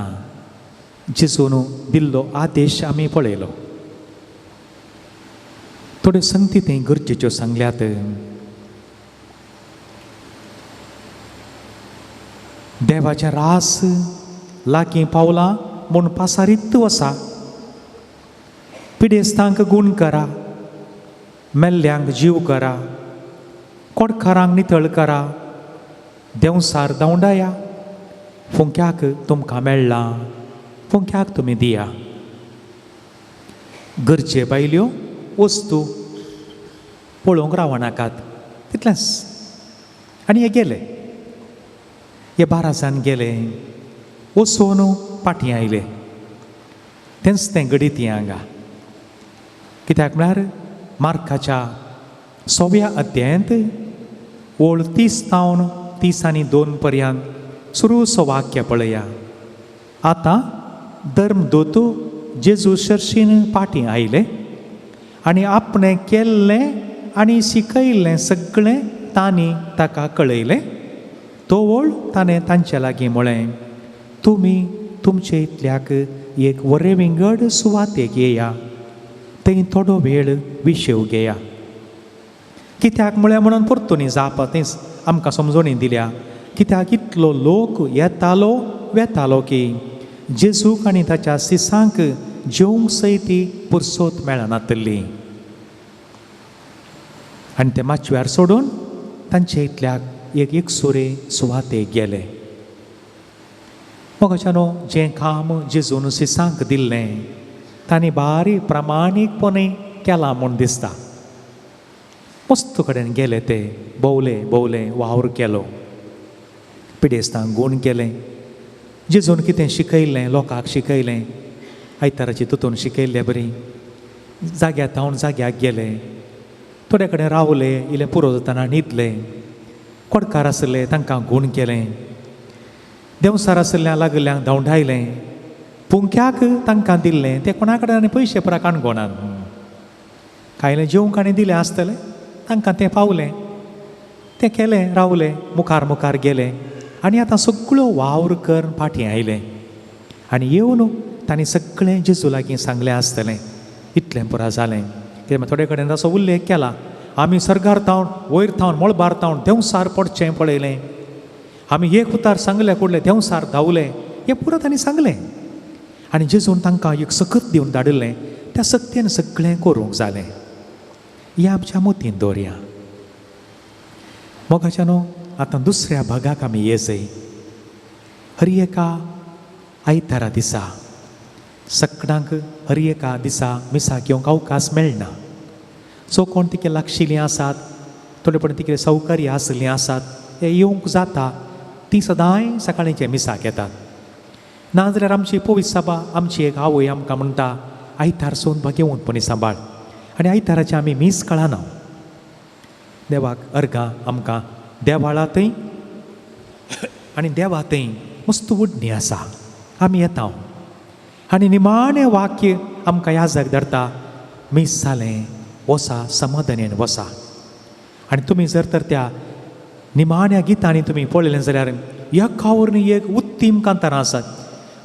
जेजून दिल्लो आदेश आमी पळयलो. थोड्यो संगती थंय गरजेच्यो सांगल्यात. देवाचें रास लागीं पावलां म्हूण पासारीत वसा. पिडेस्तांक गूण करा, मेल्ल्यांक जीव करा, खोडकारांक नितळ करा, देंवसार धांवडाया, फुंक्याक तुमकां मेळ्ळां, फुंक्याक तुमी दिया. गरजे बायल्यो वस्तू पळोवंक रावनाकात, तितलेंच. आनी हे गेले. हे 12 जाण गेले, वचून फाटीं आयले. तेंच तें गडीत हांगा. कित्याक म्हळ्यार मार्काच्या 6व्या अध्यायांत ओळ 30 तावन 32 पर्यंत सुरूसो वाक्य पळया. आतां धर्मदूत जेजू शर्शीन फाटीं आयले आनी आपणें केल्लें आनी शिकयल्लें सगळें तांणी ताका कळयलें. तो वळ ताणें तांचे लागीं म्हळें, तुमी तुमचे इतल्याक एक वरे विंगड सुवातेक येया, थंय थोडो वेळ विशेव घेया. कित्याक म्हळ्यार म्हणून परतून जावपा तेंच आमकां समजोणी दिल्या. कित्याक इतलो लोक येतालो वेतालो की जेजूक आनी ताच्या सिसांक जेवंक सयती पुरसोत मेळनातली. आनी ते माचव्यार सोडून तांचे इतल्याक एक एकसुरे सुवातेक गेले. मोगाच्यानो जें काम जेजून सिसांक दिल्लें तांणी बारीक प्रामाणीकपणे केलां म्हूण दिसता. मस्त कडेन गेले ते, भोवले वावर केलो, पिडेस्तांक गूण केलें. जेजून कितें शिकयल्लें लोकांक शिकयलें, आयताराची तुतून शिकयल्लें बरी. जाग्यार धांवन जाग्याक गेले, थोडे कडेन रावले, इल्लें पुरो जातना न्हिदले. खोडकार आसले तांकां गूण केलें. देंवसार आसल्ल्या लागल्यांक धांवडायलें. पुंक्याक तांकां दिल्लें, ते कोणा कडेन आनी पयशे पुराक काणकोणान. खायलें जेवंक आनी दिलें आसतलें, तांकां तें पावलें. तें केलें, रावले, मुखार गेले. आनी आतां सगळो वावर करून फाटीं आयले. आनी येवन तांणी सगळें जेजू लागीं सांगलें आसतलें. इतलें पुरा जालें कित्याक थोडे कडेन असो उल्लेख केला आमी सर्गार थावन वयर थावन मळबार थावन देंवसार पडचें पळयलें आमी एक उतार सांगलें फुडलें देंवसार धांवलें हें पुरो तांणी सांगलें आनी जेजून तांकां एक सकत दिवन धाडिल्लें त्या सक्तीन सगळें करूंक जालें हें आमच्या मतीन दवरया मोगाच्यानो आतां दुसऱ्या भागाक आमी येजय हर एका आयतारा दिसा सकाळांक हर एका दिसा मिसाक येवंक अवकाश मेळना सो कोण तिके लागशिल्लीं आसात थोडे पण तिके सौकर्य आसलीं आसात हे येवंक जाता ती सदांय सकाळींचे मिसाक येतात नाजाल्यार आमची पवित्र सभा आमची एक आवय आमकां म्हणटा आयतार सोन घेवनपणी सांबाळ आनी आयताराचे आमी मीस कळना देवाक अर्गां आमकां देवाळांतय आनी देवातय मस्त उडणी आसा आमी येता आनी निमाणें वाक्य आमकां याजाक धरता मीस जालें वसा समाधानेन वसा आनी तुमी जर तर त्या निमाण्या गितांनी तुमी पळयलें जाल्यार एका वरवीं एक उत्तीम कांतारां आसात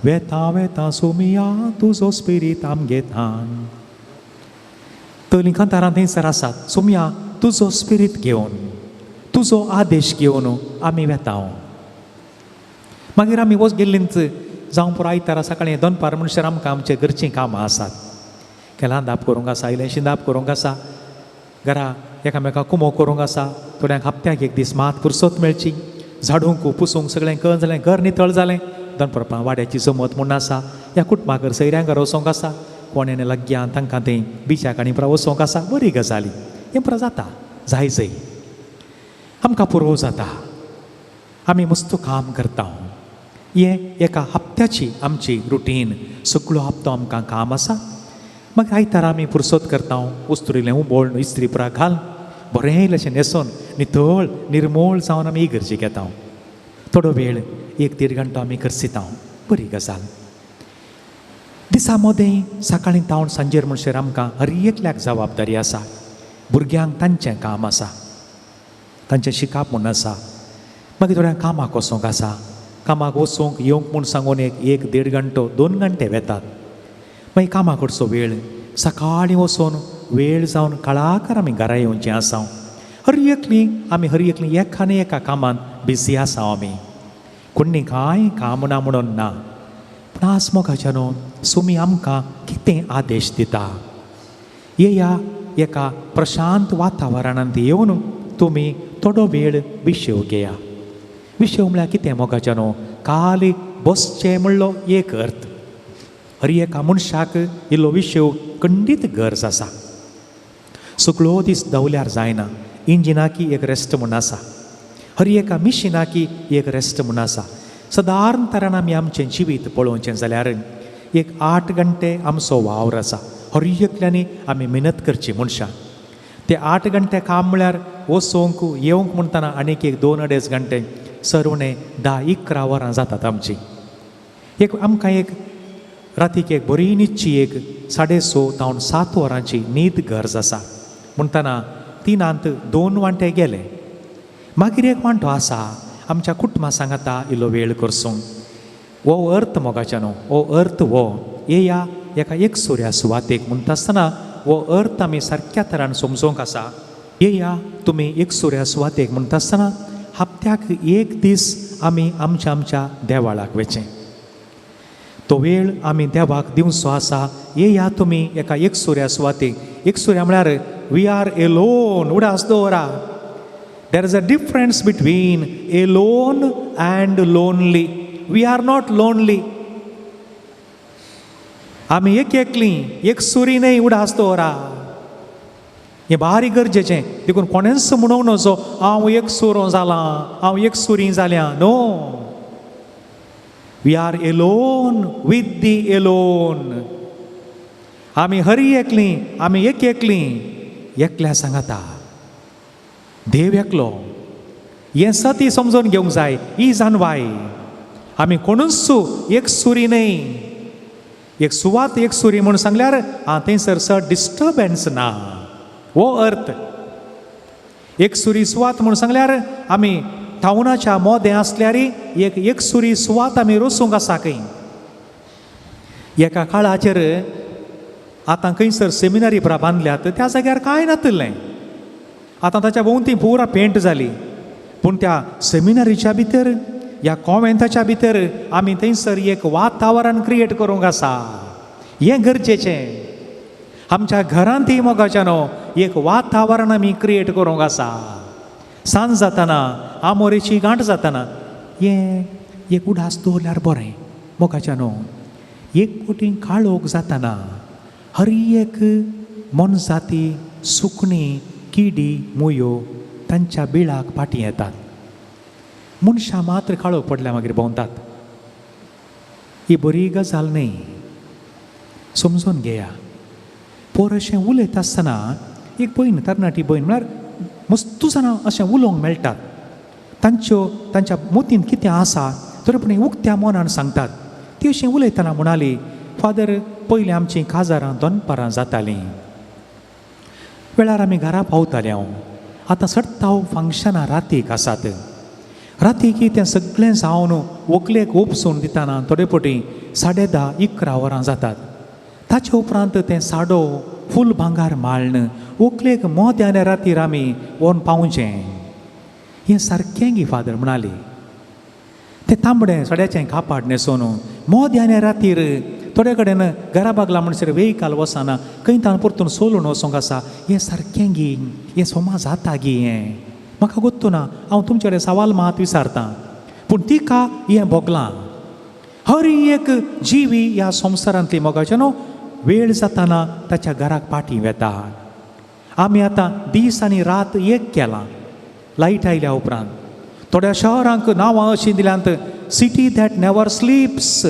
वेता वेता सोमिया तुजो स्पिरीट आमगेतान तळी कांतारां थंयसर आसात सोमिया तुजो स्पिरीट घेवन तुजो आदेश घेवन आमी वेता मागीर आमी वच गेल्लींच जावं पुरो आयतारा सकाळीं दनपार म्हणसर आमकां आमचे घरचीं कामां आसात केलां दाप करूंक आसा इल्लेंशीं दाप करूंक आसा घरा एकामेकाक कुमो करूंक आसा थोड्यांक हप्त्याक एक दीस मात फुरसत मेळची झाडूंक पुसूंक सगळें कळ जालें घर नितळ जालें दनपारपा वाड्याची जमत म्हूण आसा ह्या कुटुंबाकर सयऱ्यांक घर वचोंक आसा कोणें लाग्यान तांकां थंय बिचाक आनी पुरा वचोंक आसा बरी गजाली हें पुरा जाता जाय जय आमकां पुरो जाता आमी मस्त काम करता हें एका हप्त्याची आमची रुटीन सगळो हप्तो आमकां काम आसा मग आयतारा आमी फुरसत करता उस्तुरिल्लें उबोळ इस्त्री पुरा घाल बरें अशें न्हेसोन नितळ निर्मळ जावन आमी इगर्जेक येता थोडो वेळ 1-1.5 घंटो आमी करसिता बरी गजाल दिसा मदें सकाळीं तावन सांजेर म्हणसर आमकां हर एकल्याक जबाबदारी आसा भुरग्यांक तांचें काम आसा तांचें शिकाप म्हूण आसा मागीर थोड्यांक कामाक वचोंक आसा कामाक वचोंक येवंक म्हूण सांगून 1-1.5 घंटो 2 घंटे वेतात मागीर कामा कडचो वेळ सकाळीं वचून वेळ जावन कळाकर आमी घरा येवचें आसा हर एकलीं एका आनी एका कामांत बिजी आसा आमी कोणी कांय काम ना म्हणून ना पूण आज मोगाच्या न्हू सुमी आमकां कितें आदेश दिता येया एका प्रशांत वातावरणांत येवन तुमी थोडो वेळ विशेव घेया विशेव म्हळ्यार कितें मोगाच्या न्हू खाली बसचें म्हणलो एक अर्थ हर एका मनशाक इल्लो विशेव खंडीत गरज आसा सगळो दीस धांवल्यार जायना इंजिनाकी एक रेस्ट म्हूण आसा हर एका मिशिनाकी एक रेस्ट म्हूण आसा सादारण तरान आमी आमचें जिवीत पळोवचें जाल्यार एक 8 घंटे आमचो वावर आसा हर एकल्यांनी आमी मेहनत करची मनशां ते 8 घंटे काम म्हळ्यार वचोंक येवंक म्हणटना आनीक एक 2-2.5 घंटे सरवणे 10-11 वरां जातात आमची आमकां एक रातीक एक बरी न्हिदची एक 6:30-7 वरांची न्हीद गरज आसा म्हणटना 3-2 वांटे गेले मागीर एक वांटो आसा आमच्या कुटुंबा सांगाता इल्लो वेळ करसूंक हो अर्थ मोगाच्या न्हू हो अर्थ हो येया एका एक सुर्या सुवातेक म्हणटा आसतना हो अर्थ आमी सारक्या तरान समजोवंक आसा येया तुमी एक सुर्या सुवातेक म्हणटा आसतना हप्त्याक एक दीस आमी आमच्या देवाळाक वचचें तो वेळ आमी देवाक दिवचो आसा येया तुमी एका एक सुर्या सुवातेक एक सुर्या म्हळ्यार वी आर एलोन उडास दवरा there is a difference between alone and lonely we are not lonely आमी एकलीं एक सुरी न्हय उडास दवरा हें भारी गरजेचें देखून कोणेंच म्हणूंक नजो हांव एक सुरो जालां हांव एक सुरी जाल्यां no we are alone with the alone आमी हरी एकलीं आमी एकलीं एकल्या सांगाता देव एकलो हें सती समजून घेवंक जाय ही जानवाय आमी कोणूच एक सुरी न्हय एक सुवात एक सुरी म्हणून सांगल्यार थंयसर डिस्टर्बन्स ना हो अर्थ एक सुरी सुवात म्हणून सांगल्यार आमी टाउनाच्या मोदें आसल्यार एक सुरी सुवात आमी रोसूंक आसा खंय एका काळाचेर आतां खंयसर सेमिनारी बरा बांदल्यात त्या जाग्यार कांय नातलें. आतां ताच्या भोंवती पुरा पेंट जाली, पूण त्या सेमिनारीच्या भितर ह्या कॉन्वेंटाच्या भितर आमी थंयसर एक वातावरण क्रिएट करूंक आसा. हें गरजेचें. आमच्या घरांतय मोगाच्यानो एक वातावरण आमी क्रिएट करूंक आसा. सांज जाताना आमोरेची गांठ जाताना हें एक उडास दवरल्यार बरें मोगाच्यानो. एक कोटी काळोख जाताना हर एक मनजाती सुकणीं किडी मुयो तांच्या बिळाक फाटीं येतात. मनशां मात्र काळोख पडल्या मागीर भोंवतात. ही बरी गजाल न्ही, समजून घेया. पोर अशें उलयता आसतना एक भयण तरणाटी भयण म्हळ्यार मस्तू जाणां अशें उलोवंक मेळटात. तांच्या मोतीन कितें आसा तरी उक्त्या मनान सांगतात. ती अशीं उलयतना म्हणाली, फादर पयलीं आमचीं काजारां दनपारां जातालीं, वेळार आमी घरा पावताले हांव. आतां सट्ट हांव फंक्शनां रातीक आसात. रातीक तें सगळें जावन व्हंकलेक ओपसून दितना थोडे फावटी 10:30-11 वरां जातात. ताचे उपरांत तें साडो फूल भांगार माळन व्हंकलेक मोद्याने रातीर आमी व्हरून पावचें. हें सारकें गी फादर म्हणाली. तें तांबडें सड्याचें कापाड न्हेसोन मोद्याने रातीर थोडे कडेन घरा बागला म्हणसर वेहिकल वचना खंय तान परतून सोलून वचोंक आसा. हें सारकें गी, हें सोमा जाता गी. हें म्हाका गोत्तू ना, हांव तुमचे कडेन सवाल मात विचारतां, पूण तिका हें भोगलां. हर एक जिवी ह्या संवसारांतली मोगाचें न्हू वेळ जाताना ताच्या घराक फाटीं वेता. आमी आतां दीस आनी रात एक केलां लायट आयल्या उपरांत. थोड्या शहरांक नांवां अशीं दिल्यांत सिटी दॅट नेवर स्लीप्स.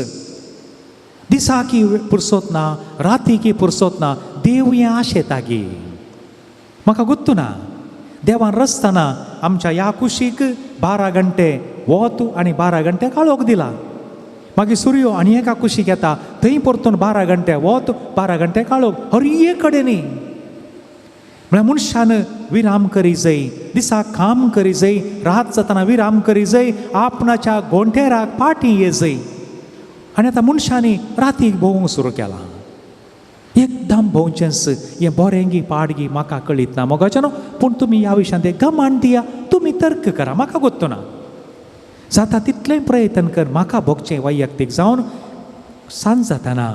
दिसाकी पुरसोत ना, रातीकी पुरसोत ना. देव हें आशेता गी. म्हाका गुत्तू ना, देवान रचतना आमच्या ह्या कुशीक 12 घंटे वत आनी 12 घंटे काळोख दिला. मागीर सूर्यो आनी एका कुशीक येता, थंय परतून 12 घंटे वत 12 घंटे काळोख. हर एक कडेनी म्हळ्यार मनशान विराम करी जाय, दिसाक काम करी जाय, रात जाताना विराम करी जाय, आपणाच्या गोंठेराक फाटीं ये जाय. आनी आतां मनशांनी रातीक भोवंक सुरू केलां. एकदम भोंवचेंच हें बरेंगी पाडगी म्हाका कळीत ना मोगाचें न्हू, पूण तुमी ह्या विशयान ते गमान दिया, तुमी तर्क करा, म्हाका गोत्तू ना. जाता तितलें प्रयत्न कर म्हाका भोगचें वैयक्तीक जावन. सांज जाताना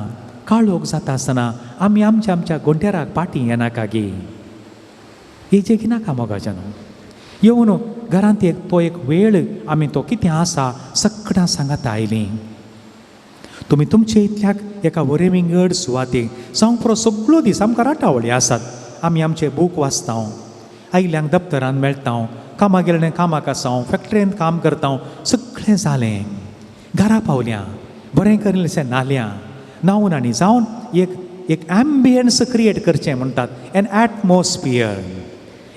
काळोख जाता आसतना आमी आमच्या गोंठेराक फाटीं येनाका गी. हेजें नाका मोगाचें न्हू. येवन घरांत तो एक वेळ आमी तो कितें आसा सगळ्यां सांगात आयलीं. तुमी तुमचे इतल्याक एका वरेविंगड सुवातेक जावं पुरो सगळो दीस आमकां राटावळी आसात. आमी आमचे बूक वाचता, आयल्यांक दप्तरान मेळटा, कामाक गेल्लें कामाक आसा, फॅक्टरींत काम करता, सगळें जालें. घरा पावल्या बरें करिल्लें नाल्या नावून आनी जावन एक एम्बियन्स क्रिएट करचें म्हणटात, एन एटमॉस्फियर,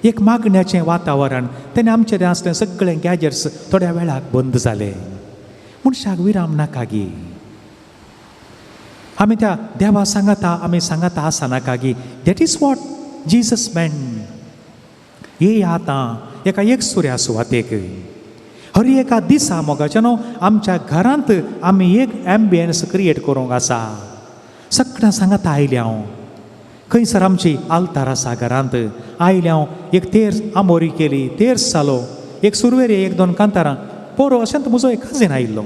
एक मागण्याचें वातावरण. तेणें आमचें आसलें सगळें गॅजेट्स थोड्या वेळाक बंद जाले. मनशाक विराम नाका गी. आमी त्या देवा सांगता आमी सांगता आसा नाका गी. दॅट इज वॉट जिजस मेंट. हे आतां एका एक सुऱ्या सुवातेक हर एका दिसा मोगाचें न्हू आमच्या घरांत आमी एक एम्बियन्स क्रिएट करूंक आसा. सगळ्यां सांगता आयल्या हांव. खंयसर आमची आल्तार आसा घरांत, आयल्या हांव एक तेर आमोरी केली, तेर्स जालो, एक सुरवेरी 1-2 कांतारां. पोरो अशेंत म्हजो एक काजीन आयिल्लो,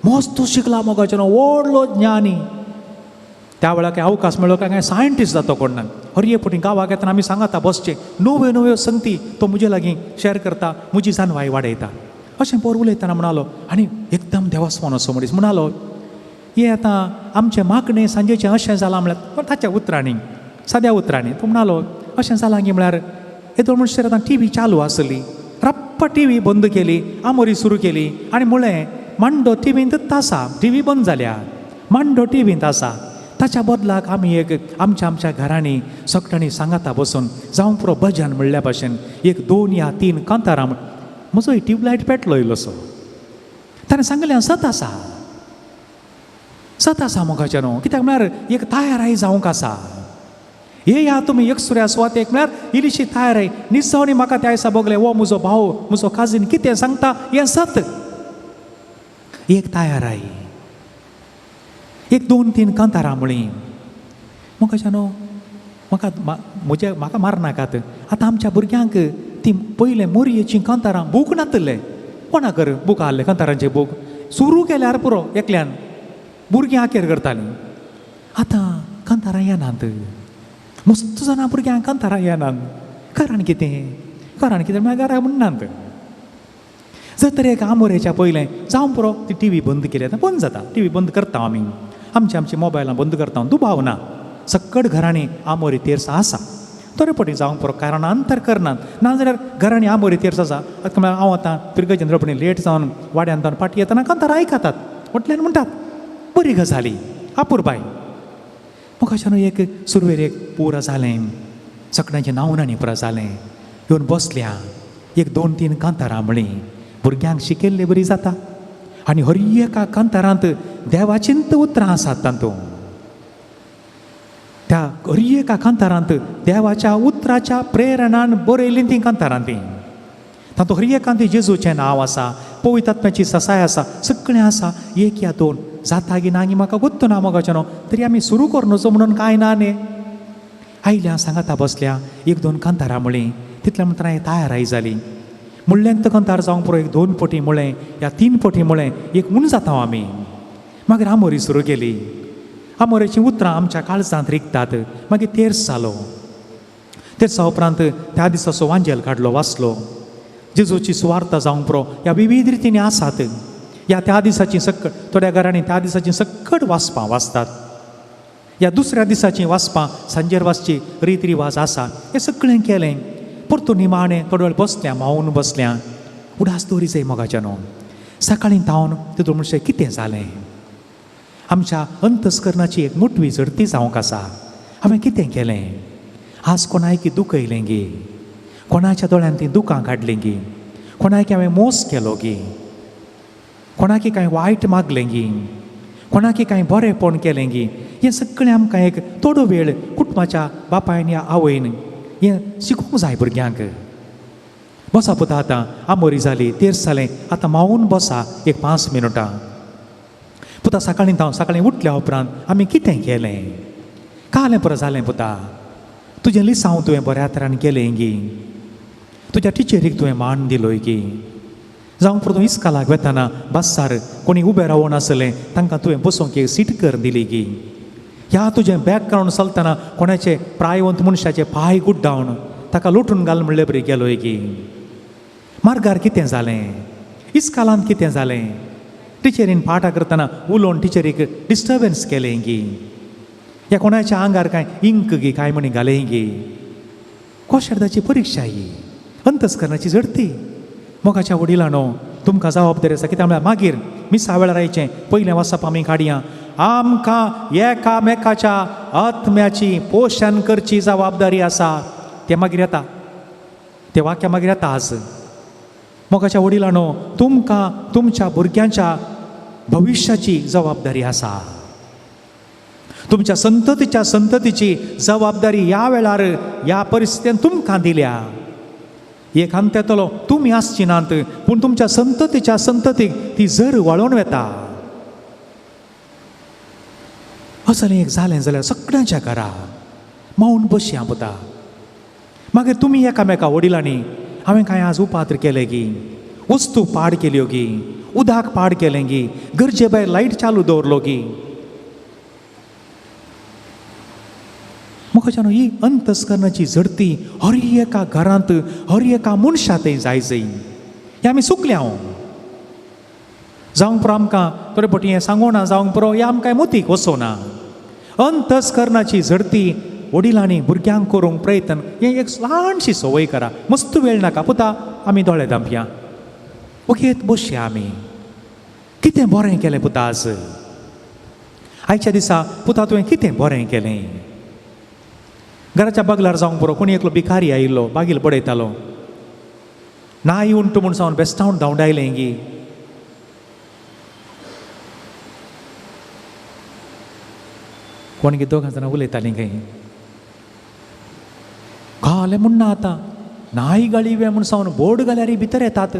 मस्त शिकला मोगाचें न्हू, व्हडलो ज्ञानी. त्या वेळार अवकाश मेळ्ळो काय सायंटिस्ट जातो कोण ना. हर एक फावटी गांवाक येतना आमी सांगता बसचे नव्यो नव्यो संगती तो म्हजे लागीं शेअर करता, म्हजी जानवाय वाडयता. अशें पोर उलयतना म्हणालो आनी एकदम देवास्वान असो मनीस म्हणालो, हे आतां आमचें मागणें सांजेचें अशें जालां म्हळ्यार ताच्या उतरांनी साद्या उतरांनी तो म्हणालो अशें जालां गी म्हळ्यार हे 2 म्हणसर आतां टीव्ही चालू आसली, रप्प टीव्ही बंद केली, आमोरी सुरू केली आनी म्हळें मांडो टीव्हींत आसा, टीव्ही बंद जाल्या, मांडो टीव्हींत आसा. ताच्या बदलाक आमी एक आमच्या घरांनी सगळ्यांनी सांगता बसून जावं पुरो भजन म्हणल्या भाशेन 1-2 या 3 कांतारां म्हजो ट्यूबलायट पेटलो इल्लोसो. ताणें सांगलें सत आसा मोगाचें न्हू, कित्याक म्हळ्यार एक तयाराय जावंक आसा. हे या तुमी एक सुऱ्या सुवातेक म्हळ्यार इल्लीशी तयाराय निसवणी. म्हाका त्या दिसा बगलें वो म्हजो भाव म्हजो काजीन कितें सांगता हें सत. एक तयाराय, 1-2-3 कांतारां म्हळीं मग कशानो म्हाका मारनाकात. आतां आमच्या भुरग्यांक ती पयले मोरयेची कांतारां बूक नातले. कोणा कर बूक आहले कांतारांचे बूक सुरू केल्यार पुरो एकल्यान भुरगीं आखेर करतालीं. आतां कांतारां येनात. मस्त जाणां भुरग्यांक कांतारां येनात. कारण कितें म्हळ्यार घरा म्हणनात. जर तर एक आमोरेच्या पयलें जावं पुरो ती टी व्ही बंद केली. आतां बंद जाता. टी व्ही बंद करता आमी. आमची मोबायलां बंद करता. दुबाव ना. सक्कड घरांनी आमोरी तेर्सां आसा. तोरेपटी जावंक पुरो कारणांतर करनात. नाजाल्यार घरांनी आमोरी तेर्स आसा. हांव आतां पिरगचंद्रपणी लेट जावन वाड्यान जावन फाटी येतना कांतारां आयकतात. म्हटल्यार म्हणटात बरी गजाली आपुरबाय. मग अशान एक सुरवेर एक पुरा जालें. सगळ्यांचें नांवनांनी पुरा जालें. येवन बसल्या. एक 2-3 कांतारां म्हळीं. भुरग्यांक शिकयल्लें बरी जाता. आनी हर एका कांतारांत देवाचींत उतरां आसात. तातूंत त्या हर एका कांतारांत देवाच्या उतराच्या प्रेरणान बरयलीं तीं कांतारां तीं. तातूंत हर एकांत जेजूचें नांव आसा. पवित्र आत्म्याची ससाय आसा. सगळें आसा. 1 या 2 जाता की ना म्हाका गोत्तू ना मोगाचें तरी आमी सुरू करनचो म्हणून कांय ना न्ही. आयल्या सांगाता बसल्या. 1-2 कांतारां म्हळीं. तितल्या म्हणटा हांवें तयाराय जाली. म्हणल्यांक कांतार जावंक पुरो 2 पोटी म्हळें या 3 पोटी म्हळें एक म्हूण जाता आमी. मागीर आमोरी सुरू केली. आमोरेचीं उतरां आमच्या काळजांत रिगतात. मागीर तेर्स जालो. तेर्सा उपरांत त्या दिसाचो वांजेल काडलो वाचलो. जेजूची सुवार्ता जावंक पुरो ह्या विविध रितींनी आसात. ह्या त्या दिसाची सक्कट थोड्या घरांनी त्या दिसाची सक्कट वाचपां वाचतात. ह्या दुसऱ्या दिसाची वाचपां सांजेर वाचची रीत रिवाज आसा. हें सगळें केलें. परतून निमाणें थोडे वेळ बसल्या मावून बसल्या. उडास दवरी जाय मोगाच्यानो. सकाळीं तावन तितून म्हणचें कितें जालें. आमच्या अंतस्करणाची एक मुठवी झडती जावंक आसा. हांवें कितें केलें. आज कोणायकी दुखयलें गे. कोणाच्या दोळ्यांत तीं दुकां काडलीं गे. कोणायकी हांवें मोस केलो गे. कोणाकी कांय वायट मागलें गी. कोणाकी कांय बरेंपण केलें गी. हें सगळें आमकां एक थोडो वेळ कुटुंबाच्या बापायन या आवयन हें शिकोवंक जाय भुरग्यांक. बसा पुता आतां आमोरी जाली. तेर्स जालें. आतां मावून बसा एक 5 मिनटां. पुता सकाळीं उठल्या उपरांत आमी कितें केलें. कालें पुरो जालें पुता. तुजें लिसांव तुवें बऱ्या तरान केलें गी. तुज्या टिचरीक तुवें मान दिलोय गी. जावंक पुरो तूं इस्कालाक वेताना बस्सार कोणी उबें रावून आसलें तांकां तुवें बसोवंक एक सीट कर दिली गी. ह्या तुजें बॅकग्रावंड चलतना कोणाचे प्रायवंत मनशाचे पांय गुड्डावन ताका लोटून घाल म्हणलें बरी गेलोय गी. मार्गार कितें जालें. इस्कालांत कितें जालें. टिचरीन पाठां करतना उलोवन टिचरीक डिस्टर्बन्स केलें गी. ह्या कोणाच्या आंगार कांय इंक गी कांय म्हणी घालें गी. कोशेरदाची परिक्षा ही अंतस्करणाची झडती. मोगाच्या वडिलांनो तुमकां जबाबदारी आसा. कित्याक म्हळ्यार मागीर मिसा वेळार आयचें पयलें वचप आमी काडया. आमकां एकामेकाच्या आत्म्याची पोशण करची जबाबदारी आसा. तें मागीर येता. तें वाक्य मागीर येता. आज मोगाच्या वडिलांनो तुमकां तुमच्या भुरग्यांच्या भविश्याची जबाबदारी आसा. तुमच्या संततीची जबाबदारी ह्या वेळार ह्या परिस्थितीन तुमकां दिल्या. एक अंत येतलो तुमी आसची नात पूण तुमच्या संततीक ती जर वळोवन वेता. असलें एक जालें जाल्यार सगळ्यांच्या घरा मावून बसया पुता. मागीर तुमी एकामेका वडिलांनी हांवें कांय आज उपात्र केलें गी. वस्तू पाड केल्यो गी. उदक पाड केलें गी. गरजे भायर लायट चालू दवरलो गी. मोगाच्यानो ही अंतस्करणाची झडती हर एका घरांत हर एका मनशांतय जाय. हें आमी चुकल्या. जावंक पुरो आमकां थोडे फावटी हें सांगोना जावंक पुरो हें आमकां मतीक वचोना. अंतस्करणाची झडती वडिलांनी भुरग्यांक करूंक प्रयत्न हें एक ल्हानशी संवय करा. मस्त वेळ नाका पुता. आमी दोळे धांपया. ओकेत बसया आमी. कितें बरें केलें पुता आज. आयच्या दिसा पुता तुवें कितें बरें केलें. घराच्या बागलार जावंक पुरो कोणी एकलो भिकारी आयिल्लो बागील पडयतालो. नाई उंट म्हूण सावन बेस्तावून धांवडायलें गी. कोण गे 2 जाणां उलयतालीं खंय. घालें म्हणना आतां नाई गाळिवे म्हूण सावन बोर्ड घाल्यार भितर येतात.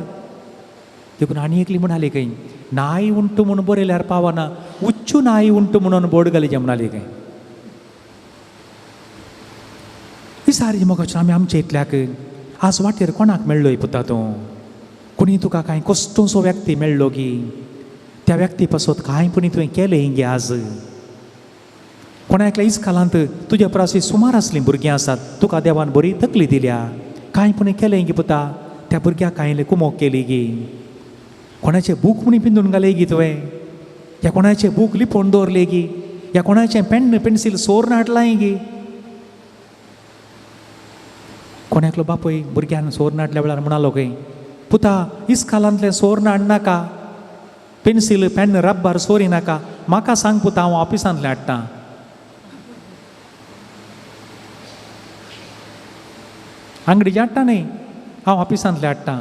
देखून आनी एकली म्हणाली खंय नाई उंट म्हूण बरयल्यार पावना. उच्चू नाई उंट म्हणून बोर्ड घालीचें म्हणाली खंय. विचारी मोगाचें आमी आमचे इतल्याक आज वाटेर कोणाक मेळ्ळोय पुता तूं कोणी तुका कांय कश्टोसो व्यक्ती मेळ्ळो गी त्या व्यक्ती पासत कांय पुणी तुवें केलें हिंगे आज कोणाकल्या इस्कालांत तुज्या परासी सुमार असलीं भुरगीं आसात तुका देवान बरी तकली दिल्या कांय पुणी केलें गी पुता त्या भुरग्याक कांय कुमोक केली गी कोणाचें बूक म्हणी पिंजून घाले गी तुवें या कोणाचें बूक लिपोवन दवरले गी या कोणाचें पेन पेन्सील सोर नाटलाय गी कोणाकलो बापूय भुरग्यान सोर नाटल्या वेळार म्हणालो खंय पुता इस्कालांतलें सोर नाडनाका पेन्सील पेन रब्बर सोरी नाका म्हाका सांग पुता हांव ऑफिसांतलें हाडटां अंगडीचें हाडटा न्ही हांव ऑफिसांतलें हाडटां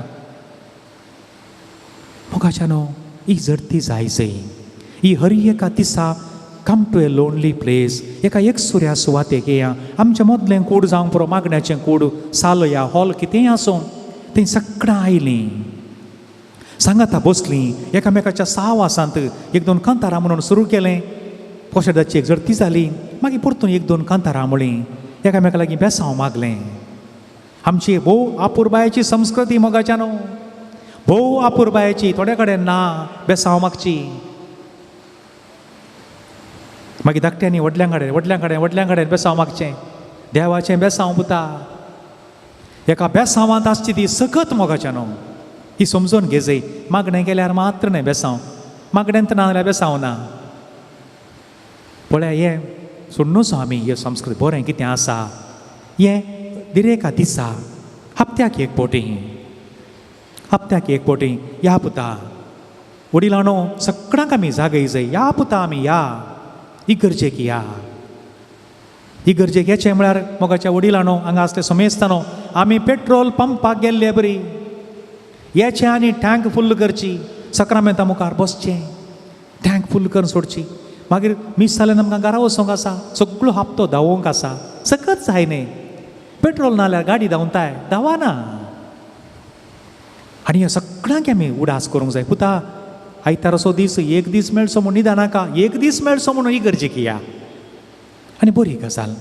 मोगाच्यानो ही जडती जायजय ही हर एका दिसा come to a lonely place एका एकसुऱ्या सुवातेक येया आमचें मदलें कूड जावं पुरो मागण्याचें कूड सालो या हॉल कितेंय आसूं थंय सगळां आयलीं सांगाता बसलीं एकामेकाच्या सावासांत एक दोन कांतारां म्हणून सुरू केलें पोशेडाची एक जडती जाली मागीर परतून एक दोन कांतारां म्हणलीं एकामेका लागीं बेसांव मागलें आमची भोव आपुरबायेची संस्कृती मोगाच्यानो भोव आपुरबायेची थोडे कडेन ना बेसांव मागची मागीर धाकट्यांनी व्हडल्यां कडेन बेसांव मागचें देवाचें बेसांव पुता एका बेसांवांत आसची ती सकत मोगाच्यानो ही समजून घेजय मागणें केल्यार मात्र न्हय बेसांव मागण्यांत ना जाल्यार बेसांव ना पळय हें सोडूनच आमी हे संस्कृती बरें कितें आसा हें दिरेका दिसा हप्त्याक एक पोटी या पुता वडिलांनो सगळ्यांक आमी जागय जाय या पुता आमी या इगर्जेक या इगर्जेक येचें म्हळ्यार मोगाच्या वडिलांनो हांगा असले समेस्तानो आमी पेट्रोल पंपाक गेल्ले बरी येचें आनी टँक फुल्ल करची सक्रामेंता मुखार बसचें टँक फुल्ल करून सोडची मागीर मीस जाल्यार आमकां घरा वचोंक आसा सगळो हप्तो धांवोंक आसा सकत जाय न्ही पेट्रोल ना जाल्यार गाडी धांवताय धांवाना आनी ह्या सगळ्यांक आमी उडास करूंक जाय पुता आयताराचो दीस एक दीस मेळचो म्हूण निदानाका एक दीस मेळचो म्हणून इगर्जेक या आनी बरी गजाल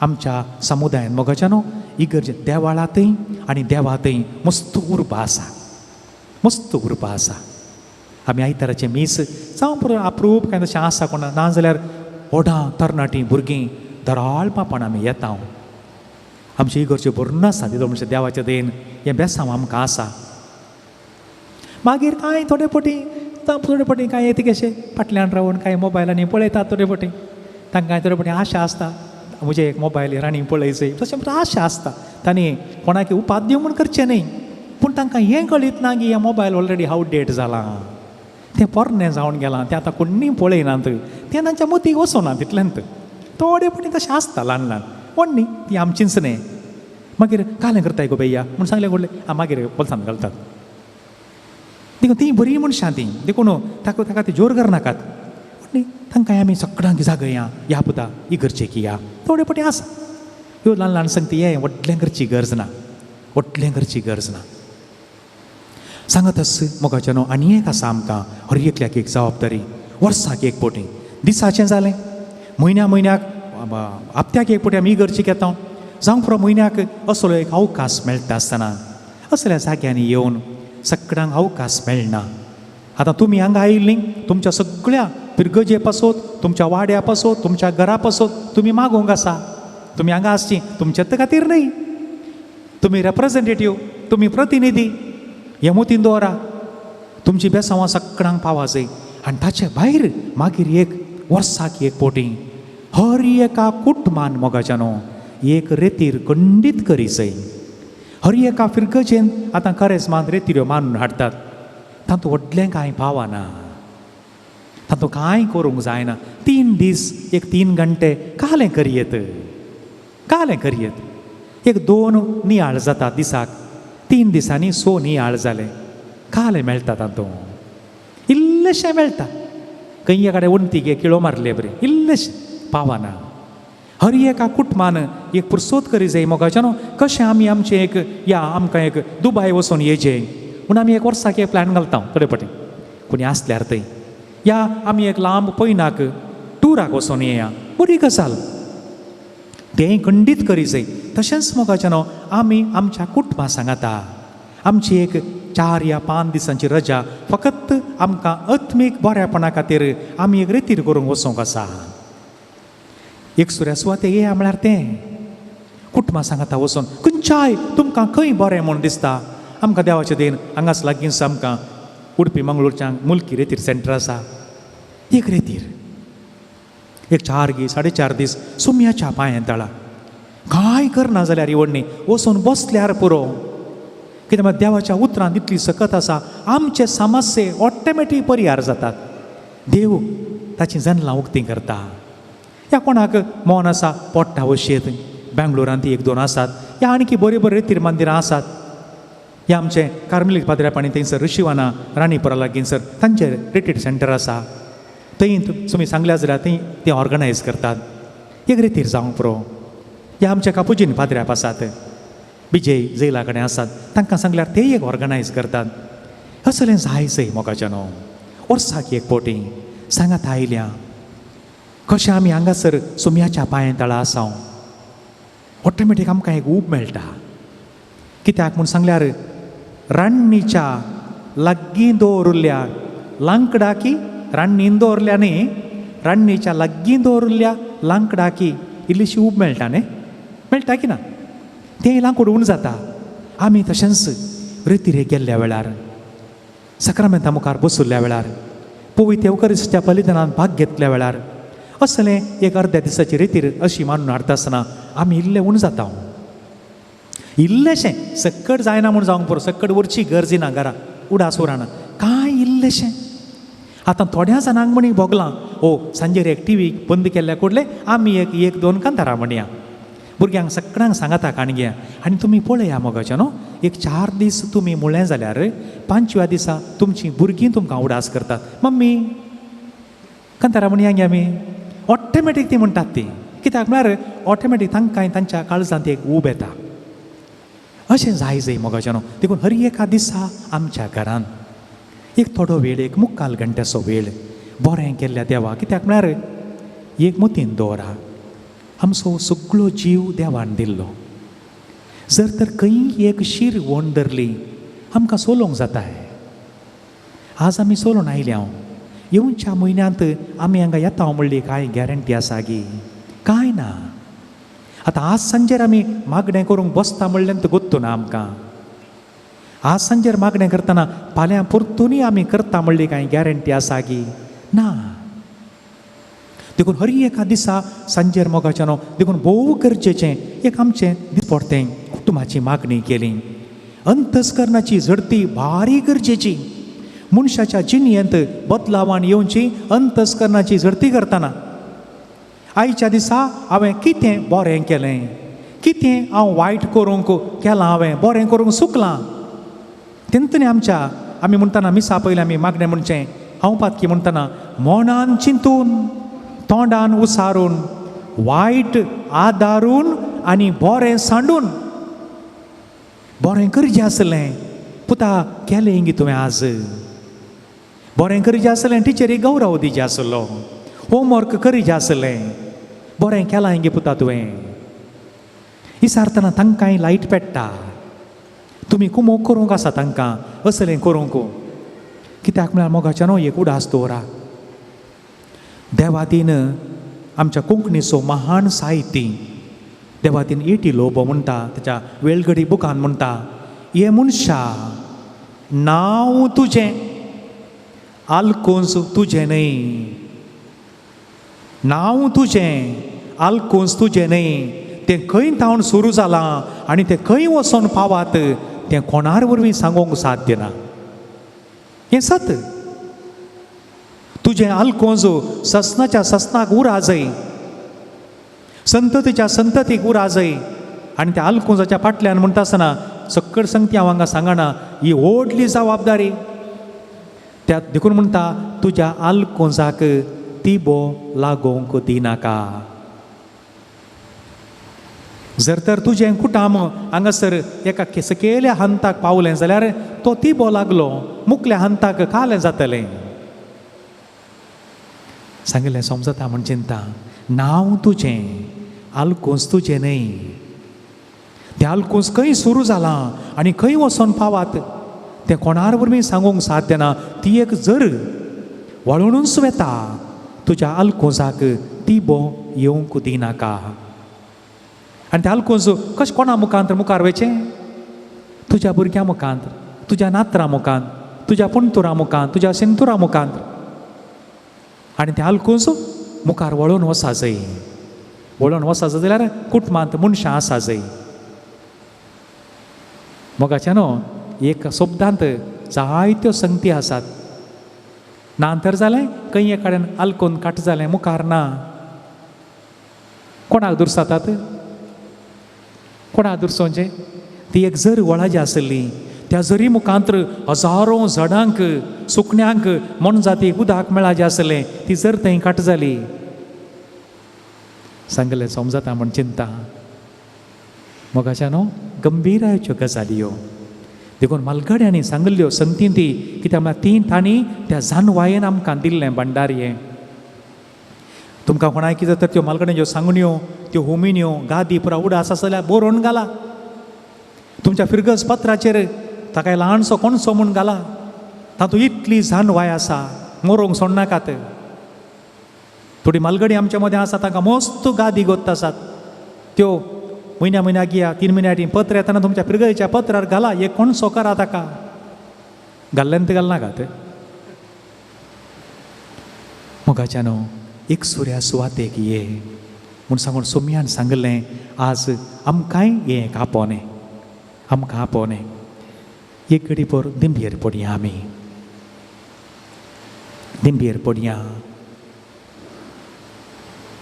आमच्या समुदायान मोगाच्यानो इगर्जे देवाळांतय आनी देवातय मस्त उर्बा आसा आमी आयताराचे मीस जावं पुरो अप्रूप कांय तशें आसा कोणा ना जाल्यार व्हडां तरणाटीं भुरगीं धराळपापण आमी येता आमचे इगर्जे भरून आसा तितून म्हणजे देवाच्या देन हें बेसांव आमकां आसा मागीर कांय थोडे फावटी कांय येता कशें फाटल्यान रावन कांय मोबायलांनी पळयतात थोडे फावटी तांकां थोडे फावटी आशा आसता म्हजे एक मोबायल राणी पळयचय तशें आशा आसता तांणी कोणाक उपाद दिवं म्हूण करचें न्ही पूण तांकां हें कळीत ना की हें मोबायल ऑलरेडी आउटडेट जालां तें पोरणें जावन गेलां तें आतां कोणीय पळयनात तें तांच्या मतीक वचोना तितल्यांत थोडे फावटी तशें आसता ल्हान ल्हान पण न्ही ती आमचीच न्ही मागीर कालें करताय गो भैया म्हूण सांगलें घडलें मागीर पोलसांत घालतात देखून ती बरी मनशां ती देखून ताका ती जोर करनाकात न्ही तांकां आमी सगळ्यांक जागया या पुता इगर्जेक या थोडे फावटी आसा ह्यो ल्हान ल्हान सांगता हें व्हडलें करची गरज ना सांगतच मोगाच्यानो आनी एक आसा आमकां हर एकल्याक एक जबाबदारी वर्साक एक फावटी दिसाचें जालें म्हयन्याक हप्त्याक एक फावटी आमी इगर्जेक येता जावं पुरो म्हयन्याक असलो एक अवकाश मेळटा आसतना असल्या जाग्यांनी येवन सगळ्यांक अवकाश मेळना आतां तुमी हांगा आयिल्लीं तुमच्या सगळ्या पिरगजे पासत तुमच्या वाड्या पासत तुमच्या घरा पासत तुमी मागोवंक आसा तुमी हांगा आसची तुमच्याच खातीर न्ही तुमी रेप्रेजेंटेटीव तुमी प्रतिनिधी हे मतीन दवरा तुमची बेसांवां सगळ्यांक पावा जाय आनी ताचे भायर मागीर एक वर्साक एक फावटी हर एका कुटुंबान मोगाच्यानो एक रेतीर खंडीत करी जाय हर एका फिरगजेन आतां खरेंच रेतीऱ्यो मारून हाडटात तातूंत व्हडलें कांय पावना तातूंत कांय करूंक जायना 3 दीस एक 3 घंटे कालें करयेत एक 2 नियाळ जाता दिसाक 3 दिसांनी 6 नियाळ जाले कालें मेळटा तातूंत इल्लेशें मेळटा खंय कडेन वण्टीक एक किळो मारले बरें इल्लेशें पावना हर एका कुटुंबान एक पुरसोत करी जाय मोगाच्यानो कशें आमी आमचें एक या आमकां एक दुबाय वचून येजें म्हूण आमी एक वर्साक एक प्लॅन घालता थोडे फावटी कोणी आसल्यार थंय या आमी एक लांब पयनाक टुराक वचून येया बरी गजाल तेंय खंडीत करी जाय. तशेंच मोगाच्यानो आमी आमच्या कुटुंबा सांगाता आमची एक 4 या 5 दिसांची रजा फकत आमकां आत्मीक बऱ्यापणा खातीर आमी एक रितीर करूंक वचूंक आसा. एक सुऱ्या सुवाते येया म्हळ्यार तें कुटुंबा सांगाता वचून खंयच्याय तुमकां खंय बरें म्हूण दिसता. आमकां देवाचें देन हांगाच लागींच आमकां उडपी मंगळूरच्यान मुल्की रेतीर सेंटर आसा. एक रेतीर एक 4-4.5 दीस सुम्याच्या पांयां तळा कांय करना जाल्यार इवडणी वचून बसल्यार पुरो. कित्याक म्हळ्यार देवाच्या उतरांत इतली सकत आसा आमचे समस्ये ऑटोमॅटीक परिहार जातात. देव ताची जनां उक्तीं करता. ह्या कोणाक मोन आसा पोडटा वशेत बेंगलोरांत 1-2 आसात. ह्या आनीक बरीं बरीं रेतीर मंदिरां आसात. हे आमचे कार्मेलीक पाद्र्यापाणी थंयसर ऋषिवाना राणीपुरा लागींसर तांचे रिट्रीट सेंटर आसा. थंय तुमी सांगल्या जाल्यार थंय ते ऑर्गनायज करतात. एक रेतीर जावंक पुरो. हे आमचे कापुजीन पाद्र्याप आसात विजय जैला कडेन आसात. तांकां सांगल्यार ते एक ऑर्गनायज करतात. असलें जायचंय मोगाच्यानो वर्साक एक पोटी सांगात आयल्या कशें आमी हांगासर सुम्याच्या पांयां तळा आसा ऑटोमॅटीक आमकां एक ऊब मेळटा. कित्याक म्हूण सांगल्यार रान्नीच्या लागीं दवरिल्ल्या लांकडाकी रान्नीन दवरल्या न्ही रान्नीच्या लागीं दवरिल्ल्या लांकडाकी इल्लीशी ऊब मेळटा न्ही मेळटा की ना. तें लांकूड उण जाता. आमी तशेंच रितीरेक गेल्ल्या वेळार सक्रामेंता मुखार बसुल्ल्या वेळार पवित्र एवकारिस्तीच्या बलिदानांत भाग घेतल्या वेळार असलें एक अर्द्या दिसाची रितीर अशी मानून हाडटा आसतना आमी इल्लें उण जाता. इल्लेशें सक्कट जायना म्हूण जावंक पुरो. सक्कट उरची गरजी ना घरा उडास उराना कांय इल्लेशें. आतां थोड्या जाणांक म्हणी भोगलां सांजेर एक टी व्ही बंद केल्ल्या कुडले आमी एक 2 कांतारां म्हणया. भुरग्यांक सगळ्यांक सांगाता काणग्या आनी तुमी पळया मोगाच्या न्हू. एक 4 दीस तुमी मुळ्ळें जाल्यार 5व्या दिसा तुमचीं भुरगीं तुमकां उडास करतात. मम्मी कांतारां म्हणया गे आमी ऑटोमॅटीक ती म्हणटात ती. कित्याक म्हळ्यार ऑटोमॅटीक तांकांय तांच्या काळजांत एक ऊब येता. अशें जाय मोगाच्या न्हू. देखून हर एका दिसा आमच्या घरांत एक थोडो वेळ एक 3/4 घंट्याचो वेळ बरें केल्ल्या देवा. कित्याक म्हळ्यार एक मतीन दवरा आमचो सगळो जीव देवान दिल्लो. जर तर खंय एक शीर वण धरली आमकां सोलोवंक जाताय. आज आमी सोलून आयल्या येवच्या म्हयन्यांत आमी हांगा येता म्हणली कांय गॅरंटी आसा गी कांय ना. आतां आज सांजेर आमी मागणें करूंक बसता म्हणलें तर गोत्तू ना आमकां. आज सांजेर मागणें करतना फाल्यां परतूनय आमी करता म्हणली कांय गॅरंटी आसा गी ना. देखून हर एका दिसा सांजेर मोगाच्या न्हू. देखून भोव गरजेचें एक आमचें दिसपडटें कुटुंबाची मागणी केली. अंतस्करणाची झडती भारी गरजेची. मनशाच्या जिणयेंत बदलावान येवची अंतस्करणाची झडती करतना आयच्या दिसा हांवें कितें बरें केलें कितें हांव वायट करूंक केलां हांवें बरें करूंक चुकलां. तेंतनी आमी म्हणटना मिसा पयलीं आमी मागणें म्हणचें हांव पातकी म्हणटना मोनान चिंतून तोंडान उसारून वायट आदारून आनी बरें सांडून बरें गरजेचें आसलें. पुता केलें इंगी तुवें आज बरें गरजेचें आसलें. टिचरीक गौरव दिवचें आसलो. होमवर्क करीचें आसलें. बरें केलां इंगी पुता तुवें. विचारतना तांकांय लायट पेट्टा. तुमी कुमोग करूंक आसा तांकां असलें करूंक. कित्याक म्हळ्यार मोगाच्या न्हू एक उडास दवरा. देवादीन आमच्या कोंकणीचो महान साहिती देवादीन एटी लोबो म्हणटा ताच्या वेळगडी बुकान म्हणटा हे मनशा नांव तुजें आलकोंस तुजें न्हय. नांव तुजें आलकोंस तुजें न्हय. तें खंय थावन सुरू जालां आनी तें खंय वचोन पावात तें कोणार वरवीं सांगूंक साध्य ना. हें सत. तुजें आलकोंस ससनाच्या ससनाक उरा जाय संततीच्या संततीक उरा जाय. आनी त्या आलकोंसाच्या फाटल्यान म्हणटा आसतना सक्कड संगती हांव हांगा सांगना ही व्हडली जबाबदारी. त्या देखून म्हणटा तुज्या आलकोंसाक तिबो लागोंक दिनाका. जर तर तुजें कुटाम हांगासर एका सकयल्या हंताक पावलें जाल्यार तो तिबो लागलो मुखल्या हंताक कालें जातलें. सांगलें समजता म्हण चिंता. नांव तुजें आलकूंच तुजें न्हय. तें आलकूंच खंय सुरू जालां आनी खंय वचोन पावात तें कोणार वरवीं सांगूंक साध्य ना. ती एक जर वळोनूच वेता तुज्या आलकोजाक तिबो येवंक दिनाका. आनी तें आलकोज कशें कोणा मुखांत मुखार वयचें? तुज्या भुरग्यां मुखांत, तुज्या नातरां मुखांत, तुज्या पुणतुरां मुखांत, तुज्या सिंतुरां मुखांत. आनी तें आलकोज मुखार वळोन वसा जाय. वळोन वसा जाल्यार कुटुंबांत मनशां आसा जाय. मोगाच्या न्हू एक शब्दांत जायत्यो संगती आसात. नांतर जालें खंय एक कडेन आलकोन काट जालें मुखार ना. कोणाक दुरसातात? कोणाक दुरसोवचें? ती एक जर वळाजी आसली त्या जरी मुखांतर हजारो झाडांक सुकण्यांक मन जातीक उदक मेळाजें आसलें ती जर थंय काट जाली सांगलें समजता म्हण चिंता. मोगाच्या न्हू गंभीराच्यो गजाली ह्यो देखून मालगड्यांनी सांगल्यो संगती ती कित्याक म्हळ्यार ती तांणी त्या जानवायेन आमकां दिल्लें भंडारीये. तुमकां कोणाय कितें तर त्यो मालगड्यांच्यो सांगण्यो त्यो होमिन्यो गादी पुरा उडास आसा जाल्यार बरोवन घाला. तुमच्या फिरगस पत्राचेर ताका ल्हानसो कोणसो म्हूण घाला. तातूंत इतली जानवाय आसा मोरूंक सोडनाकात. थोडी मालगडी आमच्या मदें आसा तांकां मस्त गादी गोत्त आसात. त्यो म्हयन्याक या 3 म्हयन्या पत्र येताना तुमच्या फिरगळीच्या पत्रार घाला. एक कोणसो करा ताका. घाल्ल्यान ते घालनाकात. मोगाच्या न्हू एक सुर्या सुवातेक ये म्हूण सांगून सोमयान सांगलें आज आमकांय हें आपोवनें आमकां आपोवनें. एक घडी पर दिंबयेर पडया आमी. दिंबयेर पडया.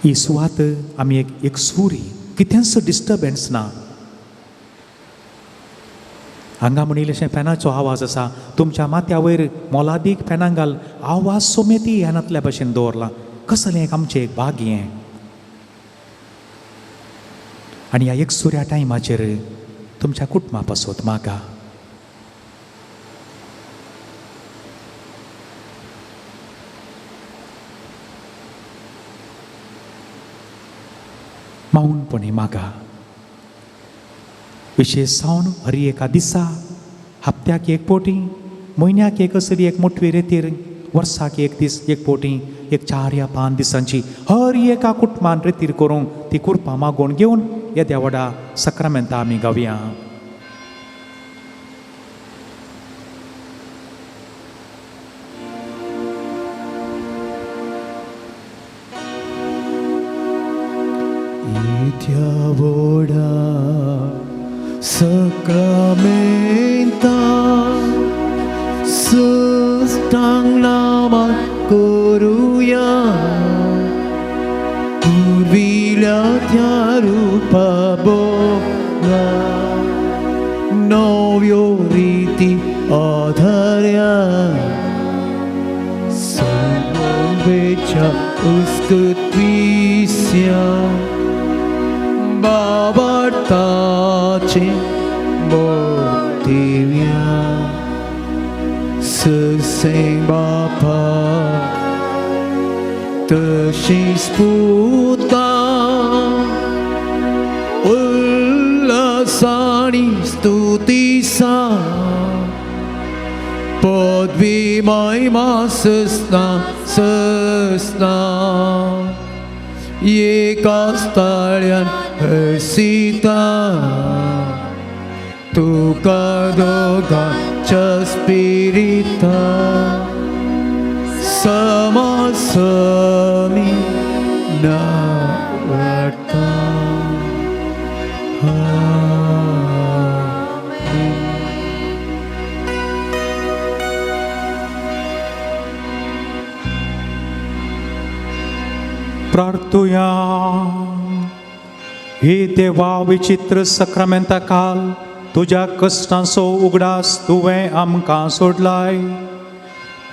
ही सुवात आमी एक सुरी कितेंच डिस्टर्बन्स ना. हांगा म्हण इल्लेशें फॅनाचो आवाज आसा. तुमच्या माथ्या वयर मोलादीक फॅनां घाल आवाज सोमेती ह्यानातल्या भशेन दवरला. कसलें एक आमचें एक भाग हें. आनी ह्या एक सुऱ्या टायमाचेर तुमच्या कुटुंबा पासत मागा. मौनपणी मागा. विशेश जावन हर एका दिसा हप्त्याक एक पोटी म्हयन्याक एक असली एक मोठवी रेतीर वर्साक एक दीस एक पोटी एक 4 या 5 दिसांची हर एका कुटुंबान रेतीर करूंक ती कुरपां मागोवन घेवन येद्या व्हडा सक्रामेंतां आमी गावया. Itia voda sacramenta sustang nama koruya urvila rupa boga novio riti adharya salvecha uskutvisya babartace motivya seseng bapa tesis puta ullasani stutisa podvimai masesna sesna ye kastalian hersita tu kadoga cha spirita sama sami na varta. प्रार्थुया. हे देवा विचित्र सक्रामेंता काल तुझ्या कश्टांचो उगडास तुवें आमकां सोडलाय.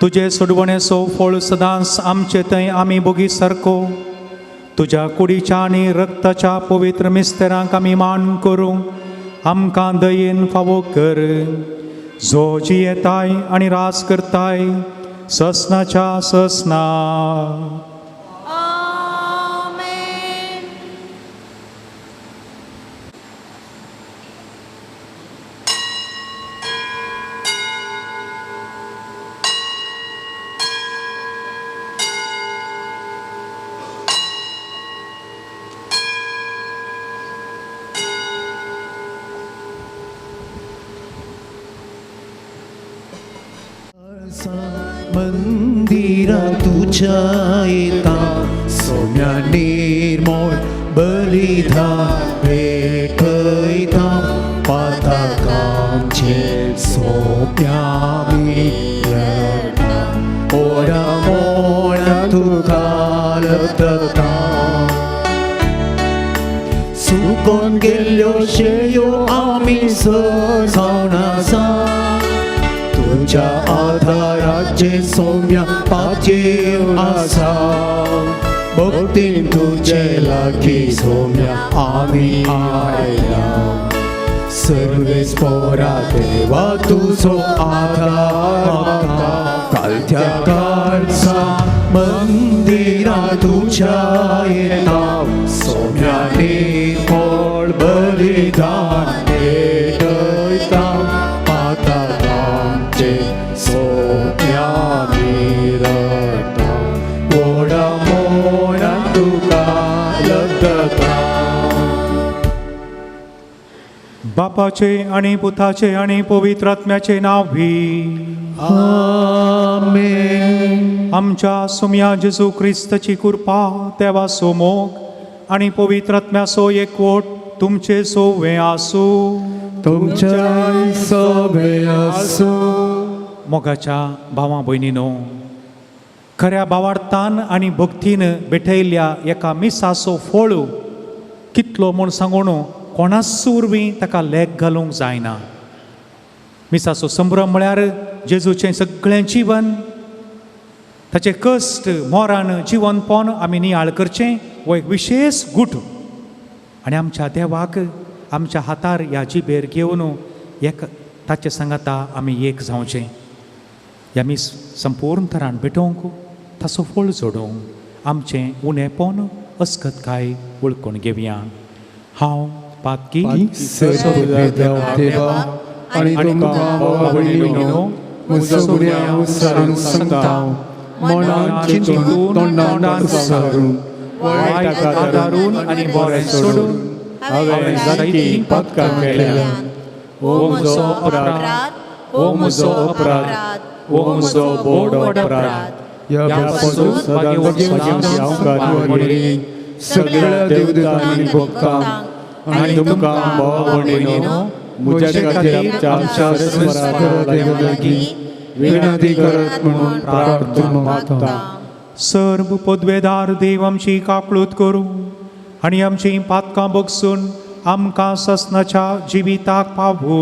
तुजे सोडवणेचो फळ सदांच आमचे थंय आमी बोगी सारको तुज्या कुडीच्या आनी रक्ताच्या पवित्र मिस्तेरांक आमी मान करूं आमकां दयेन फावो कर. जो जी येताय आनी रास करताय ससनाच्या ससना. मंदिरा तुझ्या येता सोम्या निर्मळ बलिदान भेटयता पातकांचे सोप्या मी ओढा मोळा तुका लब्धता सुकोन गेल्यो शेयो आमी सजावनासा तुझ्या आधाराचे सोम्या पाचेर आसा भक्तीन तुझे लागीं सोम्या आमी आयला सर्वेस्परा देवा तुजो आधार कालच्या काळचा मंदिरा तुझ्या येता सोम्या निर्मळ बलिदान भेटयता पातकांचे सोम्या मिरता ओढा मोळा तुका लब्धता बापाचे आणि पुताचे आणि पवित्र आत्म्याचे नाव भी आमेन. आमच्या सुम्या जेजू ख्रिस्ताची कृपा देवा सो मोग आणि पवित्र आत्म्याचो एकवट तुमचे सोवे आसू तुमच्या सोबे आसू. मोगाच्या भावा भयणीनो खऱ्या भावार्थान आणि भक्तीन भेटयल्ल्या एका मिसाचो फळ कितलो म्हूण सांगून कोणाच उर्बी ताका लेख घालूंक जायना. मिसाचो संभ्रम म्हळ्यार जेजूचें सगळें जीवन ताचे कश्ट मोरान जिवन पोवन आमी नियाळ करचें हो एक विशेष गुट आनी आमच्या देवाक आमच्या हातार ह्या जिबेर घेवन एक ताचे सांगाता आमी एक जावचें. ह्या मीस संपूर्ण तरान भेटोवंक ताचो फळ जोडूंक आमचें उणेपण अस्कतकाय वळखून घेवया. हांव पातकी देवा आणि तुमकां भयणीनो म्हजो गुन्यांव विसरून सांगता मनान चिंतून तोंडान विसरून वायट आदारून आनी बरें सोडून हांवें जायतीं पातकां केल्यात. ओ म्हजो अपराध, ओ म्हजो अपराध, ओ म्हजो बोड अपराध. ह्या पासून सगळ्या देवदूतांनी भक्तांक आनी तुमकां भाव भयणीनो म्हज्या खातीर आमच्या परमेश्वरा लागीं विनंती करत म्हणून प्रार्थना मागता. सर्व पदवेदार देव आमची काकळूत करूं आनी आमची पातकां बगसून आमकां ससनाच्या जिविताक पावो.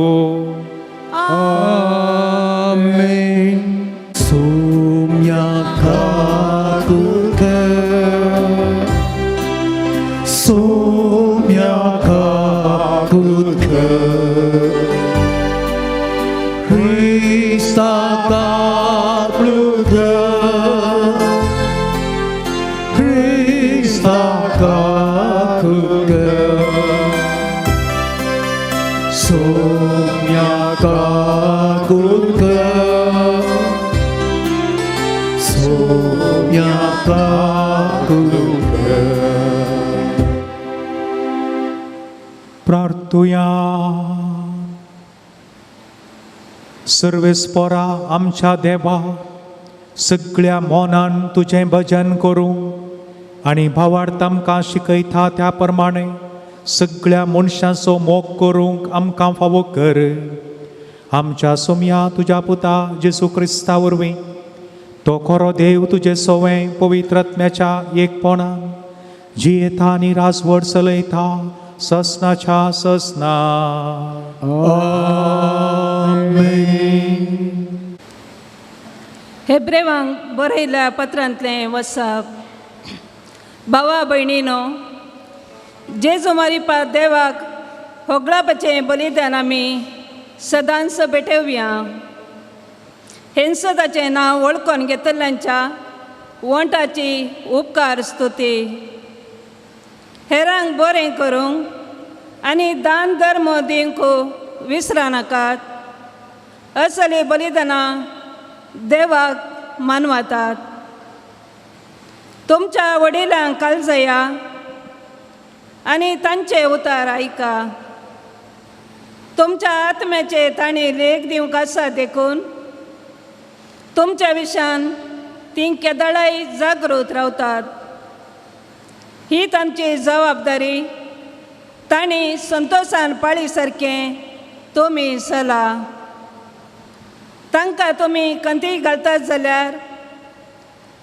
आमेन. Saumya काकूत Saumya काकूत Hrista kaplud Hrista kaplud Somya kaplud Somya kaplud प्रार्थुया. सर्वेस्परा आमच्या देवा सगळ्या मोनान तुझें भजन करूं आनी भावार्थ आमकां शिकयता त्या प्रमाणे सगळ्या मनशांचो मोग करूंक आमकां फावो कर. आमच्या सोम्या तुज्या पुता जेजू क्रिस्ता वरवीं तो खरो देव तुजें सोवें पवित्र आत्म्याच्या एकपणान जियेता आनी राजवट चलयता ससनाच्या ससना. हेब्रेवांक बरयल्या पत्रांतलें वचप. भावा भयणीनो जेजू मारिपा देवाक होगळापाचें बलिदान आमी सदांच भेटवया. हेंच ताचें नांव वळखून घेतल्यांच्या वंटाची उपकार स्तुती. हेरांक बरें करूंक आनी दान धर्म दिवंक विसरा नाकात. असली बलिदानां देवाक मानवतात. तुमच्या वडिलांक काळजया आनी तांचे उतार आयका. तुमच्या आत्म्याचे तांणी लेख दिवंक आसा देखून तुमच्या विशयान ती केदळाय जागृत रावतात. ही तांची जबाबदारी तांणी संतोषान पाळी सारकें तुमी चला. तांकां तुमी कंती घालतात जाल्यार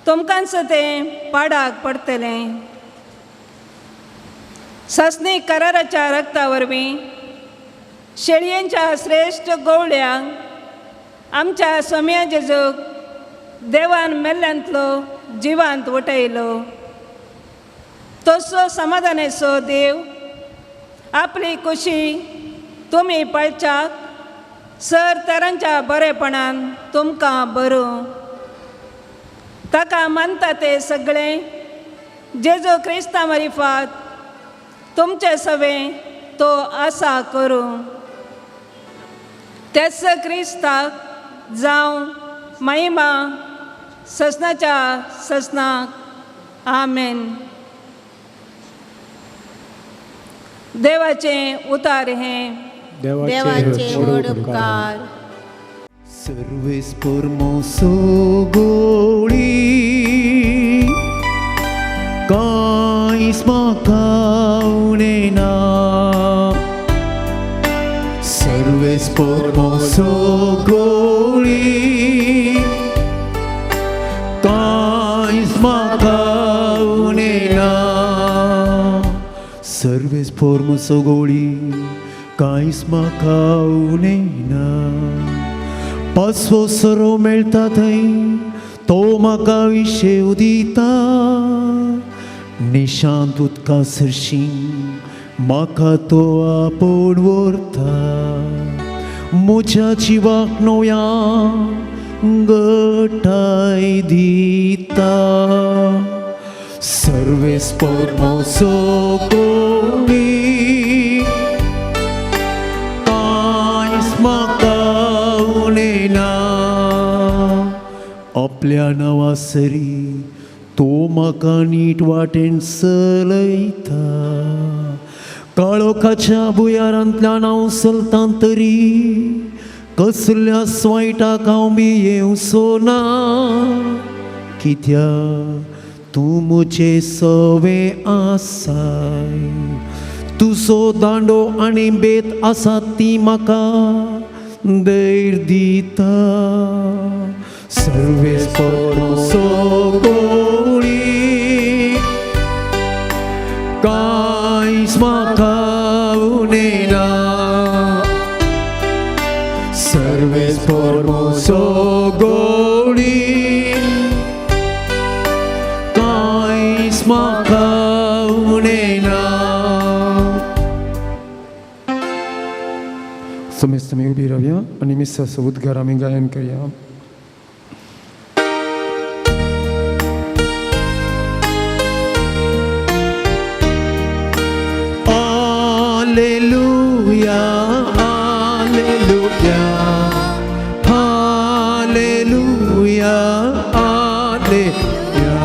तुमकांच तें पाडाक पडटलें. ससनी कराराच्या रक्ता वरवीं शेळयेंच्या श्रेश्ठ गवळ्यांक आमच्या सोम्या जेजूक देवान मेल्ल्यांतलो जिवांत उठयलो. तसो समाधानेचो देव आपली खुशी तुमी पळच्याक सर तरांच्या बरेपणान तुमकां भरूं. ताका मानता ते सगळे जेजू क्रिस्ता मरिफात तुमचे सवे तो आसा करूं. तेच क्रिस्ताक जावं महिमा ससनाच्या ससनाक. आमेन. देवाचें उतार हें. देवाचे व्हड उपकार. सर्वेस परमोसो गोळी कांयच म्हाका उणेना. सर्वेस परमोसो गोळी कांयच म्हाका उणेना. सर्वेस परमोसो गोळी कांयच म्हाका उणेना. पासवो सरो मेळटा थंय तो म्हाका विशेव दिता. निशांत उदका सरशीं म्हाका तो आपोवन व्हरता. म्हज्या जिवाक नव्या घटाय दिता. सर्वेस परमोसो गोळी कांयच म्हाका उणेना. आपल्या नांवा सरी तो म्हाका नीट वाटेन चलयता. काळोखाच्या भुयारांतल्यान हांव चलतां तरी कसल्या स्वायटाक हांव बी येवचो ना. कित्याक तूं म्हजे सवे आसाय. तुजो दांडो आनी बेत आसा ती म्हाका धैर्य दिता. सर्वेस परमोसो गोळी कांयच म्हाका उणेना. सर्वेस परमोसो गोळी कांयच म्हाका उणेना. समेस्त आमी उबी रावया आनी मिसाचो उद्गार आमी गायन करया. Alleluia, alleluia, alleluia, alleluia.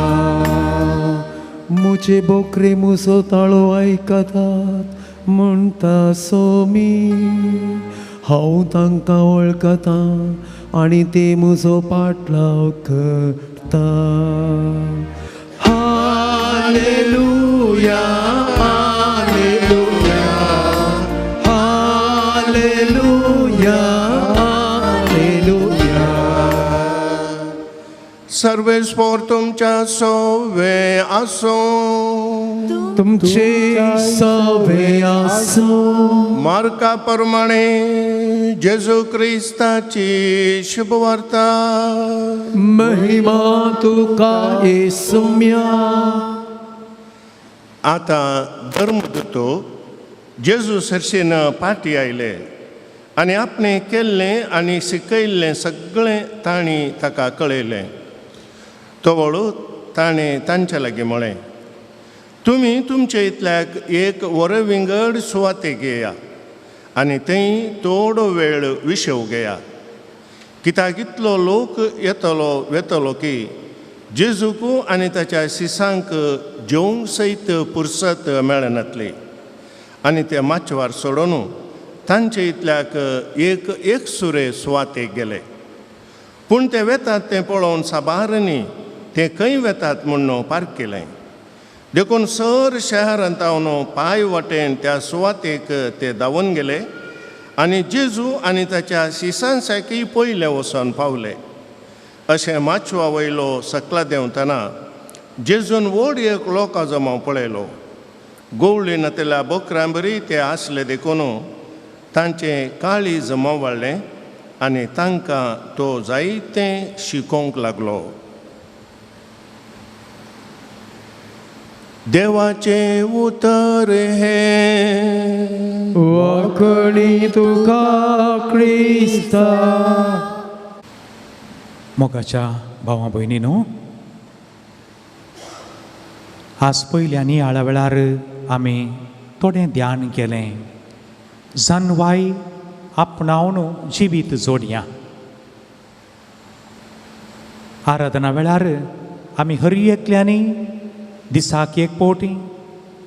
म्हजे बोकरे म्हजो ताळो आयकतात म्हणटा सोमी. हांव तांकां वळखता आनी ते म्हजो पाटलाव करता. Alleluia, alleluia, alleluia, alleluia. सर्वेस्पोर तुमच्या सोवे आसो. तुमचे सवे आसो. मार्का प्रमाणे जेजू क्रिस्ताची शुभ वार्ता. महिमा तुका येसुम्या. आता धर्मदूतो जेजू सरशेन पाटी आयले आनी आपणें केल्लें आनी शिकयल्लें सगळें तांणी ताका कळयलें. तो वळू ताणें तांचे लागीं म्हळें, तुमी तुमचे इतल्याक एक वरविंगड सुवातेक येया आनी थंय थोडो वेळ विशेव घेया. कित्याक इतलो लोक येतलो वेतलो की जेजूक आनी ताच्या शिसांक जेवंक सयत पुरसत मेळनातली. आनी ते माचवार सोडून तांचे इतल्याक एक सुरे सुवातेक गेले. पूण ते वेतात तें पळोवन साबारांनी ते खंय वेतात म्हणून पार्क केलें. देखून सर शहरांतावन पांय वाटेन त्या सुवातेक ते धांवून गेले आनी जेजू आनी ताच्या शिसांसाकी पयले वचोन पावले. अशें माचवा वयलो सकला देंवतना जेजून व्हड एक लोकां जमाव पळयलो. गोवळी नातेल्या बोकरां बरी ते आसले देखून तांचें काळीज मोवाळ्ळें आनी तांकां तो जायतें शिकोवंक लागलो. देवाचें उतर हें वखणी तुका क्रिस्ता. मोगाच्या भावां भयणीनो, आज पयल्या नियाळा वेळार आमी थोडें ध्यान केलें. जानवाय आपणावन जिवीत जोडया. आराधना वेळार आमी हर एकल्यांनी दिसाक एक पावटी,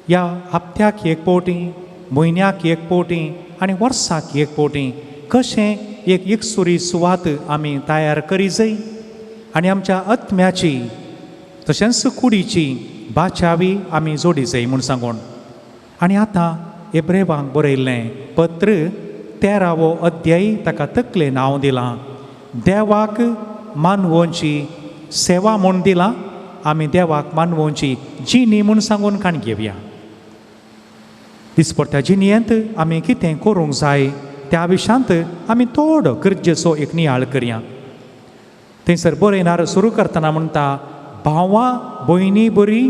या हप्त्याक एक पावटी, म्हयन्याक एक पावटी आनी वर्साक एक पावटी कशें एक एकसुरी सुवात आमी तयार करी जाय आनी आमच्या आत्म्याची तशेंच कुडीची बाचावी आमी जोडी जाय म्हूण सांगून. आनी आतां एब्रेवांक बरयल्लें पत्र 13वो अध्याय ताका तकलें नांव दिलां देवाक मानवोंची सेवा म्हूण दिलां. आमी देवाक मानवोंची जिणी म्हूण सांगून काण घेवया. दिसपट्ट्या जिणयेंत आमी कितें करूंक जाय त्या विशयांत आमी थोडो गरजेचो एक नियाळ करया. थंयसर बरयणार सुरू करतना म्हणटा, भावां भयणी बरी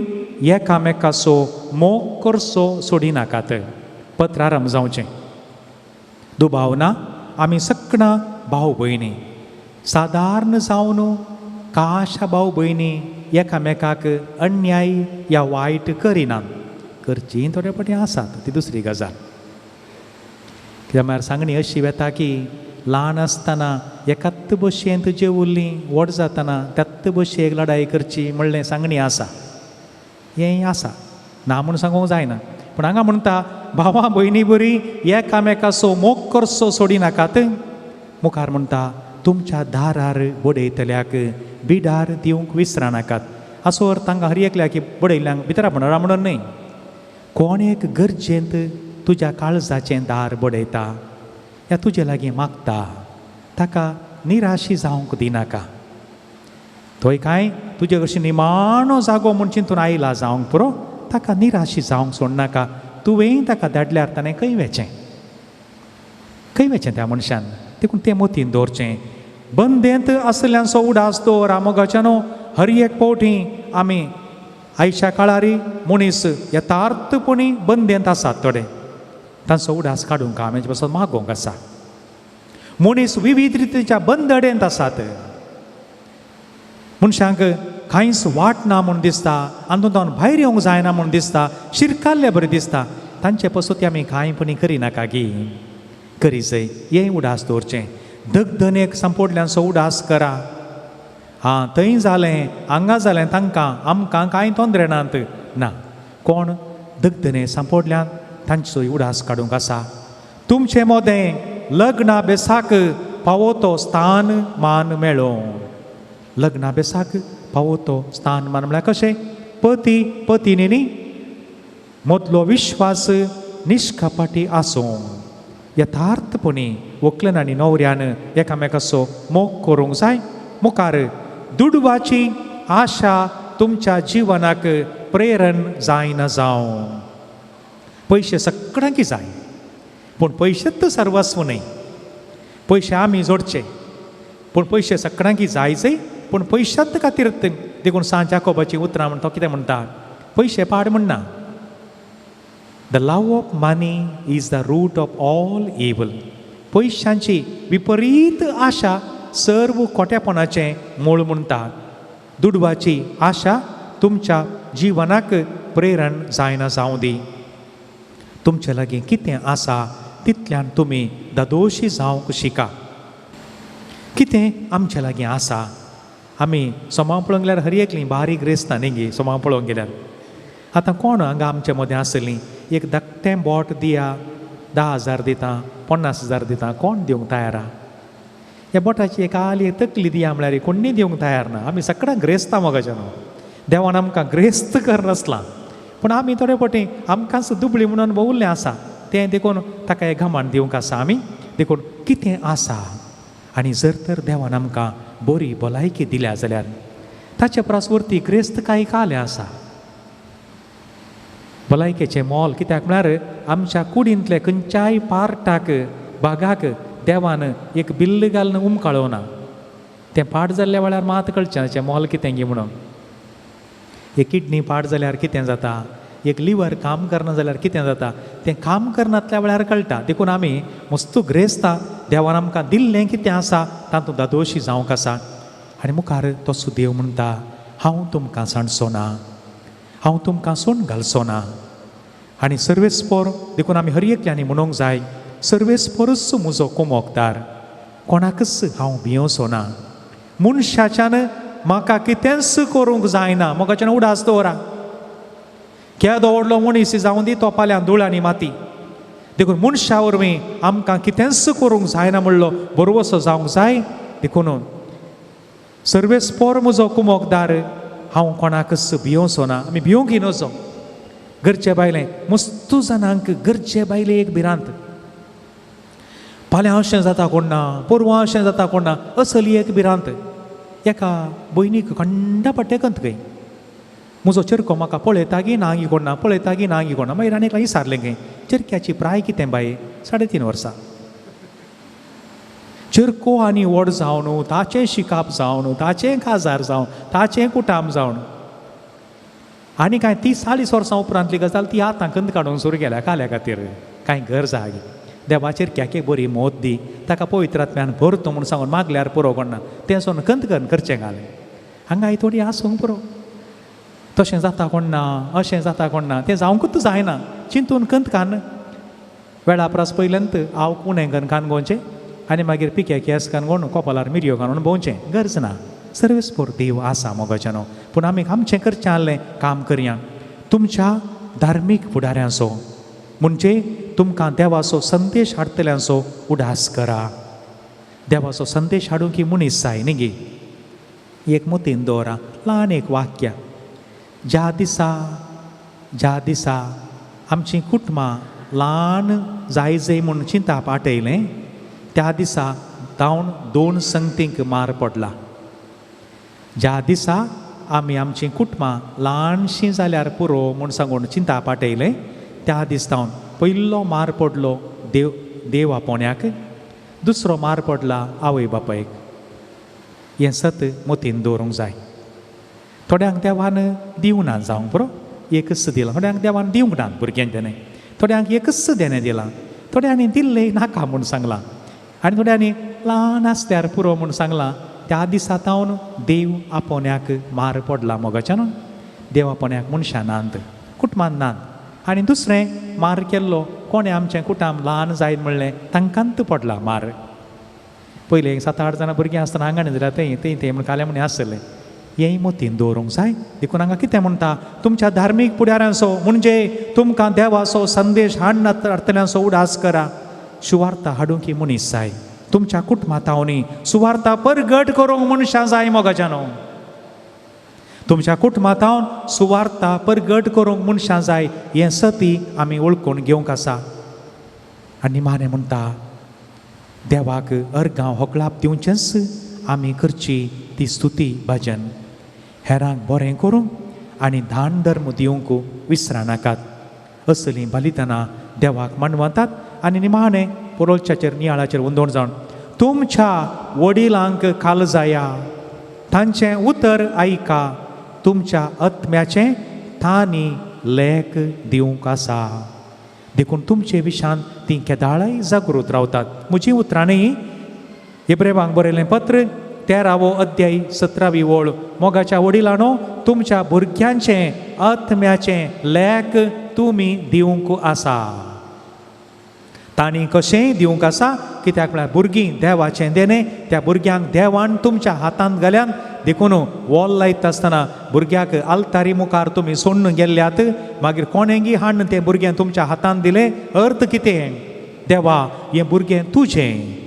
एकामेकाचो मोग करचो सोडिनाकात. पत्र आरंभ जावचें. दुबावना आमी सगळां भाव भयणी सादारण जावन काशा भाव भयणी एकामेकाक अन्याय या वायट करिनात. करची थोडे फावटी आसात, ती दुसरी गजाल. कित्याक म्हळ्यार सांगणी अशी वेता की ल्हान आसतना एकाच बशेंत जेवुल्लीं व्हड जातना त्याच बशेक लढाई करची म्हणलें सांगणी आसा. हें आसा ना म्हूण सांगूंक जायना. पूण हांगा म्हणटा भावां भयणी बरी एकामेकाचो मोग करचो सोडिनाकात. मुखार म्हणटा तुमच्या दारार बडयतल्याक बिडार दिवंक विसरनाकात. हाचो अर्थ तांकां हर एकल्याक बडयल्यांक भितर म्हणटा म्हणून न्हय. कोण एक गरजेंत तुज्या काळजाचें दार बडयता या तुजे लागीं मागता ताका निराशी जावंक दिनाका. थंय कांय तुजे कडच्यान निमाणो जागो म्हूण चिंतून आयला जावंक पुरो, ताका निराशी जावंक सोडनाका. तुवें ताका धाडल्यार ताणें खंय वेचें त्या मनशान. देखून तें मतीन दवरचें. बंदेंत आसल्यांचो उडास दवर. मोगाच्यानो हर एक पावटी आमी आयच्या काळारी मनीस यथार्थपणी बंदेंत आसात. थोडे तांचो उडास काडूंक हांवें पासून मागोवंक आसा. मनीस विविध रितीच्या बंदडेंत आसात. मनशांक कांयच वाट ना म्हूण दिसता, आंतून भायर येवंक जायना म्हूण दिसता, शिरकाल्ले बरें दिसता. तांचे पासून ती आमी कांयपणी करिनाका गी. करी जाय हें उडास दवरचें. धगधनेक संपोडल्यांचो उडास करा. थंय जालें हांगा जालें तांकां आमकां कांय तोंदरे नात ना. कोण धगधने सांपोडल्यान तांचो उडास काडूंक आसा. तुमचें मोदें लग्ना बेसाक पावोतो स्थान मान मेळो. लग्ना बेसाक पावोतो स्थान मान म्हळ्यार कशें? पती पत्नीनी मदलो विश्वास निश्कपाटी आसूं यथार्थपणी व्हंकलेन आनी न्हवऱ्यान एकामेकाचो मोग करूंक जाय. मुखार दुडवाची आशा तुमच्या जिवनाक प्रेरण जायना जावं. पयशे सगळ्यांक जाय पूण पयशेच सर्वस्व न्हय. पयशे आमी जोडचे पूण पयशे सगळ्यांक जायचे. पूण पयशांत खातीर देखून सांत जाकोबाची उतरां म्हणटा कितें म्हणटा? पयशे पाड म्हणना. The love of money is the root of all evil. पयशांची विपरीत आशा सर्व खोटेपणाचें मूळ म्हणटात. दुडवाची आशा तुमच्या जिवनाक प्रेरण जायना जावं दी. तुमचे लागीं कितें आसा तितल्यान तुमी दादोशी जावंक शिका. कितें आमचे लागीं आसा? आमी सोमाव पळोवंक गेल्यार हर एकलीं बारीक रेस्तां न्ही गे सोमाव पळोवंक गेल्यार. आतां कोण हांगा आमचे मदें आसलीं एक धाकटें बोट दिया 10,000 दिता 50,000 दिता कोण दिवंक तयार आहा? ह्या बोटाची एक आली तकली दिया म्हळ्यार कोणी दिवंक तयार ना आमी सगळ्यांक ग्रेस्तां मोगाच्या न्हू देवान आमकां ग्रेस्त कर नासलां पूण आमी थोडे फावटी आमकांच दुबळी म्हणून अनुभव उरलें आसा तें देखून ताका एक घमंड दिवंक आसा आमी देखून कितें आसा आनी जर तर देवान आमकां बरी भलायकी दिल्या जाल्यार ताचे परस व्हरती ग्रेस्त कांय कालें आसा भलायकेचें मोल कित्याक म्हळ्यार आमच्या कुडींतले खंयच्याय पार्टाक भागाक देवान एक बिल्ल घालून उमकाळोवना तें पाड जाल्ल्या वेळार मात कळचें हाचें मोल कितें गी म्हणून एक किडनी पाड जाल्यार कितें जाता एक लिवर काम करना जाल्यार कितें जाता तें काम करनातल्या वेळार कळटा देखून आमी मस्त ग्रेस्तां देवान आमकां दिल्लें कितें आसा तातूंत दोशी जावंक आसा आनी मुखार तसो देव म्हणटा हांव तुमकां सांडचो ना हांव तुमकां सोड घालचो ना आनी सर्वेस्पोर देखून आमी हर एकल्यांनी म्हणूंक जाय सर्वेस्पोरच म्हजो कुमोकदार कोणाकच हांव भियोवचो ना मनशाच्यान म्हाका कितेंच करूंक जायना मोगाच्यान उडास दवरा केदो व्हडलो मनीस जावं दी तो फाल्यां धूळ आनी माती देखून मनशा वरवीं आमकां कितेंच करूंक जायना म्हणलो बरो असो जावंक जाय देखून सर्वेस्पोर म्हजो कुमोकदार हांव कोणाकच भियोवचो ना आमी भियोंक नजो घरचे बायलें मस्त जाणांक घरचे बायले एक भिरांत फाल्यां अशें जाता कोण ना परवां अशें जाता कोण ना असली एक भिरांत एका भयणीक खंडा पट्टेकंत खंय म्हजो चेरको म्हाका पळयता गी ना गी कोण ना पळयता गी ना गी कोण ना मागीर आनी एकल्याक विचारलें खंय चेरक्याची प्राय कितें बाये 3.5 वर्सां चेरको आनी व्हड जावन ताचें शिकाप जावन ताचें काजार जावन ताचें कुटाम जावन आनी कांय 30-40 वर्सां उपरांतली गजाल ती आतां कंद काडून सुरू केल्या काल्या खातीर कांय गरज आहा गी देवाचेर क्याके बरी मोत दी ताका पवित्र आत्म्यान भरतो म्हूण सांगून मागल्यार पुरो कोणना तें सोन कंत करून करचें घालें हांगा थोडी आसूंक पुरो तशें जाता कोण ना अशें जाता कोण ना तें जावंकूच जायना चिंतून कंत कान वेळा परस पयल्यांत हांव कुणें घन कान गोंचें आनी मागीर पिके केस कान गोवन कोपालार मिरयो घालून भोंवचें गरज ना सर्वेस्पोर देव आसा मोगाच्यानो पूण आमी आमचें करचें आसलें काम करया तुमच्या धार्मीक फुडाऱ्यांचो म्हणजे तुमकां देवाचो संदेश हाडटल्यांचो उडास करा देवाचो संदेश हाडूंक ही मनीस जाय न्ही गे एक मतीन दवरा ल्हान एक वाक्य ज्या दिसा आमचीं कुटुंबां ल्हान जाय म्हूण चिंता पाटयलें त्या दिसा जावन 2 संगतींक मार पडला ज्या दिसा आमी आमचीं कुटुंबां ल्हानशीं जाल्यार पुरो म्हूण सांगून चिंता पाटयलें त्या दिसावन पयलो मार पडलो देव आपोण्याक दुसरो मार पडला आवय बापायक हें सत मतीन दवरूंक जाय थोड्यांक देवान दिवना जावंक पुरो एकच दिलां थोड्यांक देवान दिवंक ना भुरग्यांक तेणें थोड्यांक एकच देणें दिलां थोड्यांनी दिल्लें नाका म्हूण सांगलां आनी थोड्यांनी ल्हान आसल्यार पुरो म्हूण सांगलां त्या दिसा तावन देव आपोण्याक मार पडला मोगाच्यान देव आपोण्याक मनशां नांत कुटुंबान नांत आनी दुसरें मार केल्लो कोणें आमचें कुटाम ल्हान जायत म्हणलें तांकांत पडला मार पयलीं 7-8 जाणां भुरगीं आसतना आंगणी जाल्यार तें म्हण काले म्हणे आसतलें हेंय मतीन दवरूंक जाय देखून हांगा कितें म्हणटा तुमच्या धार्मीक फुडाऱ्यांचो म्हणजे तुमकां देवाचो संदेश हाडटल्यांचो उडास करा सुवार्ता हाडूंक ही मनीस जाय तुमच्या कुटुंबांतावनी सुवार्ता परगट करूंक मनशां जाय मोगाच्यानो तुमच्या कुटुंबांतावन सुवार्ता परगट करूंक मनशां जाय हें सती आमी वळखून घेवंक आसा आनी माने म्हणटा देवाक अर्गांव होकळाप दिवचेंच आमी करची ती स्तुती भजन हेरांक बरें करूंक आनी दान धर्म दिवंक विसरा नाकात असलीं बलिदानां देवाक मानवतात आनी निमाणें पोरोलच्याचेर नियाळाचेर वंदोण जावन तुमच्या वडिलांक काळजाया तांचें उतर आयका तुमच्या आत्म्याचें तांणी लेख दिवंक आसा देखून तुमचे विशान ती केदाळाय जागृत रावतात म्हजीं उतरां न्ही इब्रेवांक बरयलें पत्र 13वो अध्याय 17वी ओळ मोगाच्या वडिलांनो तुमच्या भुरग्यांचें आत्म्याचें लेख तुमी दिवंक आसा तांणी कशेंय दिवंक आसा कित्याक म्हळ्यार भुरगीं देवाचें देणें त्या भुरग्यांक देवान तुमच्या हातांत घाल्यान देखून वॉल लायता आसतना भुरग्याक आल्तारी मुखार तुमी सोडून गेल्ल्यात मागीर कोणेंगी हाडून तें भुरगें तुमच्या हातांत दिलें अर्थ कितें देवा हें भुरगें तुजें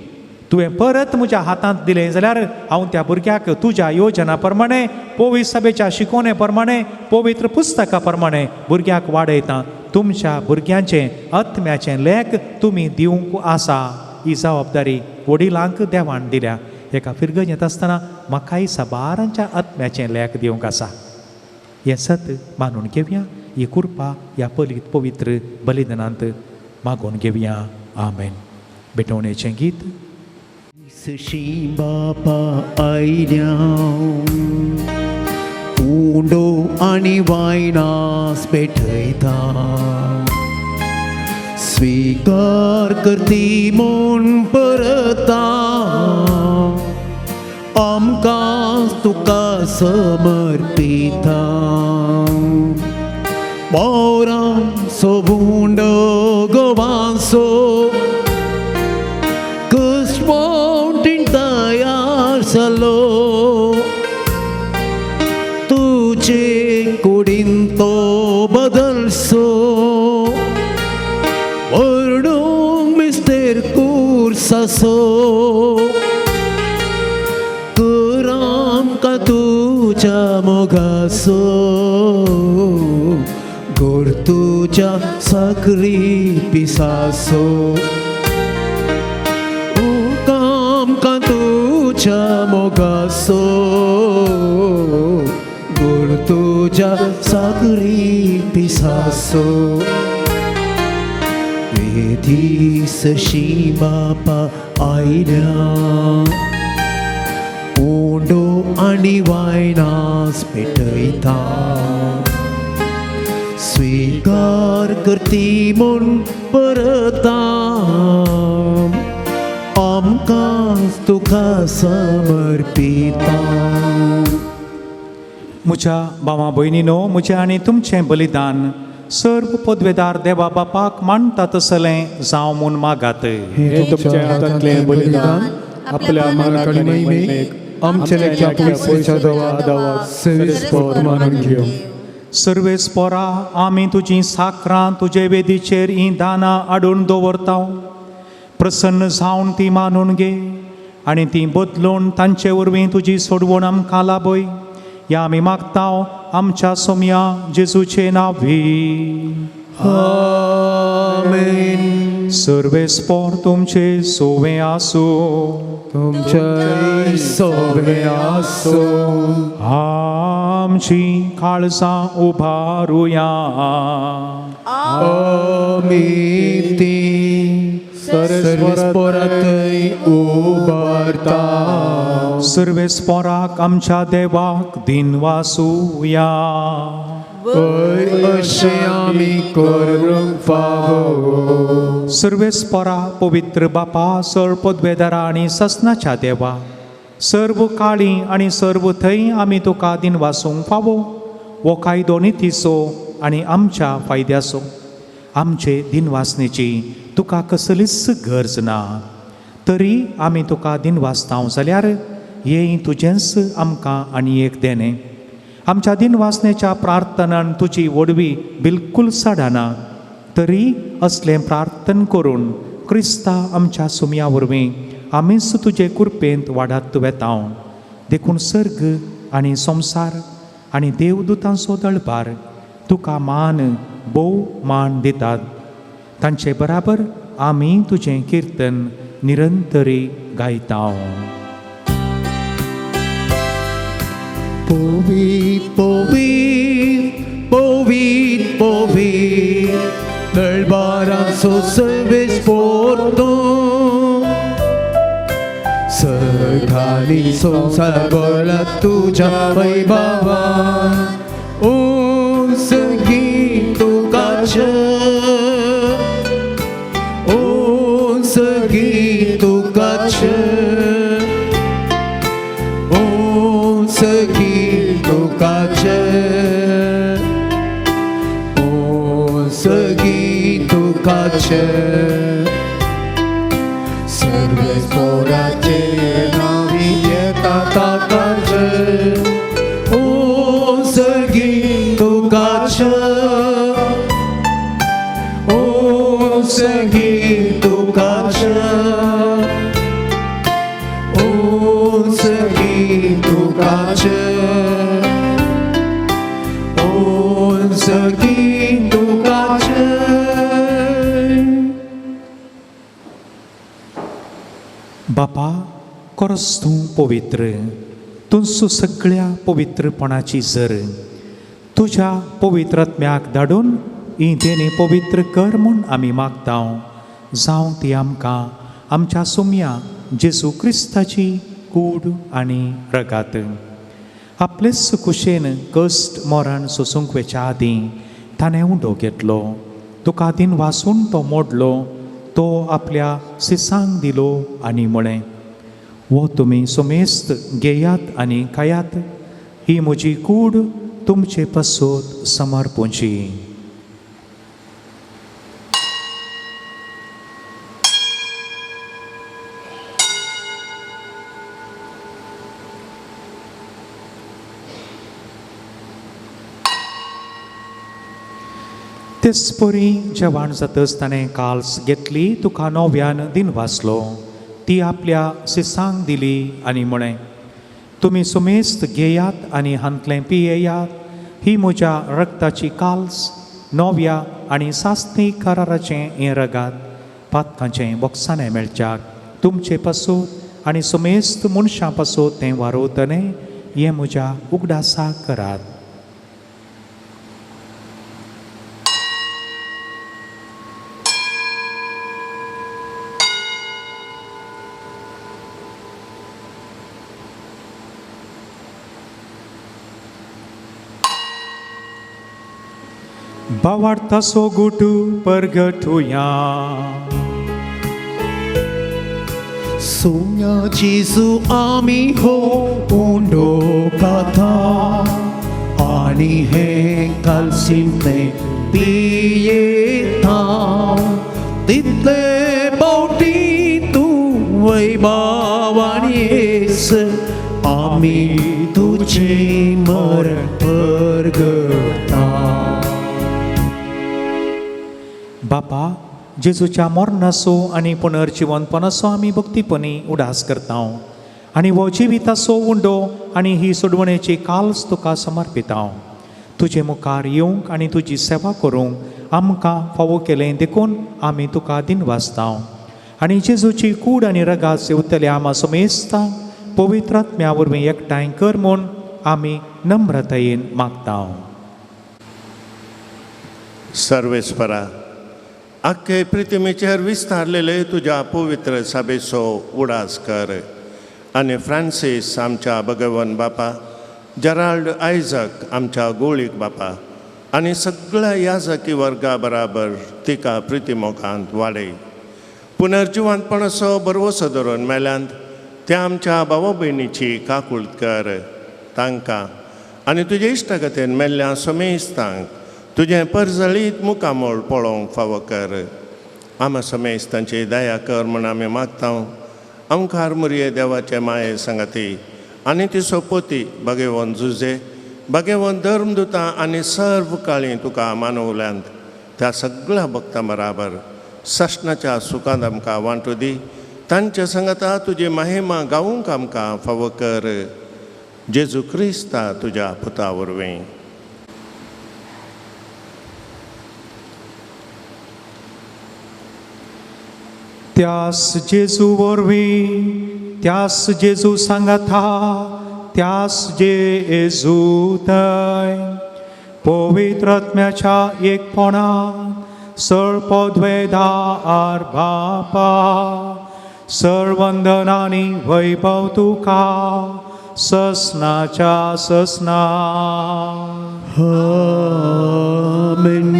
तुवें परत म्हज्या हातांत दिलें जाल्यार हांव त्या भुरग्याक तुज्या योजना प्रमाणे पवित्र सभेच्या शिकवणे प्रमाणे पवित्र पुस्तका प्रमाणे भुरग्याक वाडयता तुमच्या भुरग्यांचें आत्म्याचें लेख तुमी दिवंक आसा ही जबाबदारी वडिलांक देवान दिल्या एका फिरगन येता आसतना म्हाकाय साबारांच्या आत्म्याचें लेख दिवंक आसा हें सत मानून घेवया ही कृपा ह्या पवित्र बलिदानांत मागून घेवया आमेन बेटवणेचें गीत सशी बापा आयल्या उंडो आनी वायनास पेटयता स्वीकार करती म्हूण परता आमकां तुका समर्पिता मोरां सोबुंडो गोवांसो कसवोंटीन तयार जालो तुजे कुडीन तो बदलसो वर्डूंक मिस्तेर कुर्सासो कर आमकां तुज्या मोगासो गोर तुज्या साकरी पिसासो आमकां तुज्या मोगासो गोर तुज्या साकरी पिसासो दीसशी बापा आयल्या उंडो आनी वायनास पेटयता स्वीकार करती म्हूण परता आमकां तुका समर्पिता म्हज्या भावा भयणीनो म्हजें आनी तुमचें बलिदान सर्व पदवेदार देवा बापाक मानता तसलें जावं म्हूण मागात हे तुमच्या हातांतलें बलिदान आपल्या मनाकडे महिमेक आमच्या लेख्याच्या पयशा दवा सविस्पर मानून घेव सर्वेस्परा आमी तुजीं साकरां तुजे वेदीचेर ही दानां हाडून दवरता प्रसन्न जावन ती मानून घे आनी ती बदलून तांचे वरवीं तुजी सोडवण आमकां लाभय या आमी मागता आमच्या सोम्या जेजूचे नांवी आमेन सर्वेस्पर तुमचे सोवे आसूं तुमचे सोबे आसो आमची काळजां उबारुया आमी ती सर्वेस्परांतय उबारता सर्वेस्पराक आमच्या देवाक दिन वासुया अशें आमी करूंक फावो सर्वेस्परा पवित्र बापा सर पदवेदारा आनी ससनाच्या देवा सर्व काळी आनी सर्व थंय आमी तुका दिन वासूंक फावो वो कायदो नितीचो आनी आमच्या फायद्याचो आमचे दिनवासनेची तुका कसलीच गरज ना तरी आमी तुका दिन वाचतांव जाल्यार हें तुजेंच आमकां आनी एक देणें आमच्या दिनवासनेच्या प्रार्थनान तुजी वडवी बिलकुल सडना तरी असलें प्रार्थन करून क्रिस्ता आमच्या सुमया वरवीं आमीच तुजे कृपेंत वाडत वेतांव देखून सर्ग आनी संवसार आनी देवदूतांचो दळबार तुका मान भोव मान दितात तांचे बराबर आमी तुजें किर्तन निरंतरी गायतांव Povit, povit, povit, povit, dălbaranțo să vezi portul. Săcani sonsa gola tuja vai baba, un săghitu cace, un săghitu cace, un săghitu cace, un săghitu cace. Servesc porace navieta ta cace, un săghitu cace, un săghitu cace, बापा खरोच तूं पवित्र, तूं सगळ्या पवित्रपणाची झर. तुज्या पवित्रात्म्याक धाडून ही देणी पवित्र कर म्हूण आमी मागता. जावं ती आमकां आमच्या सुम्या जेजू क्रिस्ताची कूड आनी रगात. आपलेच कुशेन कश्ट मरण सोसूंक वेच्या आदीं ताणें उंडो घेतलो. तुका आदीन वासून तो मोडलो, तो आपल्या सिसांक दिलो आनी म्हळें, वो तुमी सुमेस्त घेयात आनी खायात, ही म्हजी कूड तुमचे पासून समर्पूंची. तेच परी जेवण जातच ताणें काल्स घेतली, तुका नव्यान दिन वाचलो, ती आपल्या सिसांक दिली आनी म्हळें, तुमी सुमेस्त घेयात आनी हांतलें पियेयात, ही म्हज्या रक्ताची काल्स, नव्या आनी सास्ती कराराचें हें रगात, पातकांचें बोक्साणें मेळच्याक तुमचे पासून आनी सुमेस्त मनशां पासून तें वारोतलें, हें म्हज्या उगडासाक करात. Bawartaso gutu pergetuya. Sunya Jesu ami ho undo kata ani hengkal simte piyeta title bauti tu vai bawani es ami tujhe mar pergeta. बापा जेजूच्या मरणाचो आनी पुनर्जिवनपणाचो आमी भक्तीपणी उडास करता आनी हो जिविताचो उंडो आनी ही सोडवणेची काल्स तुका समर्पिता. तुजे मुखार येवंक आनी तुजी सेवा करूंक आमकां फावो केलें देखून आमी तुका दिन वाचता आनी जेजूची कूड आनी रगात सेवतले आमा समेस्ता पवित्रात्म्या वरवीं एकठांय कर म्हूण आमी नम्रतायेन मागता. सर्वेस्परा, अख्खे पृथ्वीचेर विस्तारलेले तुज्या पवित्र सभेचो उडास कर आनी फ्रांसीस आमच्या भगवन बापा, जेराल्ड आयझक आमच्या गोळीक बापा आनी सगळ्या याजकी वर्गा बराबर तिका प्रितीमोगांत वाडय. पुनर्जिवंतपणाचो बरवसो धरून मेल्यांत त्या आमच्या भावा भयणीची काकूळट कर. तांकां आनी तुजे इश्टगतेन मेल्ल्या समेस्तांक तुजें परजळीत मुखामोळ पळोवंक फावो कर. आमा समेस्तांची दया कर म्हूण आमी मागता. ओंकार मुरये देवाचे माये संगती आनी तिचो पोती भगेवन जुजे, भगेवन धर्मदुतां आनी सर्व काळी तुका मानवल्यांत त्या सगळ्या भक्तां बराबर सशनाच्या सुखांत आमकां वांटू दी. तांच्या संगता तुजी महिमा गावूंक आमकां फावो कर. जेजू क्रिस्ता तुज्या पुता वरवीं. त्यास जेजू वरवीं, त्यास जेजू सांगाता, त्यास जेजू थंय पवित्र आत्म्याच्या एकपणात सर्वपदवेदार बापा, सर्वंदनानी वैभव तुका ससनाच्या ससना. आमेन.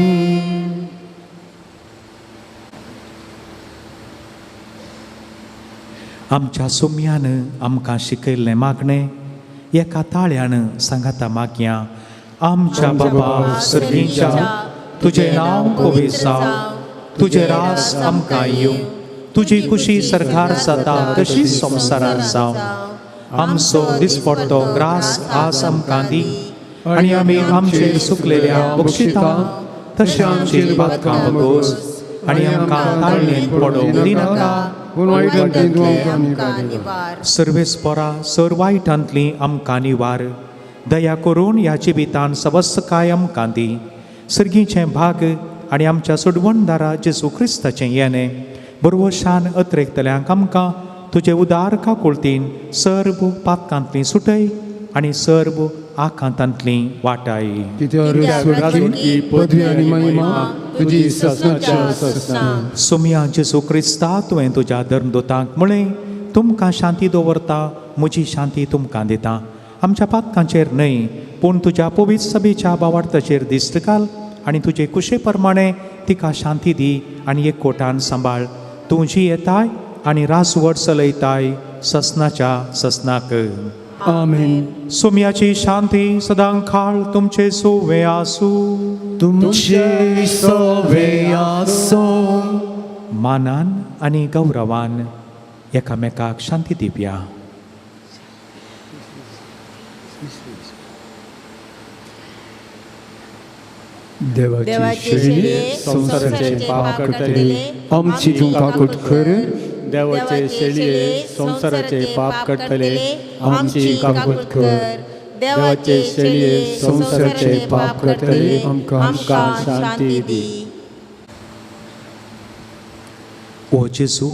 आमच्या सुम्यान आमकां शिकयल्लें मागणें एका ताळ्यान सांगाता मागया. आमच्या बाबा सर्गीच्या, तुजें नांव पवित्र जावं, तुजें राज आमकां येवं, तुजी खुशी सरकार जाता तशी संवसारांत जावं. आमचो दिसपडटो ग्रास आज आमकां दी आनी आमी आमचेर चुकलेल्या बक्षिता तशें आमचेर बादकां बगोस आनी आमकां ताळणेंत पडोवंक दिनाका. सर्वेस्परा सर वायटांतली आमकां निवार. दया करून ह्या जिवितान सवस्काय आमकां दी. सर्गीचें भाग आनी आमच्या सोडवणदारा जेजू क्रिस्ताचें येणें बरोवशान अत्रेकतल्यांक आमकां तुजे उदार काकुळतीन सर्व पातकांतली सुटय आनी सर्व आकांतांतली वाटाय. कित्याक स्वर्गाची पदवी आनी महिमा तुजी ससनाच्या ससना. सुमया जेजू क्रिस्ता तुवें तुज्या धर्मदूतांक म्हळें, तुमकां शांती दवरता, म्हजी शांती तुमकां दिता. आमच्या पातकांचेर न्हय पूण तुज्या पवित्र सभेच्या भावार्थाचेर दिश्ट घाल आनी तुजे कुशे प्रमाणे तिका शांती दी आनी एकवटान सांबाळ. तूं जी येताय आनी रासवट चलयताय ससनाच्या ससनाक. आमेन. सुमयाची शांती सदांखाळ तुमचे सोवे आसूं. तुमचे सवे आसूं. मानान आनी गौरवान एकामेकाक शांती दिवया. देवाची शेळये संसाराचे पाप काडटले, आमची तुमकां कुटकर. देवाचे शेळये संसाराचे पाप काडटले, आमची काकूट कर. देवाचे शेळये संसाराचे पाप काडटले, आमकां शांती दी. ओ जेजू,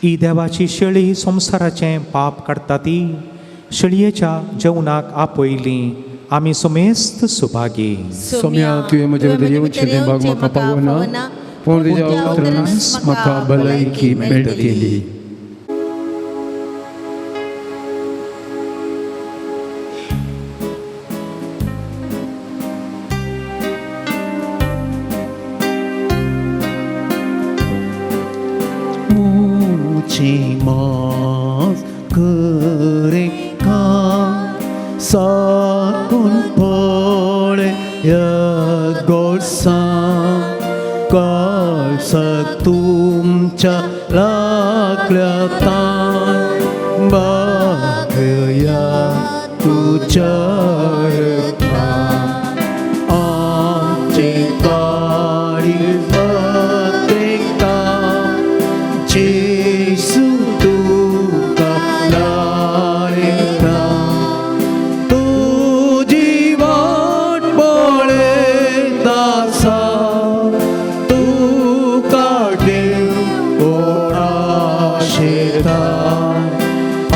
ही देवाची शेळी संसाराचें पाप काडटा ती शेळयेच्या जेवणाक आपयली आमी समेस्त सुभागी. सोम्या तुवें म्हजे भितर येवचें तें भाग म्हाका पावना, पूण तुज्या उतरांस म्हाका भलायकी मेळटली. Muchísimas sakun pole ya golsam kalsak tumcha laklatan bagaya tuja amche kari batekta Jesu tu kalarita tu jivan bole dasa tu kade ora sheta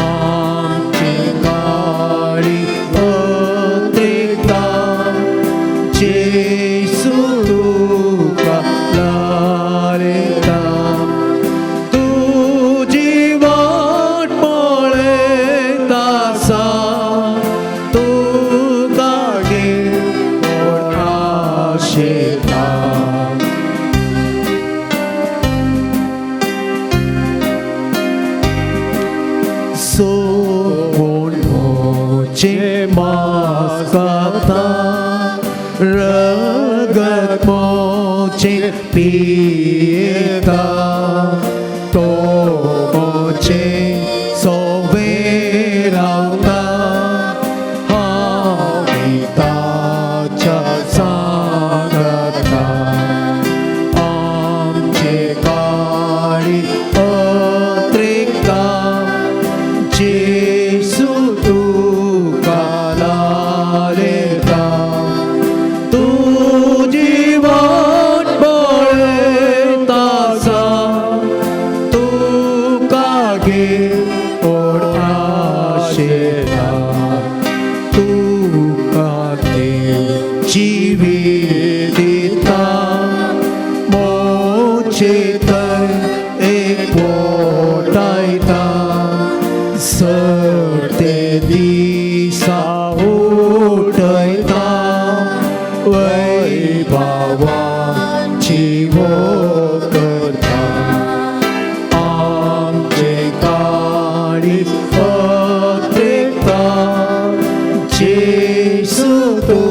amche kari batekta Jesu tu kalarita Ragat moche pieta to moche soverauta habita cha sagata amche kari atrikta Jesu tu kalaleta Jivitita mochetar ekpotaita serte disa utaita vaibhavan jivo karta amche kari atrikta Jesu tu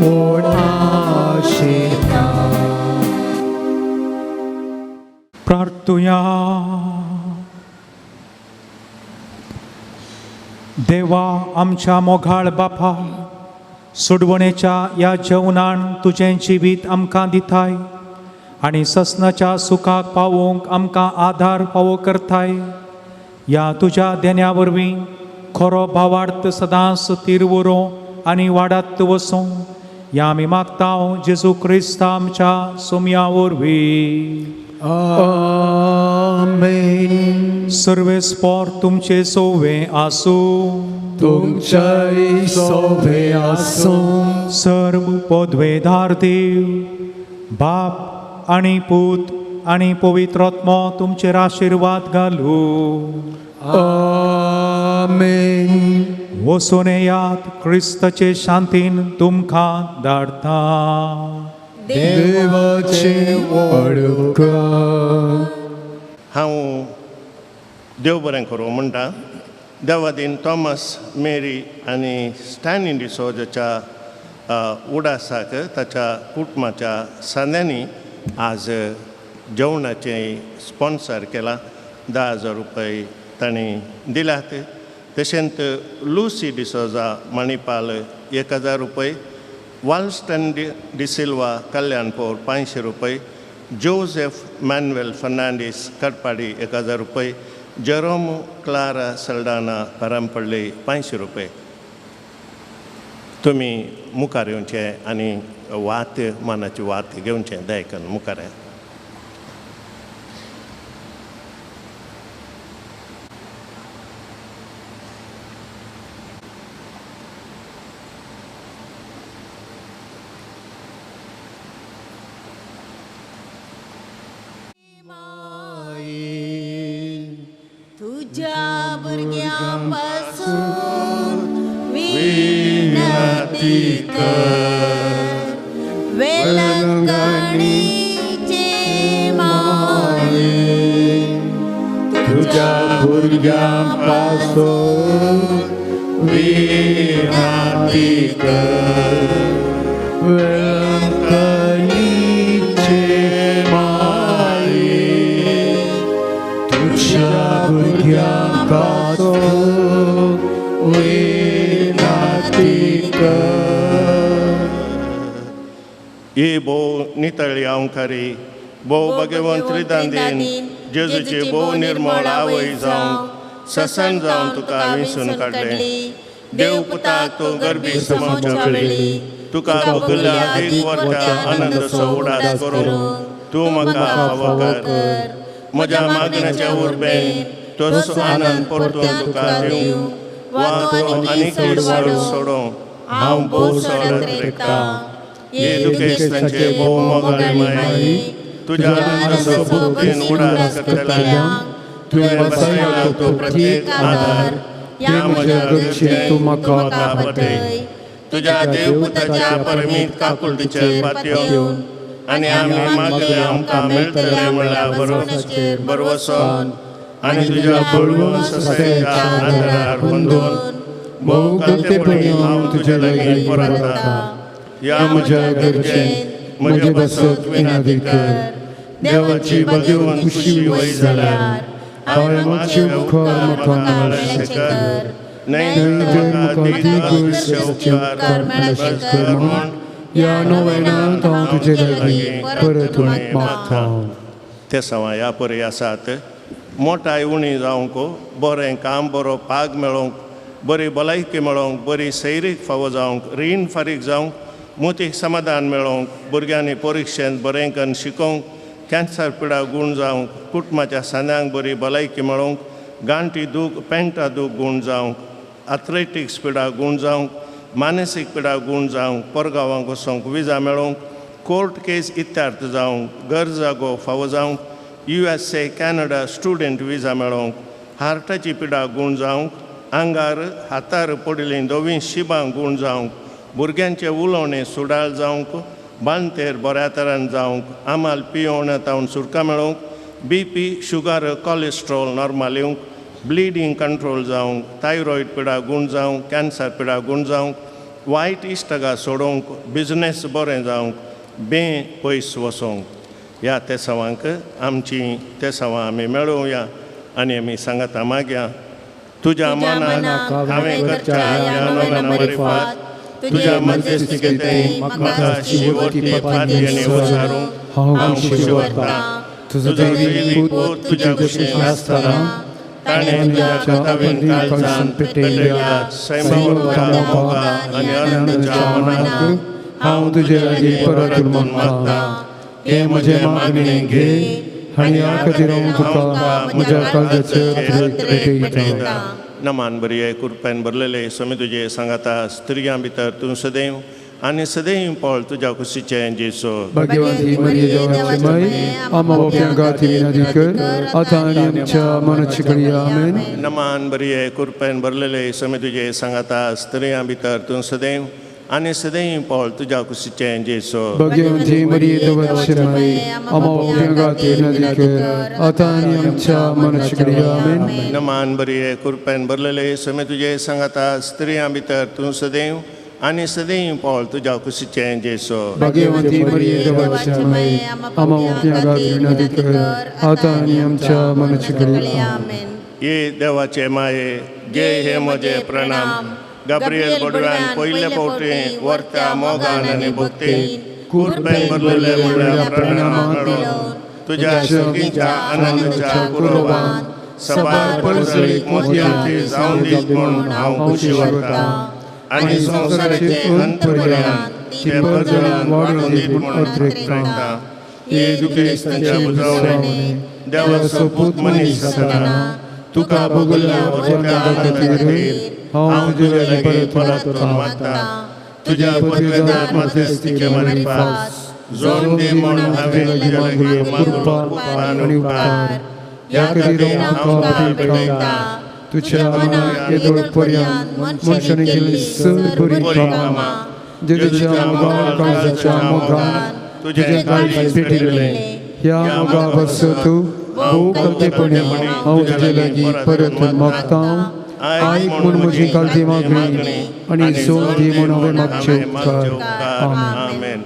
Lord, Ashita. तुया देवा आमच्या मोगाळ बापा सुडवणेच्या या जेवणान तुझें जिवीत आमकां दिताय आनी ससनाच्या सुखाक पावोवंक आमकां आधार फावो करताय. या तुज्या देण्या वरवीं खरो भावार्थ सदांच तीर उरो आनी वाडत वसूं या आमी मागता जेजू क्रिस्त आमच्या सोम्या वरवीं. आमेन. सर्वेस्पोर तुमचे सोवे आसूं. तुमचे सोबे आसूं. सर्व पदवेदार देव बाप आनी पूत आनी पवित्र आत्मा तुमचेर आशिर्वाद घालूं. आमेन. वचून येयात क्रिस्ताचे शांतीन तुमकां धाडटा. देवाचे वडका. हांव देव बरें करूं म्हणटा. देवादीन थॉमस मेरी आनी स्टॅनी डिसोजाच्या उडासाक ताच्या कुटुंबाच्या सांद्यांनी आज जेवणाचे स्पॉन्सर केला. 10,000 रुपये तांणी दिल्यात. तशेंच लुसी डिसोजा मणिपाल 1,000 रुपये. वाल्स्टन डिसिल्वा कल्याणपूर 500 रुपये. जोसेफ मॅन्युएल फर्नांडीस कटपाडी 1,000 रुपये. जेरोम क्लारा सल्डाना परमपल्ली 500 रुपये. तुमी मुखार येवचे आनी वात मानाची वात घेवचें दयकन मुखार. तुझ्या भुरग्यांपासून विनंती कर. वेलंकणीचे माये तुझ्या भुरग्यांपासून विनंती कर. वेलंकणीचे माये तुझ्या भुरग्यांपासून विनंती कर. ये भो नितळी अंकारी भो भगवंत त्रिदांदीन जेजूचे भो निर्मळ आवय जावं ससन जावन तुका विसरून काडले. देव पुताक तूं गर्भी समावच्या वेळी तुका भोगल्या एक वर्षा आनंद उडास करून तूं म्हाका फावो कर. म्हज्या मागण्याच्या उर्बेन तोच आनंद परतून तुका दिवं. वा तूं आनीक सोडूं हांव भोव सोडत रेखता. ये दुखेस्तांचे भोव मोगाळे माई तुझ्या आनंदाचो भुकेन उडास करतल्यांक तुवें बसयला तो प्रत्येक आदार. या म्हज्या गरजेक तूं म्हाका आपटय. तुज्या देवपुताच्या परमीत काकुळटीचेर पातयेवन आनी आमी मागले आमकां मेळटलें म्हणल्यार बरवसन आनी तुज्या बळवून ससायच्या आदारार बंदून भोव गलतेपणी हांव तुजे लागीं परतता. या म्हज्या गरजेन म्हजे बसत विनंती कर. देवाची भगवंत खुशी वय जाल्यार हांवें मातशें मुखार म्हाका मेळचें कर. न्हय या नोवेनांत हांव तुजे लागीं परतून मागता. ते सवां ह्या परी आसात. मोठाय उणी जावंक बरें काम बरो पाग मेळोवंक बरी भलायकी मेळोवंक बरी सैरीक फावो जावंक रीण फारीक जावंक मोतीक समाधान मेळोवंक भुरग्यांनी परिक्षेंत बरें करून शिकोवंक कॅन्सर पिडा गूण जावंक कुटुंबाच्या सांद्यांक बरी भलायकी मेळोवंक गांठी दूख पेंटा दूख गूण जावंक एथलेटिक्स पिडा गूण जावंक मानसीक पिडा गूण जावंक परगांवांक वचोंक विजा मेळोवंक कोर्ट केस इत्यार्थ जावंक घर जागो फावो जावंक USA कॅनडा स्टुडंट विजा मेळोवंक हार्टाची पिडा गूण जावंक आंगार हातार पडिल्लीं दोवी शिबां गूण जावंक भुरग्यांचे उलोवणे सुडाळ जावंक बांदतेर बऱ्या तरान जावंक आमाल पियोवण्या तावन सुटका मेळोवंक BP शुगर कोलेस्ट्रॉल नॉर्मल येवंक ब्लिडींग कंट्रोल जावंक थायरॉयड पिडा गूण जावंक कॅन्सर पिडा गूण जावंक वायट इश्टगा सोडोवंक बिझनेस बरें जावंक बे पयस वचोंक ह्या तेसावांक आमची तेसावां आमी मेळोवया आनी आमी सांगाता मागया. तुज्या मनाक हांवें करच्या ह्या नोंदणा फात तुज्या मध्यस्थिकेंतल्यान म्हाका शेवटची फाटल्यान वचारूंक हांव खुशी व्हरतां. तुजो दैवी पूत तुज्या कुशीन आसतना ताणें तुज्या कथावेन काळजांत पेटयल्या सैमावता मोगान आनी आनंदाच्या मनाक हांव तुजे लागीं परत उलमन मागतां. हे म्हजे मागणे घे आनी ह्या खातीर हांव तुका म्हज्या काळजाचेर पेटयतां. नमान बरी कृपेन भरलेले स्वामी तुजे सांगाता स्त्रियां भितर तूं सदैव आनी सदैव पळ तुज्या कुशीचें जेसो. भाग्यवती मरिये देवाची माय आम्हा बापयांक खातीर विनंती कर आतां आनी आमच्या मरणाचे घडये आमेन. नमान बरी कृपेन भरलेले स्वामी तुजे सांगाता स्त्रियां भितर तूं सदैव आनी सदैव पळ तुज्या कुशीचें जेसो. भाग्यवती मरिये देवाची माय आम्हा बापयांक खातीर विनंती कर आतां आनी आमच्या मरणाचे घडये आमेन. नमान बरी कृपेन भरलेले स्वामी तुजे सांगाता स्त्रियां भितर तूं सदैव आनी सदैव पळ तुज्या कुशीचें जेसो. भाग्यवती मरिये देवाची माय आम्हा बापयांक खातीर विनंती कर आतां आनी आमच्या मरणाचे घडये आमेन. ये देवाचे माये गे हे म्हजे प्रणाम. गाब्रिएल बडव्यान पयले फावटी वर्त्या मोगान आनी भक्तीन कृपेन भरलेले म्हणल्यार प्रणाम मेळोवन तुज्या सगळींच्या आनंदाच्या कुरबान सबार पडसळीक मोतयांची जावन दीत म्हूण हांव खुशी व्हरतां. आनी संवसाराचे अंत पर्यंत ते परजळान वाडून दीत म्हूण अर्थयतां. हे दुखेस्तांच्या बुजवणे देवाचो पूत मनीस जातना तुका भोगल्या वचना खातीर हांव तुजे लागीं परत मागतां. तुज्या पवित्र मध्यस्थिके मार्फत जोड दे म्हूण हांवें तुजे लागीं मागलो आनी उपकार. ह्या खातीर हांव तुका भेटयतां. तुझ्या मनाक येदोळ पर्यंत मनशाने केली सर बरी कामां जेच्या मोगान काळजाच्या मोगान तुझे काळज पेटिल्ले. ह्या मोगा बसो तूं भोव कलतेपणी हांव तुजे लागीं परत मागतां. आयक म्हूण म्हजी काळजी मागणी आनी सोड दी म्हूण हांवें मागचें उपकार. आमेन.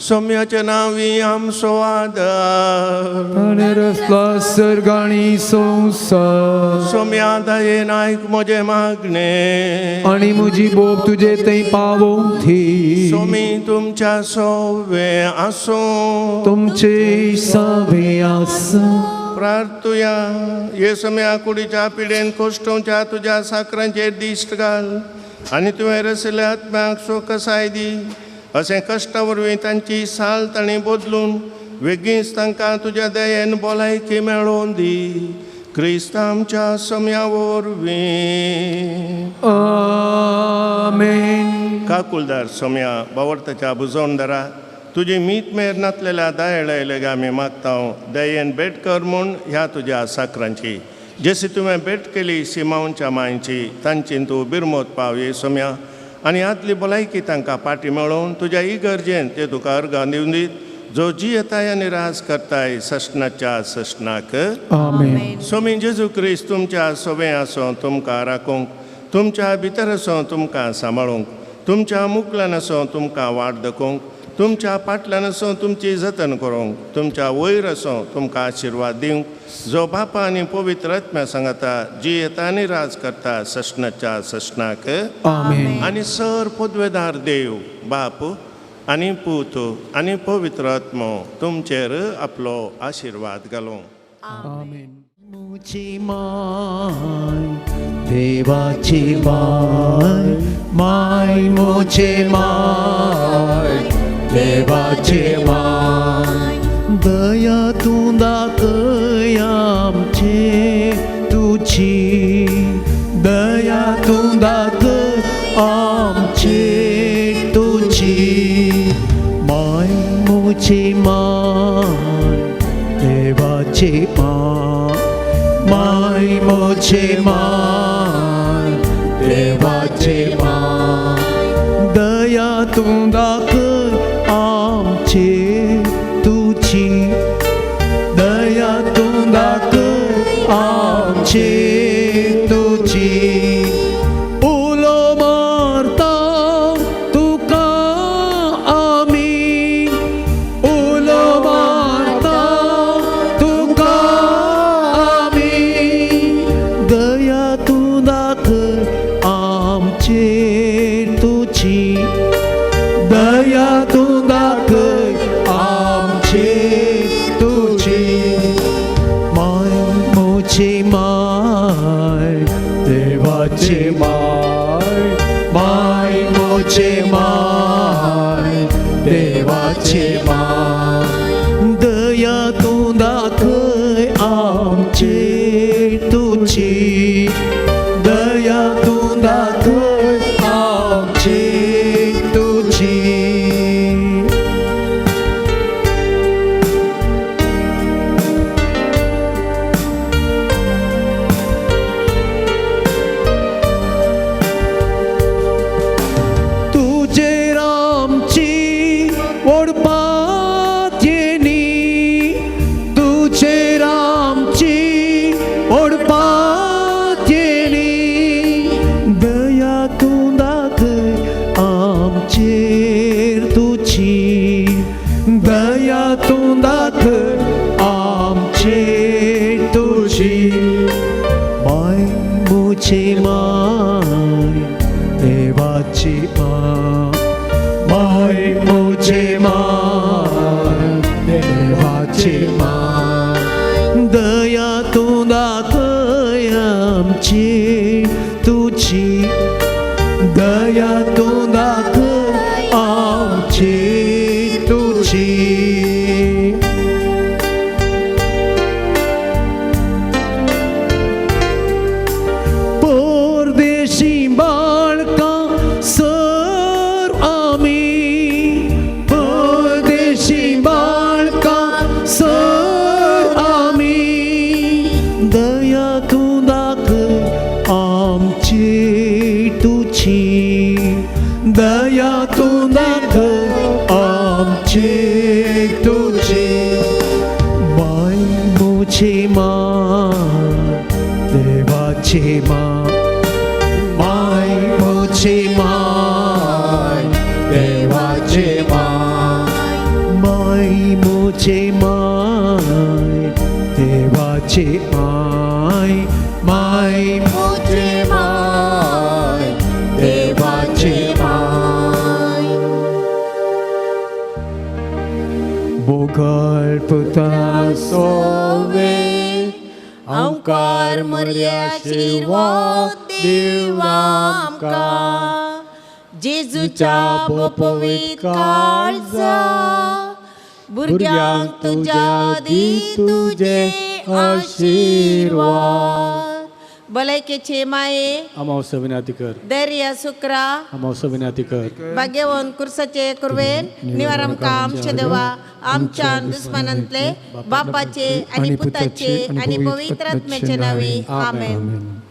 सौम्याच्या नांवी आमचो आदार आनी रसला सर्गाणी संवसार. सौम्या दयेन आयक म्हजे मागणे आनी म्हजी बोब तुजे थंय पावोवं थी. सोमी तुमच्या सोवे आसूं तुमचे सावे आसूं. प्रार्थुया. ये सम्या कुडीच्या पिडेन कोश्टोवच्या तुज्या साकरांचेर दिश्ट घाल आनी तुवें रसल्या आत्म्याक सोकसाय दी. अशें कश्टा वरवीं तांची साल तांणी बदलून वेगींच तांकां तुज्या दयेन भलायकी मेळोवन दी. क्रिस्त आमच्या सम्या वरवीं. आमेन. काकुलदार सोम्या बावर्ताच्या बुजवणदारा तुजी मीत मेर नातलेल्या दायळायले आमी मागतां. दयेन भेट कर म्हूण ह्या तुज्या साकरांची जशी तुवें भेट केली सिमांच्या मांयची तांची तूं बिरमोत पाव ये सोम्या आनी आदली भलायकी तांकां पाटी मेळोवन तुज्या इगर्जेन ते तुका अर्गां दिवन दीत. जो जी येताय आनी राज करताय सशनाच्या सशनाक. आमेन. सोमी जेजू क्रिस्त तुमच्या सोबे आसूं तुमकां राखूंक, तुमच्या भितर आसूं तुमकां सांबाळूंक, तुमच्या मुखल्यान आसूं तुमकां वाट दाखोवंक, तुमच्या फाटल्यान आसूं तुमची जतन करूंक, तुमच्या वयर आसूं तुमकां आशिर्वाद दिवंक. जो बापा आनी पवित्र आत्म्या सांगता जी येता आनी राज करता सशनाच्या सशनाक. आमेन. आनी सर पदवेदार देव बाप आनी पूत आनी पवित्र आत्मो तुमचेर आपलो आशिर्वाद घालूं. आमेन. मुझी माय देवाची माय माय मुझे माय देवाचे माय दया तू दाखय आमचे तुझी दया तू दाखय आमचे तुझी माय मुझी माय देवाचे माय माय मुझे माय देवाचे माय दया तू दाखय आमचे तुझी दया तू दाखय आमचे तुझी उलो मारता तुका आमी उलो मारता मोचे माय माय मोचे माय देवाचे माय दया तू दाखय आमचे तुझी दया तू दाखय आमचे तुझी तुझे रामची ओढपात येणी तुझे रामची ओढपात येणी दया तू दाखय आमचेर तुझी दया तू दाखय आमचेर तुझी माय मुझे माय देवाची माय मुझे माय देवाची माय दया तू दाखय आमची तुझी दया तू दाखय आमची तुझी परदेशी बाळका सर आम्ही परदेशी बाळका सर आम्ही दया तू दाखय आमची तुझी दया तू दाखय आमची तुझी माय मुझे माय देवाचे माय मुझे माय देवाचे माय मुझे माय देवाचे माय मुझे माय देवाचे माय मोगल पुता सोवे ओंकार आशीर्वाद देवा आमकां जेजूच्या पवित्र काळजा भुरग्यांक तुज्या दी तुझे आशीर्वाद भलायकेचे माये अमावस्या विनंती कर दर्या शुक्रा अमावस्या विनंती कर भाग्यवन कुर्साचे कुरवेन निवार आमकां आमचे देवा आमच्या दुस्मानांतले बापाचे आणि पुताचे आणि पवित्र आत्म्याचे नावे आमेन.